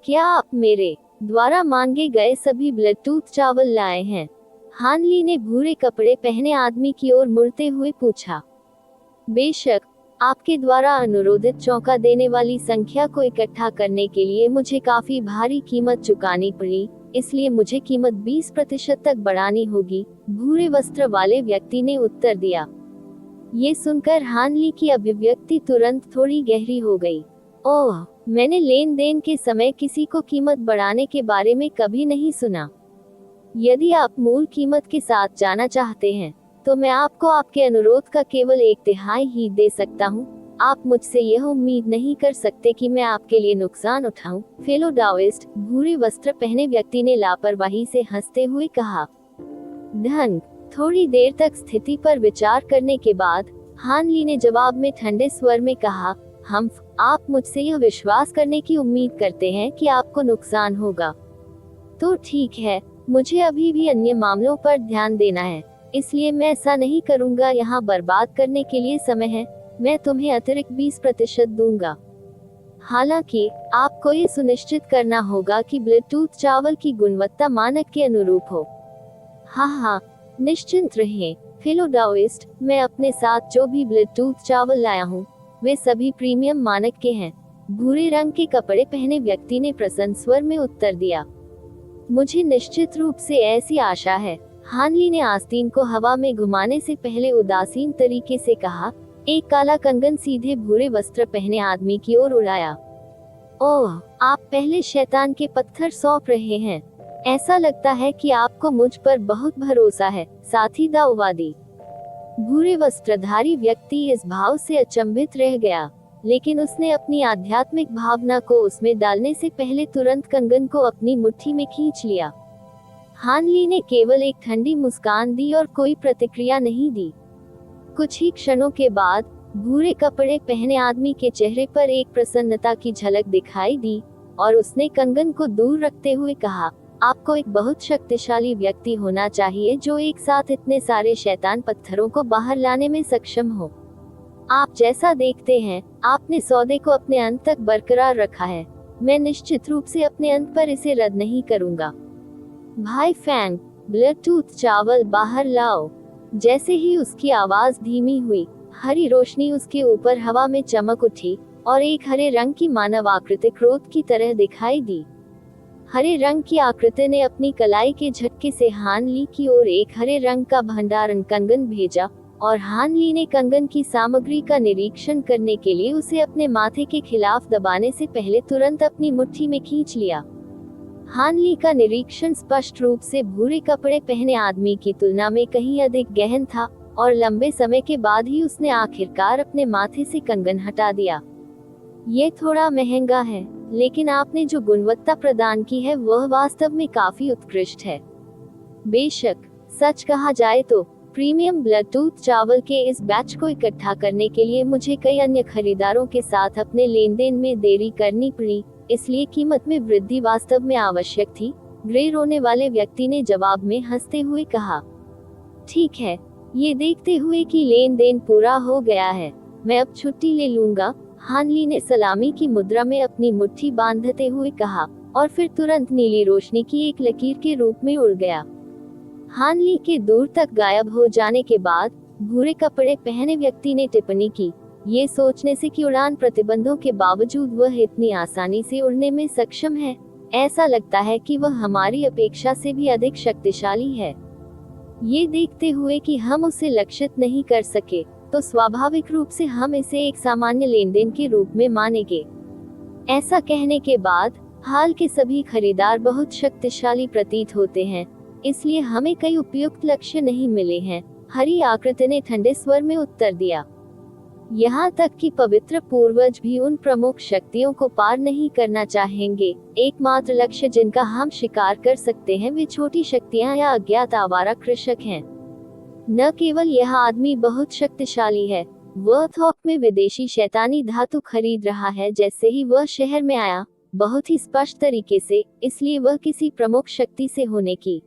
क्या आप मेरे द्वारा मांगे गए सभी ब्लूटूथ चावल लाए हैं? हानली ने भूरे कपड़े पहने आदमी की ओर मुड़ते हुए पूछा। बेशक, आपके द्वारा अनुरोधित चौंका देने वाली संख्या को इकट्ठा करने के लिए मुझे काफी भारी कीमत चुकानी पड़ी, इसलिए मुझे कीमत 20% तक बढ़ानी होगी, भूरे वस्त्र वाले व्यक्ति ने उत्तर दिया। ये सुनकर हानली की अभिव्यक्ति तुरंत थोड़ी गहरी हो गई। ओह, मैंने लेन देन के समय किसी को कीमत बढ़ाने के बारे में कभी नहीं सुना। यदि आप मूल कीमत के साथ जाना चाहते हैं तो मैं आपको आपके अनुरोध का केवल 1/3 ही दे सकता हूँ। आप मुझसे यह उम्मीद नहीं कर सकते कि मैं आपके लिए नुकसान उठाऊं। फेलो डाओइस्ट, भूरे वस्त्र पहने व्यक्ति ने लापरवाही से हंसते हुए कहा। ढंग। थोड़ी देर तक स्थिति पर विचार करने के बाद हानली ने जवाब में ठंडे स्वर में कहा, आप मुझसे यह विश्वास करने की उम्मीद करते हैं कि आपको नुकसान होगा। तो ठीक है, मुझे अभी भी अन्य मामलों पर ध्यान देना है, इसलिए मैं ऐसा नहीं करूंगा। यहाँ बर्बाद करने के लिए समय है। मैं तुम्हें अतिरिक्त 20% दूंगा। हालांकि आपको ये सुनिश्चित करना होगा कि ब्लूटूथ चावल की गुणवत्ता मानक के अनुरूप हो। हाँ, निश्चिंत रहें फिलोडाओइस्ट, मैं अपने साथ जो भी ब्लूटूथ चावल लाया हूँ वे सभी प्रीमियम मानक के हैं। भूरे रंग के कपड़े पहने व्यक्ति ने प्रसन्न स्वर में उत्तर दिया। मुझे निश्चित रूप से ऐसी आशा है। हान ली ने आस्तीन को हवा में घुमाने से पहले उदासीन तरीके से कहा। एक काला कंगन सीधे भूरे वस्त्र पहने आदमी की ओर उड़ाया। ओह, आप पहले शैतान के पत्थर सौंप रहे हैं। ऐसा लगता है कि आपको मुझ पर बहुत भरोसा है, साथी दाऊवादी। भूरे वस्त्रधारी व्यक्ति इस भाव से अचंभित रह गया, लेकिन उसने अपनी आध्यात्मिक भावना को उसमें डालने से पहले तुरंत कंगन को अपनी मुट्ठी में खींच लिया। हान ली ने केवल एक ठंडी मुस्कान दी और कोई प्रतिक्रिया नहीं दी। कुछ ही क्षणों के बाद भूरे कपड़े पहने आदमी के चेहरे पर एक प्रसन्नता की झलक दिखाई दी और उसने कंगन को दूर रखते हुए कहा, आपको एक बहुत शक्तिशाली व्यक्ति होना चाहिए जो एक साथ इतने सारे शैतान पत्थरों को बाहर लाने में सक्षम हो। आप जैसा देखते हैं, आपने सौदे को अपने अंत तक बरकरार रखा है। मैं निश्चित रूप से अपने अंत पर इसे रद्द नहीं करूंगा। भाई फैंग, ब्लूटूथ चावल बाहर लाओ। जैसे ही उसकी आवाज धीमी हुई, हरी रोशनी उसके ऊपर हवा में चमक उठी और एक हरे रंग की मानव आकृति क्रोध की तरह दिखाई दी। हरे रंग की आकृति ने अपनी कलाई के झटके से हान ली की ओर एक हरे रंग का भंडारण कंगन भेजा और हान ली ने कंगन की सामग्री का निरीक्षण करने के लिए उसे अपने माथे के खिलाफ दबाने से पहले तुरंत अपनी मुट्ठी में खींच लिया। हान ली का निरीक्षण स्पष्ट रूप से भूरे कपड़े पहने आदमी की तुलना में कहीं अधिक गहन था और लंबे समय के बाद ही उसने आखिरकार अपने माथे से कंगन हटा दिया। ये थोड़ा महंगा है, लेकिन आपने जो गुणवत्ता प्रदान की है वह वास्तव में काफी उत्कृष्ट है। बेशक, सच कहा जाए तो प्रीमियम ब्लूटूथ चावल के इस बैच को इकट्ठा करने के लिए मुझे कई अन्य खरीदारों के साथ अपने लेनदेन में देरी करनी पड़ी, इसलिए कीमत में वृद्धि वास्तव में आवश्यक थी, ग्रे रोने वाले व्यक्ति ने जवाब में हंसते हुए कहा। ठीक है, ये देखते हुए कि लेन देन पूरा हो गया है, मैं अब छुट्टी ले लूंगा, हान ली ने सलामी की मुद्रा में अपनी मुट्ठी बांधते हुए कहा और फिर तुरंत नीली रोशनी की एक लकीर के रूप में उड़ गया। हान ली के दूर तक गायब हो जाने के बाद भूरे कपड़े पहने व्यक्ति ने टिप्पणी की, ये सोचने से कि उड़ान प्रतिबंधों के बावजूद वह इतनी आसानी से उड़ने में सक्षम है, ऐसा लगता है कि वह हमारी अपेक्षा से भी अधिक शक्तिशाली है। ये देखते हुए कि हम उसे लक्षित नहीं कर सके, तो स्वाभाविक रूप से हम इसे एक सामान्य लेनदेन के रूप में मानेंगे। ऐसा कहने के बाद हाल के सभी खरीदार बहुत शक्तिशाली प्रतीत होते हैं, इसलिए हमें कई उपयुक्त लक्ष्य नहीं मिले हैं, हरी आकृति ने ठंडे स्वर में उत्तर दिया। यहाँ तक कि पवित्र पूर्वज भी उन प्रमुख शक्तियों को पार नहीं करना चाहेंगे। एकमात्र लक्ष्य जिनका हम शिकार कर सकते हैं वे छोटी शक्तियाँ या अज्ञात आवारा कृषक हैं। न केवल यह आदमी बहुत शक्तिशाली है, वह थोक में विदेशी शैतानी धातु खरीद रहा है जैसे ही वह शहर में आया, बहुत ही स्पष्ट तरीके से, इसलिए वह किसी प्रमुख शक्ति से होने की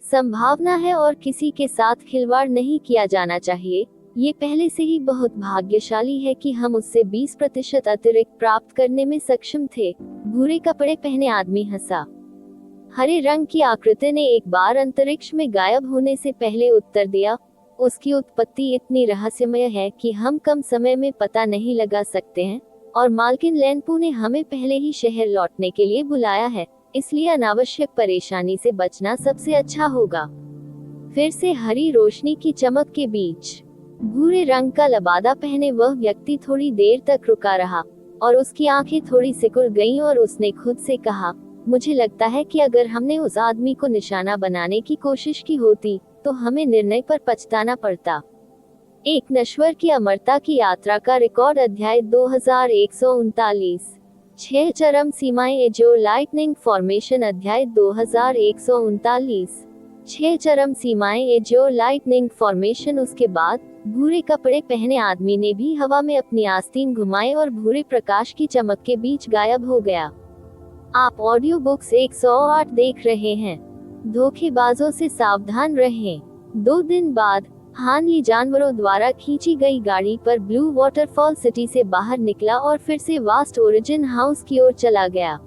संभावना है और किसी के साथ खिलवाड़ नहीं किया जाना चाहिए। ये पहले से ही बहुत भाग्यशाली है कि हम उससे 20% अतिरिक्त प्राप्त करने में सक्षम थे। भूरे कपड़े पहने आदमी हंसा। हरे रंग की आकृति ने एक बार अंतरिक्ष में गायब होने से पहले उत्तर दिया, उसकी उत्पत्ति इतनी रहस्यमय है कि हम कम समय में पता नहीं लगा सकते हैं और मालकिन लैनपू ने हमें पहले ही शहर लौटने के लिए बुलाया है, इसलिए अनावश्यक परेशानी से बचना सबसे अच्छा होगा। फिर से हरी रोशनी की चमक के बीच भूरे रंग का लबादा पहने वह व्यक्ति थोड़ी देर तक रुका रहा और उसकी आंखें थोड़ी सिकुड़ गईं और उसने खुद से कहा, मुझे लगता है कि अगर हमने उस आदमी को निशाना बनाने की कोशिश की होती तो हमें निर्णय पर पछताना पड़ता। एक नश्वर की अमरता की यात्रा का रिकॉर्ड अध्याय 2139। 6 चरम सीमाएं एजो लाइटनिंग फॉर्मेशन अध्याय 2139। 6 चरम सीमाएं एजो लाइटनिंग फॉर्मेशन। उसके बाद भूरे कपड़े पहने आदमी ने भी हवा में अपनी आस्तीन घुमाए और भूरे प्रकाश की चमक के बीच गायब हो गया। आप ऑडियो बुक्स 108 देख रहे हैं। धोखेबाजों से सावधान रहें। 2 दिन बाद हान ली जानवरों द्वारा खींची गई गाड़ी पर ब्लू वाटरफॉल सिटी से बाहर निकला और फिर से वास्ट ओरिजिन हाउस की ओर चला गया।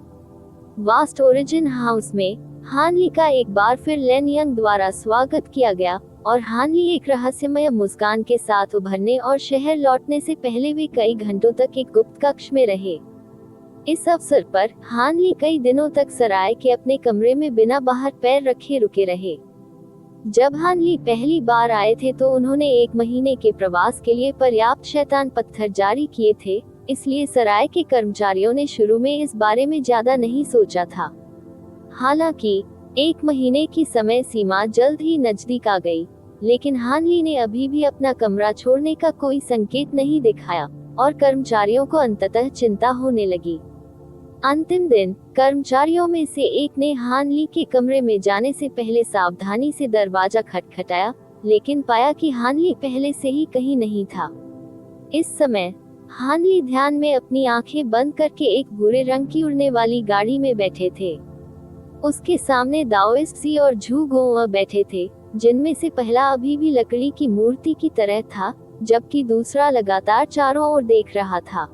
वास्ट ओरिजिन हाउस में हान ली का एक बार फिर लेन यंग द्वारा स्वागत किया गया और हान ली एक रहस्यमय मुस्कान के साथ उभरने और शहर लौटने से पहले वे कई घंटों तक एक गुप्त कक्ष में रहे। इस अवसर पर हान ली कई दिनों तक सराय के अपने कमरे में बिना बाहर पैर रखे रुके रहे। जब हान ली पहली बार आए थे तो उन्होंने 1 महीने के प्रवास के लिए पर्याप्त शैतान पत्थर जारी किए थे, इसलिए सराय के कर्मचारियों ने शुरू में इस बारे में ज्यादा नहीं सोचा था। हालांकि 1 महीने की समय सीमा जल्द ही नजदीक आ गई, लेकिन हान ली ने अभी भी अपना कमरा छोड़ने का कोई संकेत नहीं दिखाया और कर्मचारियों को अंततः चिंता होने लगी। अंतिम दिन कर्मचारियों में से एक ने हान ली के कमरे में जाने से पहले सावधानी से दरवाजा खटखटाया, लेकिन पाया कि हान ली पहले से ही कहीं नहीं था। इस समय हान ली ध्यान में अपनी आंखें बंद करके एक भूरे रंग की उड़ने वाली गाड़ी में बैठे थे। उसके सामने दाओइस्ट सी और झू गोवा बैठे थे, जिनमें से पहला अभी भी लकड़ी की मूर्ति की तरह था, जबकि दूसरा लगातार चारों ओर देख रहा था।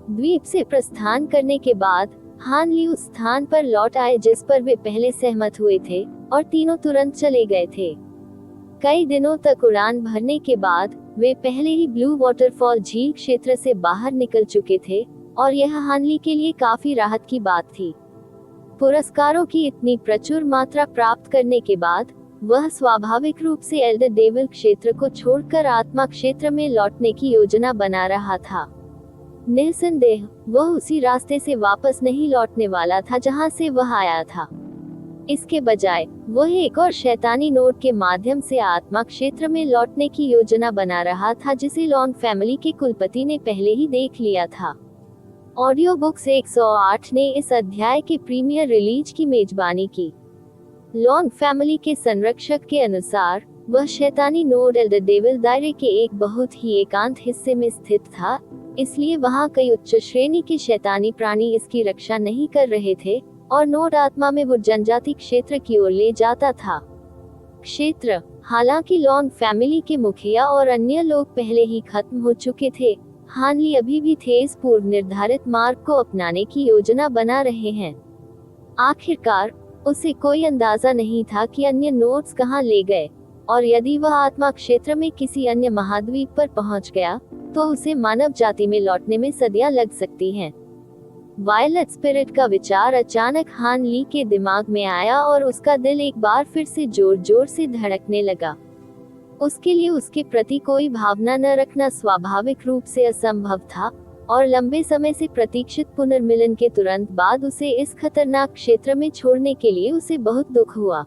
द्वीप से प्रस्थान करने के बाद हान ली उस स्थान पर लौट आए जिस पर वे पहले सहमत हुए थे, और तीनों तुरंत चले गए थे। कई दिनों तक उड़ान भरने के बाद वे पहले ही ब्लू वाटरफॉल झील क्षेत्र से बाहर निकल चुके थे, और यह हान ली के लिए काफी राहत की बात थी। पुरस्कारों की इतनी प्रचुर मात्रा प्राप्त करने के बाद वह स्वाभाविक रूप से एल्डर डेविल क्षेत्र को छोड़कर आत्मा क्षेत्र में लौटने की योजना बना रहा था। निस्संदेह वह उसी रास्ते से वापस नहीं लौटने वाला था जहां से वह आया था। इसके बजाय वह एक और शैतानी नोट के माध्यम से आत्मा क्षेत्र में लौटने की योजना बना रहा था, जिसे लॉन्ग फैमिली के कुलपति ने पहले ही देख लिया था। ऑडियो बुक्स 108 ने इस अध्याय के प्रीमियर रिलीज की मेजबानी की। लॉन्ग फैमिली के संरक्षक के अनुसार वह शैतानी नोड एल्डर डेविल दायरे के एक बहुत ही एकांत हिस्से में स्थित था, इसलिए वहां कई उच्च श्रेणी के शैतानी प्राणी इसकी रक्षा नहीं कर रहे थे, और नोड आत्मा में वो जनजाति क्षेत्र की ओर ले जाता था। क्षेत्र हालांकि लॉन्ग फैमिली के मुखिया और अन्य लोग पहले ही खत्म हो चुके थे, हान ली अभी भी थे इस पूर्व निर्धारित मार्ग को अपनाने की योजना बना रहे हैं। आखिरकार उसे कोई अंदाजा नहीं था कि अन्य नोड्स कहां ले गए, और यदि वह आत्मा क्षेत्र में किसी अन्य महाद्वीप पर पहुंच गया तो उसे मानव जाति में लौटने में सदियां लग सकती हैं। वायलेट स्पिरिट का विचार अचानक हान ली के दिमाग में आया और उसका दिल एक बार फिर से जोर जोर से धड़कने लगा। उसके लिए उसके प्रति कोई भावना न रखना स्वाभाविक रूप से असंभव था, और लंबे समय से प्रतीक्षित पुनर्मिलन के तुरंत बाद उसे इस खतरनाक क्षेत्र में छोड़ने के लिए उसे बहुत दुख हुआ।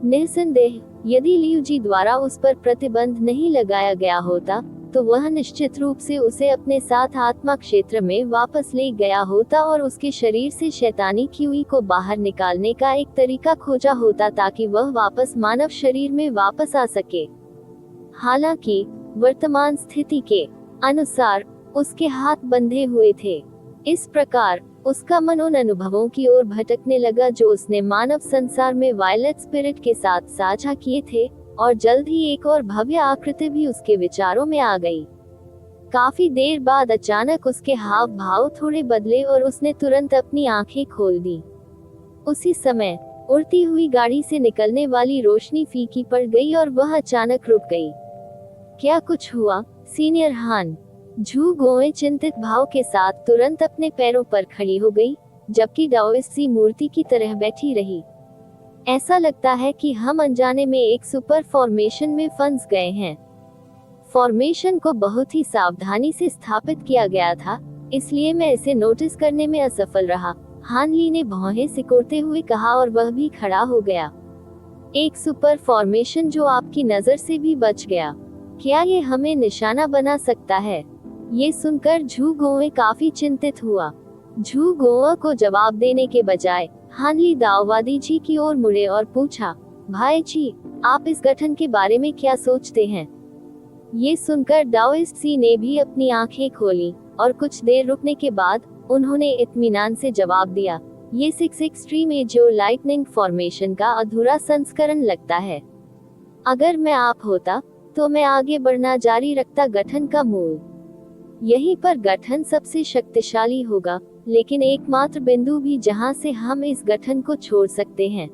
निस्संदेह यदि लियू जी द्वारा उस पर प्रतिबंध नहीं लगाया गया होता तो वह निश्चित रूप से उसे अपने साथ आत्मा क्षेत्र में वापस ले गया होता और उसके शरीर से शैतानी क्यूई को बाहर निकालने का एक तरीका खोजा होता ताकि वह वापस मानव शरीर में वापस आ सके। हालांकि वर्तमान स्थिति के अनुसार उसके हाथ बंधे हुए थे। इस प्रकार उसका मन उन अनुभवों की ओर भटकने लगा जो उसने मानव संसार में वायलेट स्पिरिट के साथ साझा किए थे, और जल्द ही एक और भव्य आकृति भी उसके विचारों में आ गई। काफी देर बाद अचानक उसके हाव भाव थोड़े बदले और उसने तुरंत अपनी आंखें खोल दी। उसी समय उड़ती हुई गाड़ी से निकलने वाली रोशनी फीकी पड़ गई और वह अचानक रुक गई। क्या कुछ हुआ, सीनियर हान? झू गोए चिंतित भाव के साथ तुरंत अपने पैरों पर खड़ी हो गई, जबकि डाओइस्ट सी मूर्ति की तरह बैठी रही। ऐसा लगता है कि हम अनजाने में एक सुपर फॉर्मेशन में फंस गए हैं। फॉर्मेशन को बहुत ही सावधानी से स्थापित किया गया था, इसलिए मैं इसे नोटिस करने में असफल रहा, हान ली ने भौहें सिकोड़ते हुए कहा, और वह भी खड़ा हो गया। एक सुपर फॉर्मेशन जो आपकी नजर से भी बच गया, क्या ये हमें निशाना बना सकता है? ये सुनकर झू गोए काफी चिंतित हुआ। झू गोआ को जवाब देने के बजाय हान ली दाओवादी जी की ओर मुड़े और पूछा, भाई जी, आप इस गठन के बारे में क्या सोचते हैं? ये सुनकर डाओइस्ट सी ने भी अपनी आंखें खोली, और कुछ देर रुकने के बाद उन्होंने इत्मीनान से जवाब दिया, ये 6 एक्सट्रीम एजो लाइटनिंग फॉर्मेशन का अधूरा संस्करण लगता है। अगर मैं आप होता तो मैं आगे बढ़ना जारी रखता गठन का मूल। यहीं पर गठन सबसे शक्तिशाली होगा, लेकिन एकमात्र बिंदु भी जहां से हम इस गठन को छोड़ सकते हैं।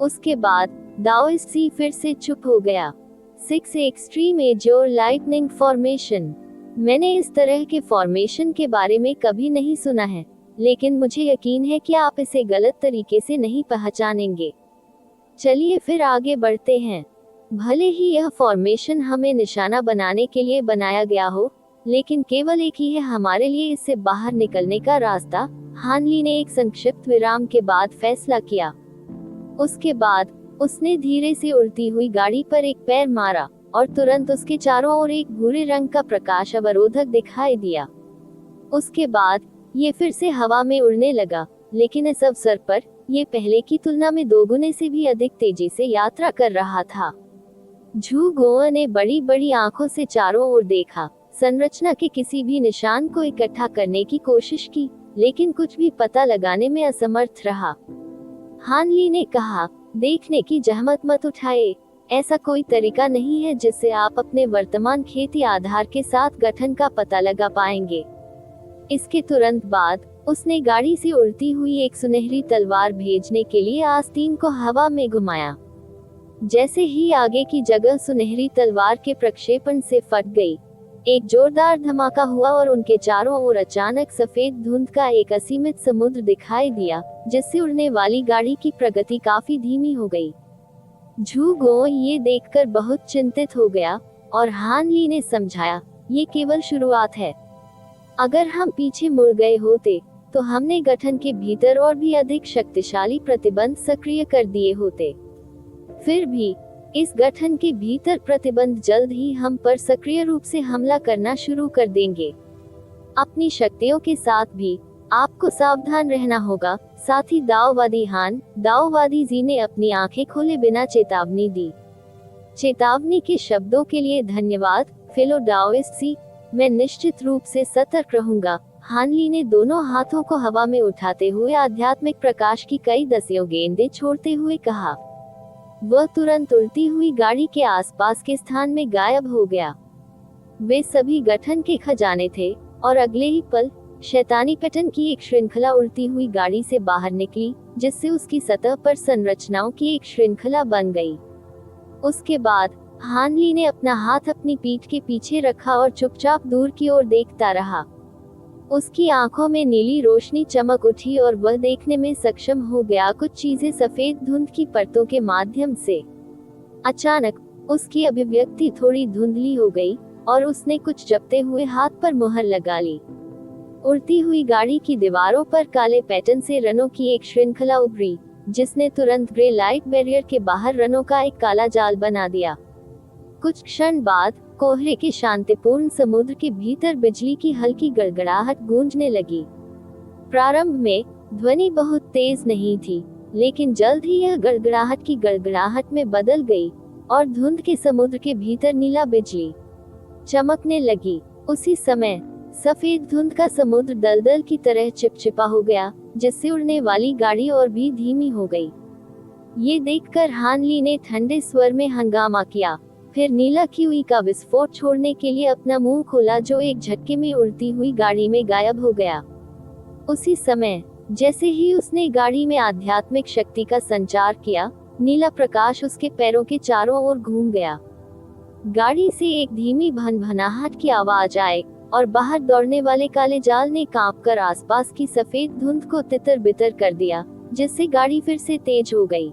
उसके बाद दाओइस्ट सी फिर से चुप हो गया। 6 एक्सट्रीम एजोर लाइटनिंग फॉर्मेशन, मैंने इस तरह के फॉर्मेशन के बारे में कभी नहीं सुना है। लेकिन मुझे यकीन है कि आप इसे गलत तरीके से नहीं पहचानेंगे। चलिए फिर आगे बढ़ते हैं। भले ही यह फॉर्मेशन हमें निशाना बनाने के लिए बनाया गया हो, लेकिन केवल एक ही है हमारे लिए इससे बाहर निकलने का रास्ता। हान ली ने एक संक्षिप्त विराम के बाद फैसला किया। उसके बाद उसने धीरे से उड़ती हुई गाड़ी पर एक पैर मारा और तुरंत उसके चारों ओर एक भूरे रंग का प्रकाश अवरोधक दिखाई दिया। उसके बाद ये फिर से हवा में उड़ने लगा, लेकिन इस अवसर पर ये पहले की तुलना में दोगुने से भी अधिक तेजी से यात्रा कर रहा था। झू गोआ ने बड़ी बड़ी आंखों से चारों ओर देखा, संरचना के किसी भी निशान को इकट्ठा करने की कोशिश की, लेकिन कुछ भी पता लगाने में असमर्थ रहा। हान ली ने कहा, देखने की जहमत मत उठाए। ऐसा कोई तरीका नहीं है जिससे आप अपने वर्तमान खेती आधार के साथ गठन का पता लगा पाएंगे। इसके तुरंत बाद उसने गाड़ी से उड़ती हुई एक सुनहरी तलवार भेजने के लिए आस्तीन को हवा में घुमाया। जैसे ही आगे की जगह सुनहरी तलवार के प्रक्षेपण से फट गई, एक जोरदार धमाका हुआ और उनके चारों ओर अचानक सफेद धुंध का एक असीमित समुद्र दिखाई दिया, जिससे उड़ने वाली गाड़ी की प्रगति काफी धीमी हो गई। झू गो ये देखकर बहुत चिंतित हो गया और हान ली ने समझाया, ये केवल शुरुआत है। अगर हम पीछे मुड़ गए होते तो हमने गठन के भीतर और भी अधिक शक्तिशाली प्रतिबंध सक्रिय कर दिए होते। फिर भी इस गठन के भीतर प्रतिबंध जल्द ही हम पर सक्रिय रूप से हमला करना शुरू कर देंगे। अपनी शक्तियों के साथ भी आपको सावधान रहना होगा। साथ ही दाओवादी जी ने अपनी आंखें खोले बिना चेतावनी दी। चेतावनी के शब्दों के लिए धन्यवाद फेलो डाओइस्ट सी, मैं निश्चित रूप से सतर्क रहूंगा। हान ली ने दोनों हाथों को हवा में उठाते हुए आध्यात्मिक प्रकाश की कई दसियों गेंदें छोड़ते हुए कहा। वह तुरंत उड़ती हुई गाड़ी के आसपास के स्थान में गायब हो गया। वे सभी गठन के खजाने थे और अगले ही पल शैतानी पैटर्न की एक श्रृंखला उड़ती हुई गाड़ी से बाहर निकली, जिससे उसकी सतह पर संरचनाओं की एक श्रृंखला बन गई। उसके बाद हान ली ने अपना हाथ अपनी पीठ के पीछे रखा और चुपचाप दूर की ओर देखता रहा। उसकी आंखों में नीली रोशनी चमक उठी और वह देखने में सक्षम हो गया कुछ चीजें सफेद धुंध की परतों के माध्यम से। अचानक उसकी अभिव्यक्ति थोड़ी धुंधली हो गई और उसने कुछ जपते हुए हाथ पर मुहर लगा ली। उड़ती हुई गाड़ी की दीवारों पर काले पैटर्न से रनों की एक श्रृंखला उभरी, जिसने तुरंत ग्रे लाइट बैरियर के बाहर रनों का एक काला जाल बना दिया। कुछ क्षण बाद कोहरे के शांतिपूर्ण समुद्र के भीतर बिजली की हल्की गड़गड़ाहट गूंजने लगी। प्रारंभ में ध्वनि बहुत तेज नहीं थी, लेकिन जल्द ही यह गड़गड़ाहट की गड़गड़ाहट में बदल गई और धुंध के समुद्र के भीतर नीला बिजली चमकने लगी। उसी समय सफेद धुंध का समुद्र दलदल की तरह चिपचिपा हो गया, जिससे उड़ने वाली गाड़ी और भी धीमी हो गई। ये देखकर हान ली ने ठंडे स्वर में हंगामा किया, फिर नीला किवी का विस्फोट छोड़ने के लिए अपना मुंह खोला, जो एक झटके में उड़ती हुई गाड़ी में गायब हो गया। उसी समय जैसे ही उसने गाड़ी में आध्यात्मिक शक्ति का संचार किया, नीला प्रकाश उसके पैरों के चारों ओर घूम गया। गाड़ी से एक धीमी भनभनाहट की आवाज आई और बाहर दौड़ने वाले काले जाल ने कांपकर आसपास की सफेद धुंध को तितर बितर कर दिया, जिससे गाड़ी फिर से तेज हो गई।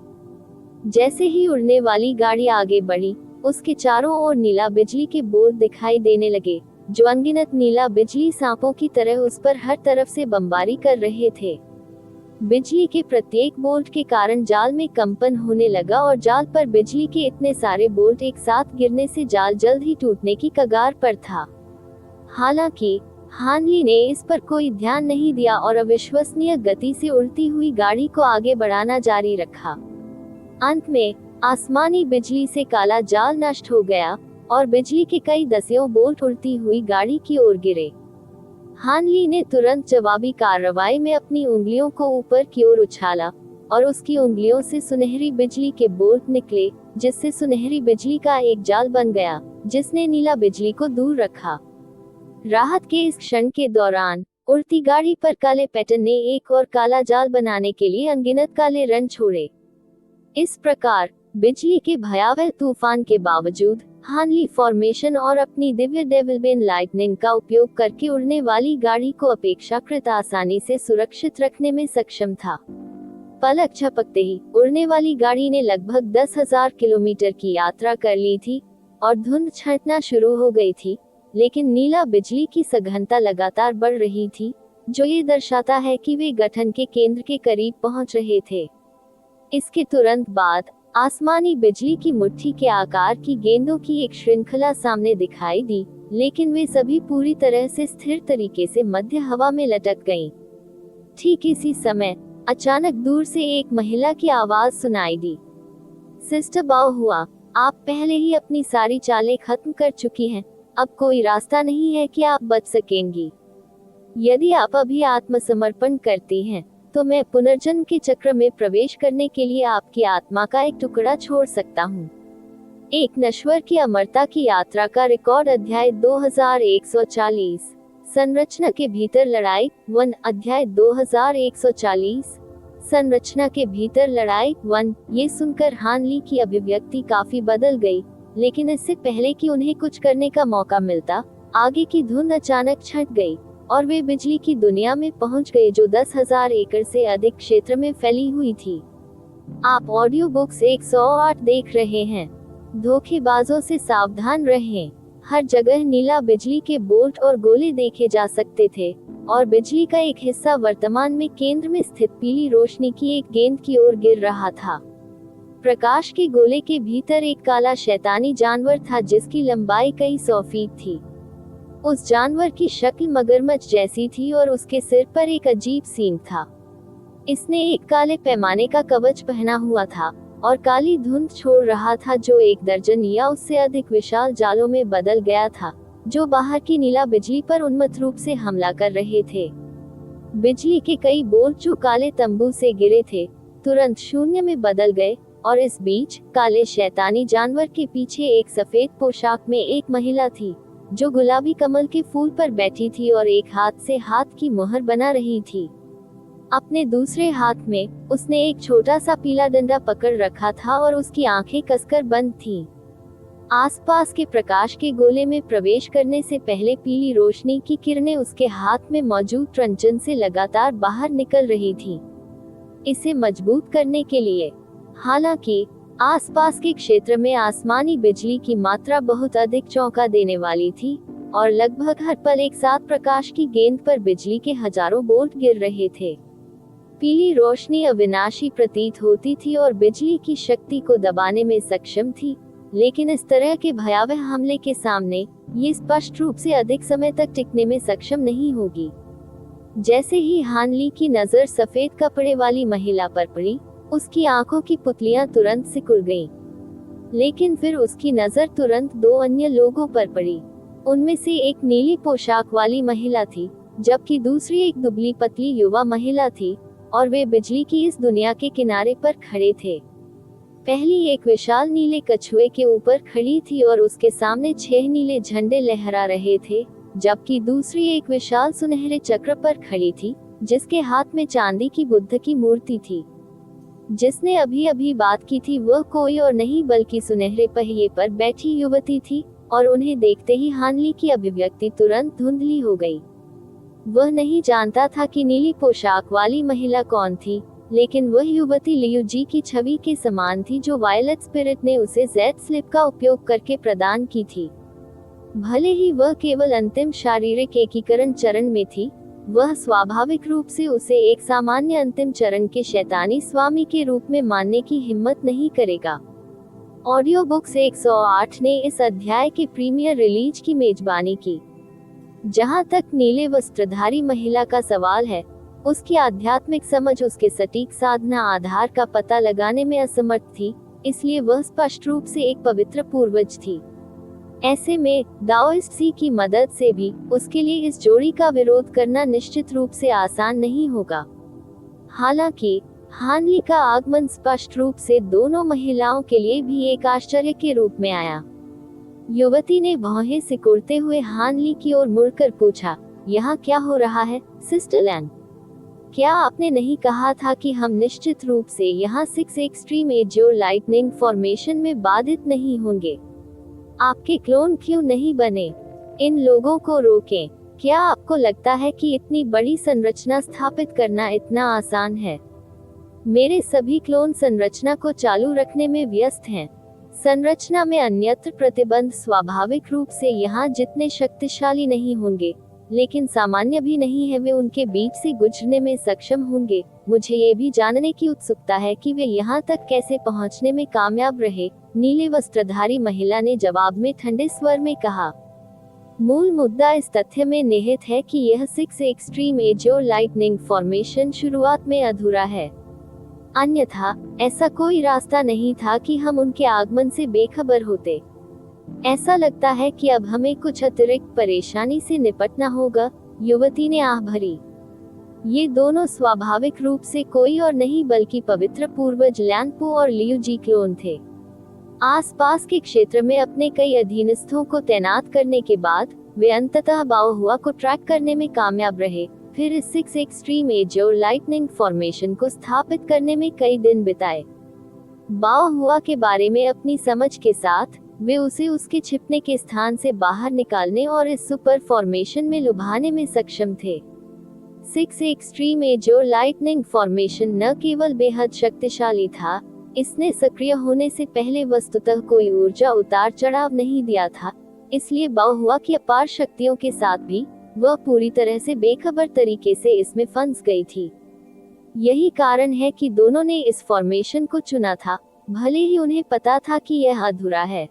जैसे ही उड़ने वाली गाड़ी आगे बढ़ी, उसके चारों ओर नीला बिजली के बोल्ट दिखाई देने लगे, जो अनगिनत नीला बिजली सांपों की तरह उस पर हर तरफ से बमबारी कर रहे थे। बिजली के प्रत्येक बोल्ट के कारण जाल में कंपन होने लगा और जाल पर बिजली के इतने सारे बोल्ट एक साथ गिरने से जाल जल्द ही टूटने की कगार पर था। हालांकि हान ली ने इस पर कोई ध्यान नहीं दिया और अविश्वसनीय गति से उड़ती हुई गाड़ी को आगे बढ़ाना जारी रखा। अंत में आसमानी बिजली से काला जाल नष्ट हो गया और बिजली के कई दसियों बोल्ट उड़ती हुई गाड़ी की ओर गिरे। हान ली ने तुरंत जवाबी कार्रवाई में अपनी उंगलियों को ऊपर की ओर उछाला और उसकी उंगलियों से सुनहरी बिजली के बोल्ट निकले, जिससे सुनहरी बिजली का एक जाल बन गया, जिसने नीला बिजली को दूर रखा। राहत के इस क्षण के दौरान उड़ती गाड़ी पर काले पैटर्न ने एक और काला जाल बनाने के लिए अनगिनत काले रन छोड़े। इस प्रकार बिजली के भयावह तूफान के बावजूद हानली फॉर्मेशन और अपनी दिव्य डेविलबेन लाइटनिंग का उपयोग करके उड़ने वाली गाड़ी को अपेक्षाकृत आसानी से सुरक्षित रखने में सक्षम था। पलक झपकते ही उड़ने वाली गाड़ी ने लगभग 10,000 किलोमीटर की यात्रा कर ली थी और धुंध छंटना शुरू हो गई थी, लेकिन नीला बिजली की सघनता लगातार बढ़ रही थी, जो ये दर्शाता है कि वे गठन के केंद्र के करीब पहुंच रहे थे। इसके तुरंत बाद आसमानी बिजली की मुट्ठी के आकार की गेंदों की एक श्रृंखला सामने दिखाई दी, लेकिन वे सभी पूरी तरह से स्थिर तरीके से मध्य हवा में लटक गईं। ठीक इसी समय अचानक दूर से एक महिला की आवाज सुनाई दी। सिस्टर बाओ हुआ, आप पहले ही अपनी सारी चालें खत्म कर चुकी हैं, अब कोई रास्ता नहीं है कि आप बच सकेंगी। यदि आप अभी आत्मसमर्पण करती हैं, तो मैं पुनर्जन्म के चक्र में प्रवेश करने के लिए आपकी आत्मा का एक टुकड़ा छोड़ सकता हूँ। एक नश्वर की अमरता की यात्रा का रिकॉर्ड अध्याय 2140। संरचना के भीतर लड़ाई 1 अध्याय 2140। संरचना के भीतर लड़ाई 1। ये सुनकर हानली की अभिव्यक्ति काफी बदल गई, लेकिन इससे पहले कि उन्हें कुछ करने का मौका मिलता, आगे की धुंध अचानक छट गई और वे बिजली की दुनिया में पहुंच गए जो 10,000 एकड़ से अधिक क्षेत्र में फैली हुई थी। आप ऑडियो बुक्स 108 देख रहे हैं। धोखेबाजों से सावधान रहें। हर जगह नीला बिजली के बोल्ट और गोले देखे जा सकते थे और बिजली का एक हिस्सा वर्तमान में केंद्र में स्थित पीली रोशनी की एक गेंद की ओर गिर रहा था। प्रकाश के गोले के भीतर एक काला शैतानी जानवर था जिसकी लंबाई कई 100 फीट थी। उस जानवर की शक्ल मगरमच्छ जैसी थी और उसके सिर पर एक अजीब सींग था। इसने एक काले पैमाने का कवच पहना हुआ था और काली धुंध छोड़ रहा था जो 1 दर्जन या उससे अधिक विशाल जालों में बदल गया था, जो बाहर की नीला बिजली पर उन्मत्त रूप से हमला कर रहे थे। बिजली के कई बोल्ट जो काले तंबू से गिरे थे, तुरंत शून्य में बदल गए और इस बीच काले शैतानी जानवर के पीछे एक सफेद पोशाक में एक महिला थी, जो गुलाबी कमल के फूल पर बैठी थी और एक हाथ से हाथ की मुहर बना रही थी। अपने दूसरे हाथ में उसने एक छोटा सा पीला डंडा पकड़ रखा था और उसकी आंखें कसकर बंद थीं। आसपास के प्रकाश के गोले में प्रवेश करने से पहले पीली रोशनी की किरणें उसके हाथ में मौजूद ट्रंचन से लगातार बाहर निकल रही थीं, इसे मजबूत करने के लिए। हालांकि आसपास के क्षेत्र में आसमानी बिजली की मात्रा बहुत अधिक चौंका देने वाली थी और लगभग हर पल एक साथ प्रकाश की गेंद पर बिजली के हजारों बोल्ट गिर रहे थे। पीली रोशनी अविनाशी प्रतीत होती थी और बिजली की शक्ति को दबाने में सक्षम थी, लेकिन इस तरह के भयावह हमले के सामने ये स्पष्ट रूप से अधिक समय तक टिकने में सक्षम नहीं होगी। जैसे ही हानली की नजर सफेद कपड़े वाली महिला पर पड़ी, उसकी आंखों की पुतलियां तुरंत सिकुड़ गईं। लेकिन फिर उसकी नजर तुरंत 2 अन्य लोगों पर पड़ी। उनमें से एक नीली पोशाक वाली महिला थी, जबकि दूसरी एक दुबली पतली युवा महिला थी और वे बिजली की इस दुनिया के किनारे पर खड़े थे। पहली एक विशाल नीले कछुए के ऊपर खड़ी थी और उसके सामने 6 नीले झंडे लहरा रहे थे, जबकि दूसरी एक विशाल सुनहरे चक्र पर खड़ी थी, जिसके हाथ में चांदी की बुद्ध की मूर्ति थी। जिसने अभी अभी बात की थी वह कोई और नहीं बल्कि सुनहरे पहिए पर बैठी युवती थी और उन्हें देखते ही हानली की अभिव्यक्ति तुरंत धुंधली हो गई। वह नहीं जानता था कि नीली पोशाक वाली महिला कौन थी, लेकिन वह युवती लियू जी की छवि के समान थी जो वायलेट स्पिरिट ने उसे जेड स्लिप का उपयोग करके प्रदान की थी। भले ही वह केवल अंतिम शारीरिक एकीकरण चरण में थी, वह स्वाभाविक रूप से उसे एक सामान्य अंतिम चरण के शैतानी स्वामी के रूप में मानने की हिम्मत नहीं करेगा। ऑडियो बुक्स 108 ने इस अध्याय के प्रीमियर रिलीज की मेजबानी की। जहां तक नीले वस्त्रधारी महिला का सवाल है, उसकी आध्यात्मिक समझ उसके सटीक साधना आधार का पता लगाने में असमर्थ थी, इसलिए वह स्पष्ट रूप से एक पवित्र पूर्वज थी। ऐसे में दाओइस्ट सी की मदद से भी उसके लिए इस जोड़ी का विरोध करना निश्चित रूप से आसान नहीं होगा। हालांकि हानली का आगमन स्पष्ट रूप से दोनों महिलाओं के लिए भी एक आश्चर्य के रूप में आया। युवती ने भौहें सिकुड़ते हुए हानली की ओर मुड़कर पूछा, यहाँ क्या हो रहा है, सिस्टर लैन? क्या आपने नहीं कहा था कि हम निश्चित रूप से यहाँ 6 एक्सट्रीम एज और लाइटनिंग फॉर्मेशन में बाधित नहीं होंगे? आपके क्लोन क्यों नहीं बने? इन लोगों को रोकें। क्या आपको लगता है कि इतनी बड़ी संरचना स्थापित करना इतना आसान है? मेरे सभी क्लोन संरचना को चालू रखने में व्यस्त हैं। संरचना में अन्यत्र प्रतिबंध स्वाभाविक रूप से यहाँ जितने शक्तिशाली नहीं होंगे, लेकिन सामान्य भी नहीं है। वे उनके बीच से गुजरने में सक्षम होंगे। मुझे ये भी जानने की उत्सुकता है कि वे यहाँ तक कैसे पहुँचने में कामयाब रहे, नीले वस्त्रधारी महिला ने जवाब में ठंडे स्वर में कहा। मूल मुद्दा इस तथ्य में निहित है कि यह 6 एक्सट्रीम एज और लाइटनिंग फॉर्मेशन शुरुआत में अधूरा है। अन्यथा ऐसा कोई रास्ता नहीं था कि हम उनके आगमन से बेखबर होते। ऐसा लगता है कि अब हमें कुछ अतिरिक्त परेशानी से निपटना होगा, युवती ने आह भरी। ये दोनों स्वाभाविक रूप से कोई और नहीं बल्कि पवित्र पूर्वज ल्यांगपो और लियू जी क्लोन थे। आसपास के क्षेत्र में अपने कई अधीनस्थों को तैनात करने के बाद वे अंततः बाओहुआ को ट्रैक करने में कामयाब रहे, फिर इस 6 एक्सट्रीम एज और लाइटनिंग फॉर्मेशन को स्थापित करने में कई दिन बिताए। बाओहुआ के बारे में अपनी समझ के साथ वे उसे उसके छिपने के स्थान से बाहर निकालने और इस सुपर फॉर्मेशन में लुभाने में सक्षम थे। 6 एक्सट्रीम एज और लाइटनिंग फॉर्मेशन न केवल बेहद शक्तिशाली था, इसने सक्रिय होने से पहले वस्तुतः कोई ऊर्जा उतार चढ़ाव नहीं दिया था, इसलिए बाओहुआ की अपार शक्तियों के साथ भी वह पूरी तरह से बेखबर तरीके से इसमें फंस गई थी। यही कारण है कि दोनों ने इस फॉर्मेशन को चुना था, भले ही उन्हें पता था कि यह अधूरा है।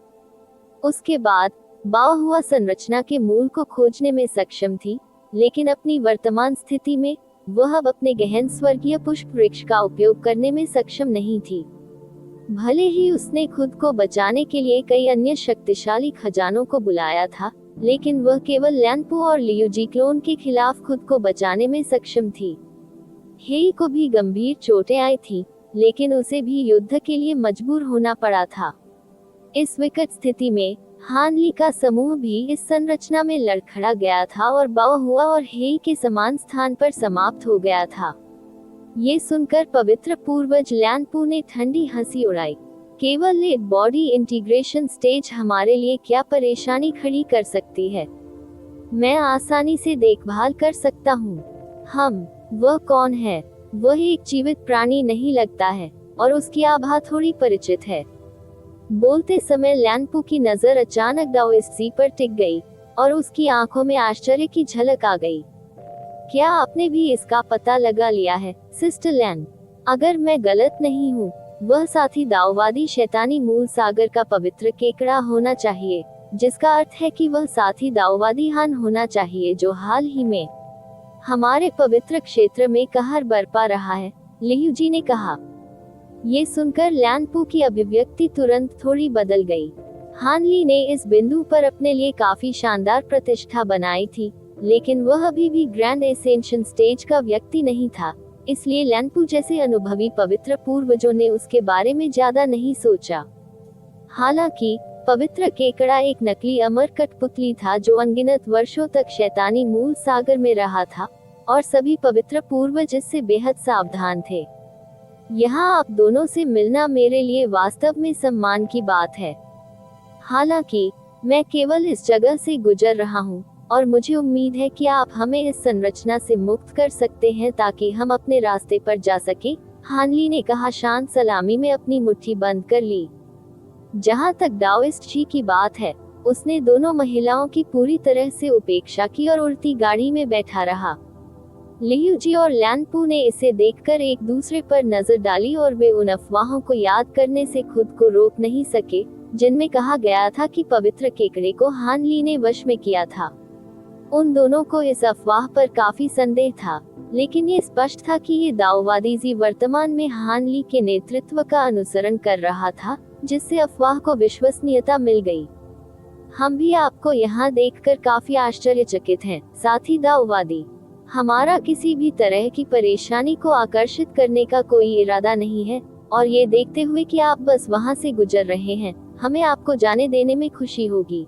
उसके बाद बाओहुआ संरचना के मूल को खोजने में सक्षम थी, लेकिन अपनी वर्तमान स्थिति में वह अब अपने गहन स्वर्गीय पुष्प वृक्ष का उपयोग करने में सक्षम नहीं थी। भले ही उसने खुद को बचाने के लिए कई अन्य शक्तिशाली खजानों को बुलाया था, लेकिन वह केवल ल्यांगपो और लियू जी क्लोन के खिलाफ खुद को बचाने में सक्षम थी। हेई को भी गंभीर चोटें आई थी, लेकिन उसे भी युद्ध के लिए मजबूर होना पड़ा था। इस विकट स्थिति में हान ली का समूह भी इस संरचना में लड़खड़ा गया था और बाओहुआ और हेई के समान स्थान पर समाप्त हो गया था। ये सुनकर पवित्र पूर्वज ल्यांगपो ने ठंडी हंसी उड़ाई। केवल लेट बॉडी इंटीग्रेशन स्टेज हमारे लिए क्या परेशानी खड़ी कर सकती है? मैं आसानी से देखभाल कर सकता हूँ। वह कौन है? वह एक जीवित प्राणी नहीं लगता है और उसकी आभा थोड़ी परिचित है। बोलते समय ल्यांगपो की नजर अचानक दाओइस्ट सी पर टिक गई और उसकी आंखों में आश्चर्य की झलक आ गई। क्या आपने भी इसका पता लगा लिया है, सिस्टर लैन? अगर मैं गलत नहीं हूँ, वह साथी दाओवादी शैतानी मूल सागर का पवित्र केकड़ा होना चाहिए, जिसका अर्थ है कि वह साथी दाओवादी हान होना चाहिए जो हाल ही में हमारे पवित्र क्षेत्र में कहर बरपा रहा है, लियू जी ने कहा। ये सुनकर ल्यांगपो की अभिव्यक्ति तुरंत थोड़ी बदल गई। हान ली ने इस बिंदु पर अपने लिए काफी शानदार प्रतिष्ठा बनाई थी, लेकिन वह अभी भी ग्रैंड एसेंशन स्टेज का व्यक्ति नहीं था, इसलिए ल्यांगपो जैसे अनुभवी पवित्र पूर्वजों ने उसके बारे में ज्यादा नहीं सोचा। हालांकि पवित्र केकड़ा एक नकली अमर कठपुतली था जो अनगिनत वर्षों तक शैतानी मूल सागर में रहा था और सभी पवित्र पूर्वज इससे बेहद सावधान थे। यहाँ आप दोनों से मिलना मेरे लिए वास्तव में सम्मान की बात है। हालांकि मैं केवल इस जगह से गुजर रहा हूँ और मुझे उम्मीद है कि आप हमें इस संरचना से मुक्त कर सकते हैं ताकि हम अपने रास्ते पर जा सके, हान ली ने कहा, शांत सलामी में अपनी मुट्ठी बंद कर ली। जहाँ तक दाओइस्ट जी की बात है, उसने दोनों महिलाओं की पूरी तरह से उपेक्षा की और उड़ती गाड़ी में बैठा रहा। लियू जी और ल्यांगपो ने इसे देखकर एक दूसरे पर नजर डाली और वे उन अफवाहों को याद करने से खुद को रोक नहीं सके जिनमें कहा गया था कि पवित्र केकड़े को हान ली ने वश में किया था। उन दोनों को इस अफवाह पर काफी संदेह था, लेकिन ये स्पष्ट था कि ये दाओवादी जी वर्तमान में हान ली के नेतृत्व का अनुसरण कर रहा था, जिससे अफवाह को विश्वसनीयता मिल गई। हम भी आपको यहाँ देखकर काफी आश्चर्यचकित हैं, साथी दाओवादी। हमारा किसी भी तरह की परेशानी को आकर्षित करने का कोई इरादा नहीं है, और ये देखते हुए कि आप बस वहाँ से गुजर रहे हैं, हमें आपको जाने देने में खुशी होगी।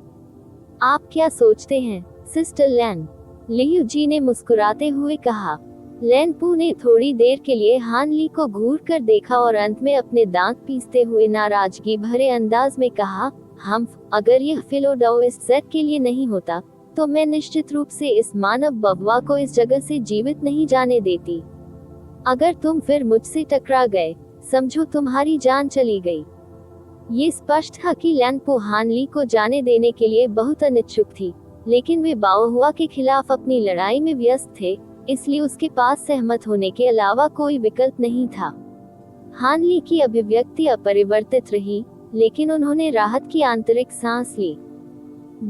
आप क्या सोचते हैं, सिस्टर लैन? लियू जी ने मुस्कुराते हुए कहा। लैनपू ने थोड़ी देर के लिए हान ली को घूर कर देखा और अंत में अपने दांत पीसते हुए नाराजगी भरे अंदाज में कहा, अगर यह फिलोडाओ इस सेट के लिए नहीं होता तो मैं निश्चित रूप से इस मानव बववा को इस जगह से जीवित नहीं जाने देती। अगर तुम फिर मुझसे टकरा गए, समझो तुम्हारी जान चली गई। ये स्पष्ट था कि लैनपू हान ली को जाने देने के लिए बहुत अनिच्छुक थी, लेकिन वे बाओहुआ के खिलाफ अपनी लड़ाई में व्यस्त थे, इसलिए उसके पास सहमत होने के अलावा कोई विकल्प नहीं था। हान ली की अभिव्यक्ति अपरिवर्तित रही, लेकिन उन्होंने राहत की आंतरिक सांस ली।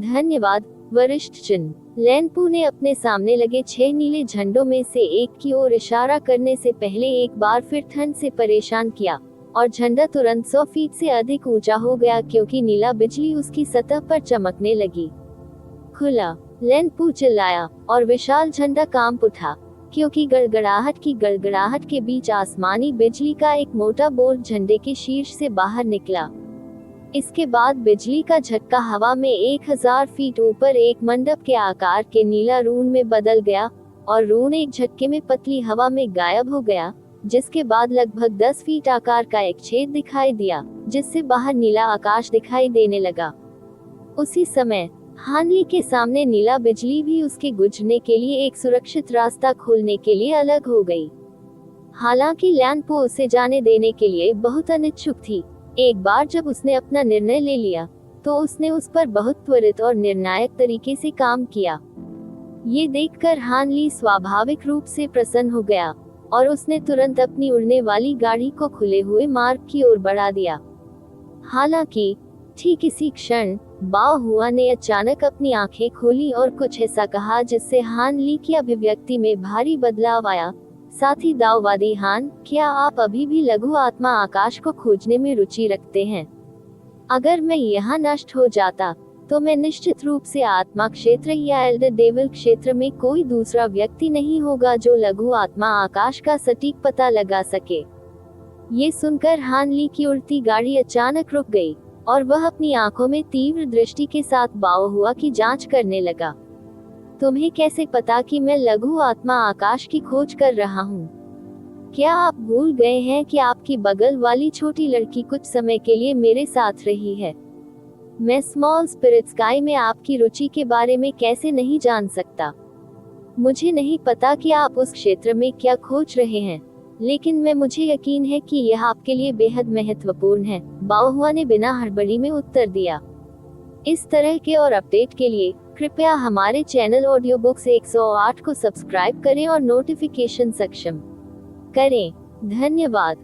धन्यवाद, वरिष्ठ चिन। लैनपू ने अपने सामने लगे 6 नीले झंडों में से एक की ओर इशारा करने से पहले एक बार फिर ठंड से परेशान किया, और झंडा तुरंत 100 फीट से अधिक ऊंचा हो गया क्योंकि नीला बिजली उसकी सतह पर चमकने लगी। खुला, लैनपू चिल्लाया, और विशाल झंडा कांप उठा, क्योंकि गड़गड़ाहट के बीच आसमानी बिजली का एक मोटा बोल्ट झंडे के शीर्ष से बाहर निकला। इसके बाद बिजली का झटका हवा में 1000 फीट ऊपर एक मंडप के आकार के नीला रून में बदल गया, और रून एक झटके में पतली हवा में गायब हो गया, जिसके बाद लगभग 10 फीट आकार का एक छेद दिखाई दिया, जिससे बाहर नीला आकाश दिखाई देने लगा। उसी समय हान ली के सामने नीला बिजली भी उसके गुजरने के लिए एक सुरक्षित रास्ता खोलने के लिए अलग हो गई। हालांकि लैनपू उसे जाने देने के लिए बहुत अनिच्छुक थी। एक बार जब उसने अपना निर्णय ले लिया, तो उसने उस पर बहुत त्वरित और निर्णायक तरीके से काम किया। ये देखकर हान ली स्वाभाविक रूप से प्रसन्न हो गया, और उसने तुरंत अपनी उड़ने वाली गाड़ी को खुले हुए मार्ग की ओर बढ़ा दिया। हालांकि ठीक इसी क्षण बाओहुआ ने अचानक अपनी आंखें खोली और कुछ ऐसा कहा जिससे हान ली की अभिव्यक्ति में भारी बदलाव आया। साथ ही दाओवादी हान, क्या आप अभी भी लघु आत्मा आकाश को खोजने में रुचि रखते हैं? अगर मैं यहाँ नष्ट हो जाता, तो मैं निश्चित रूप से आत्मा क्षेत्र या एल्डर डेविल क्षेत्र में कोई दूसरा व्यक्ति नहीं होगा जो लघु आत्मा आकाश का सटीक पता लगा सके। ये सुनकर हान ली की उड़ती गाड़ी अचानक रुक गई, और वह अपनी आंखों में तीव्र दृष्टि के साथ बाओहुआ की जांच करने लगा। तुम्हें कैसे पता कि मैं लघु आत्मा आकाश की खोज कर रहा हूँ? क्या आप भूल गए हैं कि आपकी बगल वाली छोटी लड़की कुछ समय के लिए मेरे साथ रही है? मैं स्मॉल स्पिरिट स्काई में आपकी रुचि के बारे में कैसे नहीं जान सकता? मुझे नहीं पता कि आप उस क्षेत्र में क्या खोज रहे हैं, लेकिन मुझे यकीन है कि यह आपके लिए बेहद महत्वपूर्ण है, बाओहुआ ने बिना हड़बड़ी में उत्तर दिया। इस तरह के और अपडेट के लिए कृपया हमारे चैनल ऑडियो बुक्स 108 को सब्सक्राइब करें और नोटिफिकेशन सक्षम करें। धन्यवाद।